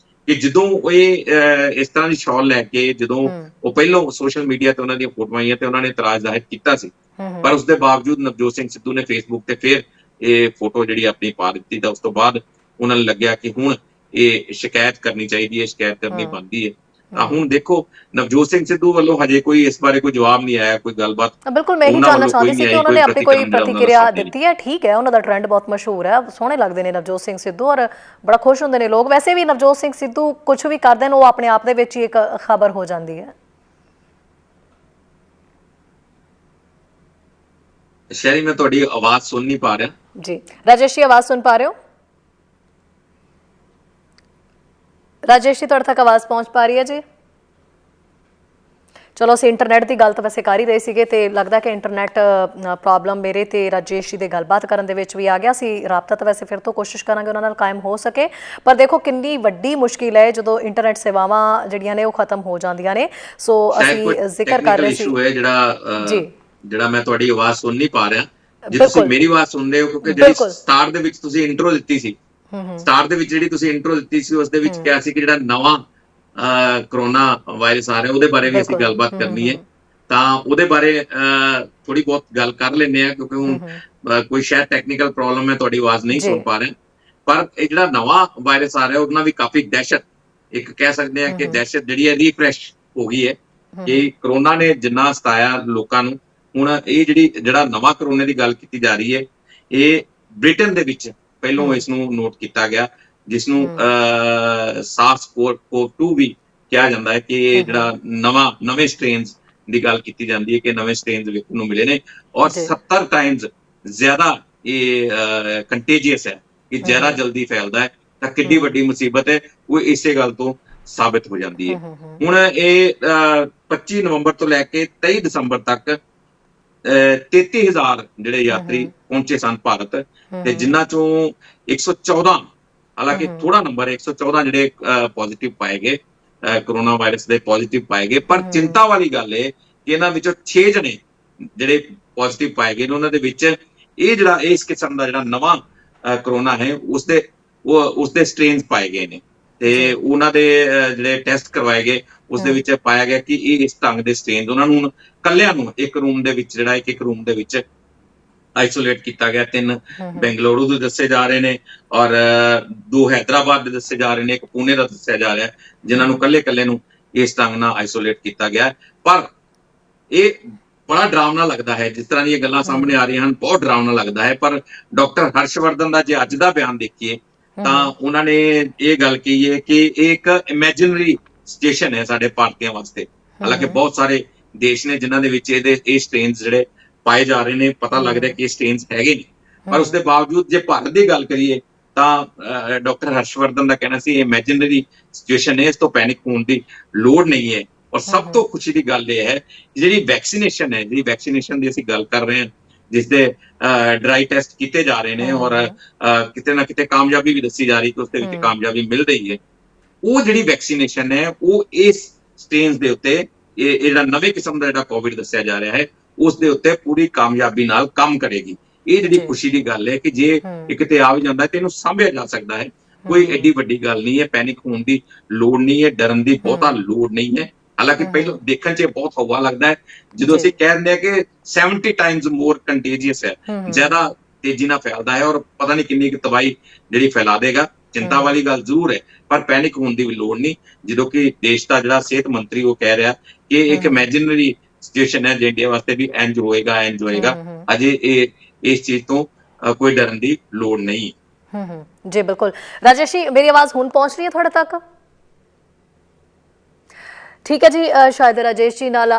ਕਿ ਜਦੋਂ ਇਹ ਇਸ ਤਰ੍ਹਾਂ ਦੀ ਸ਼ਾਲ ਲੈ ਕੇ ਜਦੋਂ ਉਹ ਪਹਿਲਾਂ ਸੋਸ਼ਲ ਮੀਡੀਆ ਤੇ ਉਹਨਾਂ ਦੀਆਂ ਫੋਟੋਆਂ ਆਈਆਂ ਤੇ ਉਹਨਾਂ ਨੇ ਇਤਰਾਜ਼ ਜ਼ਾਹਿਰ ਕੀਤਾ ਸੀ ਪਰ ਉਸ ਦੇ ਬਾਵਜੂਦ ਨਵਜੋਤ ਸਿੰਘ ਸਿੱਧੂ ਨੇ ਫੇਸਬੁੱਕ ਤੇ ਫਿਰ ਇਹ ਫੋਟੋ ਜਿਹੜੀ ਆਪਣੀ ਪਾ ਦਿੱਤੀ ਤਾਂ ਉਸ ਤੋਂ ਬਾਅਦ ਉਹਨਾਂ ਨੂੰ ਲੱਗਿਆ ਕਿ ਹੁਣ ਇਹ ਸ਼ਿਕਾਇਤ ਕਰਨੀ ਚਾਹੀਦੀ ਹੈ, ਸ਼ਿਕਾਇਤ ਕਰਨੀ ਬਣਦੀ ਹੈ। ਤਾਂ ਹੁਣ ਦੇਖੋ ਨਵਜੋਤ ਸਿੰਘ ਸਿੱਧੂ ਵੱਲੋਂ ਹਜੇ ਕੋਈ ਇਸ ਬਾਰੇ ਕੋਈ ਜਵਾਬ ਨਹੀਂ ਆਇਆ, ਕੋਈ ਗੱਲਬਾਤ ਬਿਲਕੁਲ, ਮੈਂ ਇਹੀ ਜਾਣਨਾ ਚਾਹੁੰਦੀ ਸੀ ਕਿ ਉਹਨਾਂ ਨੇ ਆਪਣੀ ਕੋਈ ਪ੍ਰਤੀਕਿਰਿਆ ਦਿੱਤੀ ਹੈ। ਠੀਕ ਹੈ, ਉਹਨਾਂ ਦਾ ਟ੍ਰੈਂਡ ਬਹੁਤ ਮਸ਼ਹੂਰ ਹੈ, ਸੋਹਣੇ ਲੱਗਦੇ ਨੇ ਨਵਜੋਤ ਸਿੰਘ ਸਿੱਧੂ ਔਰ ਬੜਾ ਖੁਸ਼ ਹੁੰਦੇ ਨੇ ਲੋਕ। ਵੈਸੇ ਵੀ ਨਵਜੋਤ ਸਿੰਘ ਸਿੱਧੂ ਕੁਝ ਵੀ ਕਰਦੇ ਨੇ ਉਹ ਆਪਣੇ ਆਪ ਦੇ ਵਿੱਚ ਹੀ ਇੱਕ ਖਬਰ ਹੋ ਜਾਂਦੀ ਹੈ। ਸ਼ਹਿਰੀ ਮੈਂ ਤੁਹਾਡੀ ਆਵਾਜ਼ ਸੁਣ ਨਹੀਂ ਪਾ ਰਿਹਾ ਜੀ। ਰਾਜੇਸ਼ ਜੀ ਆਵਾਜ਼ ਸੁਣ ਪਾ ਰਹੇ ਹੋ? ਰਾਜੇਸ਼ ਜੀ ਤੁਹਾਡੇ ਤੱਕ ਆਵਾਜ਼ ਪਹੁੰਚ ਪਾ ਰਹੀ ਹੈ ਜੀ? ਚਲੋ ਅਸੀਂ ਇੰਟਰਨੈਟ ਦੀ ਗੱਲ ਤਾਂ ਵੈਸੇ ਕਰ ਹੀ ਰਹੇ ਸੀਗੇ ਤੇ ਲੱਗਦਾ ਕਿ ਇੰਟਰਨੈਟ ਪ੍ਰੋਬਲਮ ਮੇਰੇ ਤੇ ਰਾਜੇਸ਼ ਜੀ ਦੇ ਗੱਲਬਾਤ ਕਰਨ ਦੇ ਵਿੱਚ ਵੀ ਆ ਗਿਆ ਸੀ। ਰਾਬਤਾ ਤਾਂ ਵੈਸੇ ਫਿਰ ਤੋਂ ਕੋਸ਼ਿਸ਼ ਕਰਾਂਗੇ ਉਹਨਾਂ ਨਾਲ ਕਾਇਮ ਹੋ ਸਕੇ, ਪਰ ਦੇਖੋ ਕਿੰਨੀ ਵੱਡੀ ਮੁਸ਼ਕਿਲ ਹੈ ਜਦੋਂ ਇੰਟਰਨੈਟ ਸੇਵਾਵਾਂ ਜਿਹੜੀਆਂ ਨੇ ਉਹ ਖਤਮ ਹੋ ਜਾਂਦੀਆਂ ਨੇ। ਸੋ ਅਸੀਂ ਜ਼ਿਕਰ ਕਰ ਰਹੇ ਸੀ ਜਿਹੜਾ ਮੈਂ ਤੁਹਾਡੀ ਆਵਾਜ਼ ਸੁਣ ਨਹੀਂ ਪਾ ਰਿਹਾ, ਜੇ ਤੁਸੀਂ ਮੇਰੀ ਆਵਾਜ਼ ਸੁਣਦੇ ਹੋ ਕਿਉਂਕਿ ਜਿਹੜੀ ਸਟਾਰ ਦੇ ਵਿੱਚ ਤੁਸੀਂ ਇੰਟਰੋ ਦਿੱਤੀ ਸੀ, ਸਟਾਰ ਦੇ ਵਿੱਚ ਜਿਹੜੀ ਤੁਸੀਂ ਇੰਟਰੋ ਦਿੱਤੀ ਸੀ ਉਸ ਦੇ ਵਿੱਚ ਕਿਹਾ ਸੀ ਕਿ ਜਿਹੜਾ ਨਵਾਂ ਕਰੋਨਾ ਵਾਇਰਸ ਆ ਰਿਹਾ ਉਹਦੇ ਬਾਰੇ ਵੀ ਅਸੀਂ ਗੱਲਬਾਤ ਕਰਨੀ ਹੈ ਤਾਂ ਉਹਦੇ ਬਾਰੇ ਥੋੜੀ ਬਹੁਤ ਗੱਲ ਕਰ ਲੈਂਦੇ ਆ ਕਿਉਂਕਿ ਹੁਣ ਕੋਈ ਸ਼ਾਇਦ ਟੈਕਨੀਕਲ ਪ੍ਰੋਬਲਮ ਹੈ, ਤੁਹਾਡੀ ਆਵਾਜ਼ ਨਹੀਂ ਸੁਣ ਪਾ ਰਹੇ। ਪਰ ਇਹ ਜਿਹੜਾ ਨਵਾਂ ਵਾਇਰਸ ਆ ਰਿਹਾ ਉਹਦੇ ਨਾਲ ਵੀ ਕਾਫੀ ਦਹਿਸ਼ਤ, ਇੱਕ ਕਹਿ ਸਕਦੇ ਆ ਕਿ ਦਹਿਸ਼ਤ ਜਿਹੜੀ ਹੈ ਰੀਫਰੈਸ਼ ਹੋ ਗਈ ਹੈ ਕਿ ਕਰੋਨਾ ਨੇ ਜਿੰਨਾ ਸਤਾਇਆ ਲੋਕਾਂ ਨੂੰ, ਹੁਣ ਇਹ ਜਿਹੜਾ ਨਵਾਂ ਕਰੋਨਾ ਦੀ ਗੱਲ ਕੀਤੀ ਜਾ ਰਹੀ ਹੈ ਇਹ ਬ੍ਰਿਟਨ ਦੇ ਵਿੱਚ ਪਹਿਲੋਂ ਇਸ ਨੂੰ ਨੋਟ ਕੀਤਾ ਗਿਆ ਜਿਸ ਨੂੰ SARS-CoV-2 ਵੀ ਕਿਹਾ ਜਾਂਦਾ ਹੈ ਕਿ ਇਹ ਜਿਹੜਾ ਨਵੇਂ ਸਟ੍ਰੇਨਸ ਦੀ ਗੱਲ ਕੀਤੀ ਜਾਂਦੀ ਹੈ ਕਿ ਨਵੇਂ ਸਟ੍ਰੇਨਸ ਵੇਖਣ ਨੂੰ ਮਿਲੇ ਨੇ ਔਰ ਜੀ 70 ਟਾਈਮਸ ਜ਼ਿਆਦਾ ਇਹ ਕੰਟੇਜੀਅਸ ਹੈ ਕਿ ਜ਼ਿਆਦਾ ਜਲਦੀ ਫੈਲਦਾ ਹੈ। ਤਾਂ ਕਿੱਡੀ ਵੱਡੀ ਮੁਸੀਬਤ ਹੈ ਉਹ ਇਸੇ ਗੱਲ ਤੋਂ ਸਾਬਿਤ ਹੋ ਜਾਂਦੀ ਹੈ। ਹੁਣ ਇਹ 25 ਨਵੰਬਰ ਤੋਂ ਲੈ ਕੇ 23 ਦਸੰਬਰ ਤੱਕ 33,000 ਜਿਹੜੇ ਯਾਤਰੀ ਪਹੁੰਚੇ ਸਨ ਭਾਰਤ, ਤੇ ਜਿਨ੍ਹਾਂ ਚੋਂ 114, ਹਾਲਾਂਕਿ ਥੋੜਾ ਨੰਬਰ ਹੈ, 114 ਜਿਹੜੇ ਪੋਜ਼ਿਟਿਵ ਪਾਏ ਗਏ, ਕਰੋਨਾ ਵਾਇਰਸ ਦੇ ਪੋਜ਼ਿਟਿਵ ਪਾਏ ਗਏ। ਪਰ ਚਿੰਤਾ ਵਾਲੀ ਗੱਲ ਹੈ ਕਿ ਇਹਨਾਂ ਵਿੱਚੋਂ 6 ਜਣੇ ਜਿਹੜੇ ਪੋਜ਼ਿਟਿਵ ਪਾਏ ਗਏ ਨੇ, ਉਹਨਾਂ ਦੇ ਵਿੱਚ ਇਹ ਜਿਹੜਾ ਇਸ ਕਿਸਮ ਦਾ ਜਿਹੜਾ ਨਵਾਂ ਕਰੋਨਾ ਹੈ ਉਸਦੇ ਸਟ੍ਰੇਨਸ ਪਾਏ ਗਏ ਨੇ, ਤੇ ਉਹਨਾਂ ਦੇ ਜਿਹੜੇ ਟੈਸਟ ਕਰਵਾਏ ਗਏ ਉਸਦੇ ਵਿੱਚ ਪਾਇਆ ਗਿਆ ਕਿ ਇਹ ਇਸ ਢੰਗ ਦੇ ਸਟ੍ਰੇਨਸ, ਉਹਨਾਂ ਨੂੰ ਕੱਲਿਆਂ ਨੂੰ ਇੱਕ ਰੂਮ ਦੇ ਵਿੱਚ ਜਿਹੜਾ ਇੱਕ ਰੂਮ ਦੇ ਵਿੱਚ ਆਈਸੋਲੇਟ ਕੀਤਾ ਗਿਆ। 3 ਬੈਂਗਲੁਰੂ ਦੇ ਦੱਸੇ ਜਾ ਰਹੇ ਨੇ ਔਰ 2 ਹੈਦਰਾਬਾਦ ਦੇ ਦੱਸੇ ਜਾ ਰਹੇ ਨੇ, ਇੱਕ ਪੁਣੇ ਦਾ ਦੱਸਿਆ ਜਾ ਰਿਹਾ, ਜਿਨ੍ਹਾਂ ਨੂੰ ਕੱਲੇ ਨੂੰ ਇਸ ਢੰਗ ਨਾਲ ਆਈਸੋਲੇਟ ਕੀਤਾ ਗਿਆ। ਪਰ ਇਹ ਬੜਾ ਡਰਾਵਨਾ ਲੱਗਦਾ ਹੈ, ਜਿਸ ਤਰ੍ਹਾਂ ਦੀਆਂ ਗੱਲਾਂ ਸਾਹਮਣੇ ਆ ਰਹੀਆਂ ਹਨ, ਬਹੁਤ ਡਰਾਵਨਾ ਲੱਗਦਾ ਹੈ। ਪਰ ਡਾਕਟਰ ਹਰਸ਼ਵਰਧਨ ਦਾ ਜੇ ਅੱਜ ਦਾ ਬਿਆਨ ਦੇਖੀਏ ਤਾਂ ਉਹਨਾਂ ਨੇ ਇਹ ਗੱਲ ਕਹੀ ਹੈ ਕਿ ਇਹ ਇੱਕ ਇਮੈਜਿਨਰੀ ਸਟੇਸ਼ਨ ਹੈ ਸਾਡੇ ਭਾਰਤੀਆਂ ਵਾਸਤੇ। ਹਾਲਾਂਕਿ ਬਹੁਤ ਸਾਰੇ ਦੇਸ਼ ਨੇ ਜਿਨ੍ਹਾਂ ਦੇ ਵਿੱਚ ਇਹ ਸਟ੍ਰੇਨਸ ਜਿਹੜੇ ਪਾਏ ਜਾ ਰਹੇ ਨੇ, ਪਤਾ ਲੱਗ ਰਿਹਾ ਕਿ ਇਹ ਸਟ੍ਰੇਨਸ ਹੈਗੇ ਨੇ, ਪਰ ਉਸਦੇ ਬਾਵਜੂਦ ਜੇ ਭਾਰਤ ਦੀ ਗੱਲ ਕਰੀਏ ਤਾਂ ਡਾਕਟਰ ਹਰਸ਼ਵਰਧਨ ਦਾ ਕਹਿਣਾ ਸੀ ਇਹ ਇਮੈਜਿਨਰੀ ਸਿਚੁਏਸ਼ਨ ਹੈ, ਇਸ ਤੋਂ ਪੈਨਿਕ ਹੋਣ ਦੀ ਲੋੜ ਨਹੀਂ ਹੈ। ਔਰ ਸਭ ਤੋਂ ਖੁਸ਼ੀ ਦੀ ਗੱਲ ਇਹ ਹੈ ਜਿਹੜੀ ਵੈਕਸੀਨੇਸ਼ਨ ਹੈ, ਜਿਹੜੀ ਵੈਕਸੀਨੇਸ਼ਨ ਦੀ ਅਸੀਂ ਗੱਲ ਕਰ ਰਹੇ ਹਾਂ, ਜਿਸ ਦੇ ਡਰਾਈ ਟੈਸਟ ਕੀਤੇ ਜਾ ਰਹੇ ਨੇ ਔਰ ਕਿਤੇ ਨਾ ਕਿਤੇ ਕਾਮਯਾਬੀ ਵੀ ਦੱਸੀ ਜਾ ਰਹੀ ਕਿ ਉਸਦੇ ਵਿੱਚ ਕਾਮਯਾਬੀ ਮਿਲ ਰਹੀ ਹੈ, ਉਹ ਜਿਹੜੀ ਵੈਕਸੀਨੇਸ਼ਨ ਹੈ ਉਹ ਇਸ ਸਟ੍ਰੇਨਸ ਦੇ ਉੱਤੇ ਇਹ ਜਿਹੜਾ ਨਵੇਂ ਕਿਸਮ ਦਾ ਜਿਹੜਾ ਕੋਵਿਡ ਦੱਸਿਆ ਜਾ ਰਿਹਾ ਹੈ ਉਸ ਦੇ ਉੱਤੇ ਪੂਰੀ ਕਾਮਯਾਬੀ ਨਾਲ ਕੰਮ ਕਰੇਗੀ। ਇਹ ਜਿਹੜੀ ਖੁਸ਼ੀ ਦੀ ਗੱਲ ਹੈ ਕਿ ਜੇ ਇਹ ਕਿਤੇ ਆ ਵੀ ਜਾਂਦਾ ਤੇ ਇਹਨੂੰ ਸਾਂਭਿਆ ਜਾ ਸਕਦਾ ਹੈ। ਕੋਈ ਐਡੀ ਵੱਡੀ ਗੱਲ ਨਹੀਂ ਹੈ, ਪੈਨਿਕ ਹੋਣ ਦੀ ਲੋੜ ਨਹੀਂ ਹੈ, ਡਰਨ ਦੀ ਬਹੁਤਾ ਲੋੜ ਨਹੀਂ ਹੈ। ਹਾਲਾਂਕਿ ਪਹਿਲਾਂ ਦੇਖਣ 'ਚ ਬਹੁਤ ਹਵਾ ਲੱਗਦਾ ਹੈ ਜਦੋਂ ਅਸੀਂ ਕਹਿ ਦਿੰਦੇ ਹਾਂ ਕਿ 70 ਟਾਈਮਸ ਮੋਰ ਕੰਟੇਜੀਅਸ ਹੈ, ਜ਼ਿਆਦਾ ਤੇਜ਼ੀ ਨਾਲ ਫੈਲਦਾ ਹੈ ਔਰ ਪਤਾ ਨਹੀਂ ਕਿੰਨੀ ਕੁ ਤਬਾਹੀ ਜਿਹੜੀ ਫੈਲਾ ਦੇਗਾ। ਚਿੰਤਾ ਵਾਲੀ ਗੱਲ ਜ਼ਰੂਰ ਹੈ, ਪਰ ਪੈਨਿਕ ਹੋਣ ਦੀ ਵੀ ਲੋੜ ਨਹੀਂ। ਜਦੋਂ ਕਿ ਦੇਸ਼ ਦਾ ਜਿਹੜਾ ਸਿਹਤ ਮੰਤਰੀ ਉਹ ਕਹਿ ਰਿਹਾ ਕਿ ਇੱਕ ਇਮੈਜਿਨਰੀ ਸਿਚੁਏਸ਼ਨ ਹੈ, ਜੇ ਇੰਡੀਆ ਵਾਸਤੇ ਵੀ ਇੰਜ ਹੋਏਗਾ। ਅਜੇ ਇਸ ਚੀਜ਼ ਤੋਂ ਕੋਈ ਡਰਨ ਦੀ ਲੋੜ ਨਹੀਂ। ਜੀ ਬਿਲਕੁਲ। ਰਾਜੇਸ਼ ਜੀ, ਮੇਰੀ ਆਵਾਜ਼ ਹੁਣ ਪਹੁੰਚ ਰਹੀ ਹੈ ਤੁਹਾਡੇ ਤੱਕ? ਠੀਕ ਹੈ ਜੀ, ਸ਼ਾਇਦ ਰਾਜੇਸ਼ ਜੀ ਨਾਲ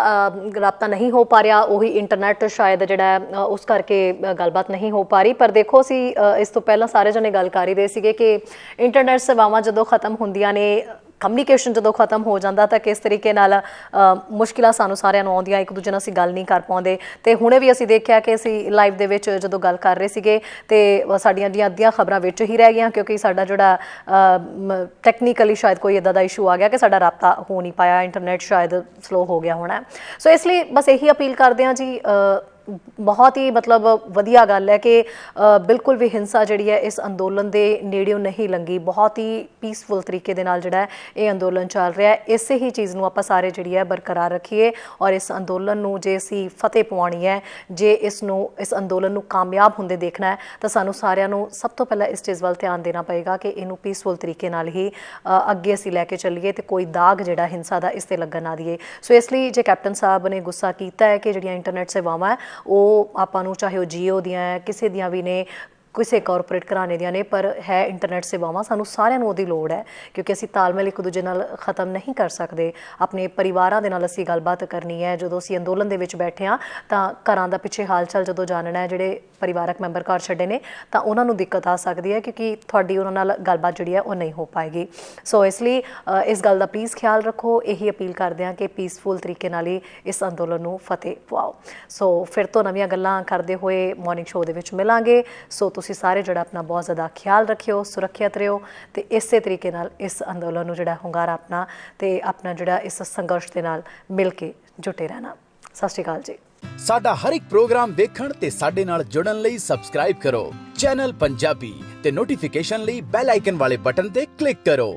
ਰਾਬਤਾ ਨਹੀਂ ਹੋ ਪਾ ਰਿਹਾ, ਉਹੀ ਇੰਟਰਨੈਟ ਸ਼ਾਇਦ ਜਿਹੜਾ ਉਸ ਕਰਕੇ ਗੱਲਬਾਤ ਨਹੀਂ ਹੋ ਪਾ ਰਹੀ। ਪਰ ਦੇਖੋ, ਅਸੀਂ ਇਸ ਤੋਂ ਪਹਿਲਾਂ ਸਾਰੇ ਜਣੇ ਗੱਲ ਕਰ ਹੀ ਰਹੇ ਸੀਗੇ ਕਿ ਇੰਟਰਨੈਟ ਸੇਵਾਵਾਂ ਜਦੋਂ ਖਤਮ ਹੁੰਦੀਆਂ ਨੇ, ਕਮਿਊਨੀਕੇਸ਼ਨ ਜਦੋਂ ਖਤਮ ਹੋ ਜਾਂਦਾ ਤਾਂ ਕਿਸ ਤਰੀਕੇ ਨਾਲ ਮੁਸ਼ਕਿਲਾਂ ਸਾਨੂੰ ਸਾਰਿਆਂ ਨੂੰ ਆਉਂਦੀਆਂ, ਇੱਕ ਦੂਜੇ ਨਾਲ ਅਸੀਂ ਗੱਲ ਨਹੀਂ ਕਰ ਪਾਉਂਦੇ। ਤੇ ਹੁਣੇ ਵੀ ਅਸੀਂ ਦੇਖਿਆ ਕਿ ਅਸੀਂ ਲਾਈਵ ਦੇ ਵਿੱਚ ਜਦੋਂ ਗੱਲ ਕਰ ਰਹੇ ਸੀਗੇ ਤੇ ਸਾਡੀਆਂ ਦੀਆਂ ਅੱਧੀਆਂ ਖਬਰਾਂ ਵਿੱਚ ਹੀ ਰਹਿ ਗਈਆਂ, ਕਿਉਂਕਿ ਸਾਡਾ ਜਿਹੜਾ ਟੈਕਨੀਕਲੀ ਸ਼ਾਇਦ ਕੋਈ ਇੱਦਾਂ ਦਾ ਇਸ਼ੂ ਆ ਗਿਆ ਕਿ ਸਾਡਾ ਰਾਬਤਾ ਹੋ ਨਹੀਂ ਪਾਇਆ, ਇੰਟਰਨੈਟ ਸ਼ਾਇਦ ਸਲੋ ਹੋ ਗਿਆ ਹੋਣਾ। ਸੋ ਇਸ ਲਈ ਬਸ ਇਹੀ ਅਪੀਲ ਕਰਦੇ ਹਾਂ ਜੀ, ਬਹੁਤ ਹੀ ਮਤਲਬ ਵਧੀਆ ਗੱਲ ਹੈ ਕਿ ਬਿਲਕੁਲ ਵੀ ਹਿੰਸਾ ਜਿਹੜੀ ਹੈ ਇਸ ਅੰਦੋਲਨ ਦੇ ਨੇੜਿਓਂ ਨਹੀਂ ਲੰਘੀ, ਬਹੁਤ ਹੀ ਪੀਸਫੁਲ ਤਰੀਕੇ ਦੇ ਨਾਲ ਜਿਹੜਾ ਇਹ ਅੰਦੋਲਨ ਚੱਲ ਰਿਹਾ ਹੈ। ਇਸੇ ਹੀ ਚੀਜ਼ ਨੂੰ ਆਪਾਂ ਸਾਰੇ ਜਿਹੜੀ ਹੈ ਬਰਕਰਾਰ ਰੱਖੀਏ ਔਰ ਇਸ ਅੰਦੋਲਨ ਨੂੰ ਜੇ ਅਸੀਂ ਫਤਿਹ ਪਵਾਉਣੀ ਹੈ, ਜੇ ਇਸ ਅੰਦੋਲਨ ਨੂੰ ਕਾਮਯਾਬ ਹੁੰਦੇ ਦੇਖਣਾ ਹੈ ਤਾਂ ਸਾਨੂੰ ਸਾਰਿਆਂ ਨੂੰ ਸਭ ਤੋਂ ਪਹਿਲਾਂ ਇਸ ਚੀਜ਼ ਵੱਲ ਧਿਆਨ ਦੇਣਾ ਪਏਗਾ ਕਿ ਇਹਨੂੰ ਪੀਸਫੁਲ ਤਰੀਕੇ ਨਾਲ ਹੀ ਅੱਗੇ ਅਸੀਂ ਲੈ ਕੇ ਚੱਲੀਏ ਤੇ ਕੋਈ ਦਾਗ ਜਿਹੜਾ ਹਿੰਸਾ ਦਾ ਇਸ 'ਤੇ ਲੱਗਣ ਨਾ ਦੀਏ। ਸੋ ਇਸ ਲਈ ਜੇ ਕੈਪਟਨ ਸਾਹਿਬ ਨੇ ਗੁੱਸਾ ਕੀਤਾ ਹੈ ਕਿ ਜਿਹੜੀਆਂ ਇੰਟਰਨੈਟ ਸੇਵਾਵਾਂ ਉਹ ਆਪਾਂ ਨੂੰ, ਚਾਹੇ ਉਹ ਜੀਓ ਦੀਆਂ ਹੈ, ਕਿਸੇ ਦੀਆਂ ਵੀ ਨੇ, ਕਿਸੇ ਕਾਰਪੋਰੇਟ ਘਰਾਣੇ ਦੀਆਂ ਨੇ, ਪਰ ਹੈ ਇੰਟਰਨੈਟ ਸੇਵਾਵਾਂ, ਸਾਨੂੰ ਸਾਰਿਆਂ ਨੂੰ ਉਹਦੀ ਲੋੜ ਹੈ ਕਿਉਂਕਿ ਅਸੀਂ ਤਾਲਮੇਲ ਇੱਕ ਦੂਜੇ ਨਾਲ ਖਤਮ ਨਹੀਂ ਕਰ ਸਕਦੇ। ਆਪਣੇ ਪਰਿਵਾਰਾਂ ਦੇ ਨਾਲ ਅਸੀਂ ਗੱਲਬਾਤ ਕਰਨੀ ਹੈ, ਜਦੋਂ ਅਸੀਂ ਅੰਦੋਲਨ ਦੇ ਵਿੱਚ ਬੈਠੇ ਹਾਂ ਤਾਂ ਘਰਾਂ ਦਾ ਪਿੱਛੇ ਹਾਲ ਚਾਲ ਜਦੋਂ ਜਾਣਨਾ ਹੈ, ਜਿਹੜੇ ਪਰਿਵਾਰਕ ਮੈਂਬਰ ਘਰ ਛੱਡੇ ਨੇ ਤਾਂ ਉਹਨਾਂ ਨੂੰ ਦਿੱਕਤ ਆ ਸਕਦੀ ਹੈ ਕਿਉਂਕਿ ਤੁਹਾਡੀ ਉਹਨਾਂ ਨਾਲ ਗੱਲਬਾਤ ਜਿਹੜੀ ਹੈ ਉਹ ਨਹੀਂ ਹੋ ਪਾਏਗੀ। ਸੋ ਇਸ ਲਈ ਇਸ ਗੱਲ ਦਾ ਪਲੀਜ਼ ਖਿਆਲ ਰੱਖੋ। ਇਹੀ ਅਪੀਲ ਕਰਦੇ ਹਾਂ ਕਿ ਪੀਸਫੁਲ ਤਰੀਕੇ ਨਾਲ ਹੀ ਇਸ ਅੰਦੋਲਨ ਨੂੰ ਫਤਿਹ ਪਵਾਓ। ਸੋ ਫਿਰ ਤੋਂ ਨਵੀਆਂ ਗੱਲਾਂ ਕਰਦੇ ਹੋਏ ਮਾਰਨਿੰਗ ਸ਼ੋਅ ਦੇ ਵਿੱਚ ਮਿਲਾਂਗੇ। ਸੋ ਤੁਸੀਂ ਸਾਰੇ ਜਿਹੜਾ ਆਪਣਾ ਬਹੁਤ ਜ਼ਿਆਦਾ ਖਿਆਲ ਰੱਖਿਓ, ਸੁਰੱਖਿਅਤ ਰਹੋ ਤੇ ਇਸੇ ਤਰੀਕੇ ਨਾਲ ਇਸ ਅੰਦੋਲਨ ਨੂੰ ਜਿਹੜਾ ਹੁੰਗਾਰਾ ਆਪਣਾ ਤੇ ਆਪਣਾ ਜਿਹੜਾ ਇਸ ਸੰਘਰਸ਼ ਦੇ ਨਾਲ ਮਿਲ ਕੇ ਜੁਟੇ ਰਹਿਣਾ। ਸਤਿ ਸ਼੍ਰੀ ਅਕਾਲ ਜੀ। ਸਾਡਾ ਹਰ ਇੱਕ ਪ੍ਰੋਗਰਾਮ ਦੇਖਣ ਤੇ ਸਾਡੇ ਨਾਲ ਜੁੜਨ ਲਈ ਸਬਸਕ੍ਰਾਈਬ ਕਰੋ ਚੈਨਲ ਪੰਜਾਬੀ ਤੇ ਨੋਟੀਫਿਕੇਸ਼ਨ ਲਈ ਬੈਲ ਆਈਕਨ ਵਾਲੇ ਬਟਨ ਤੇ ਕਲਿੱਕ ਕਰੋ।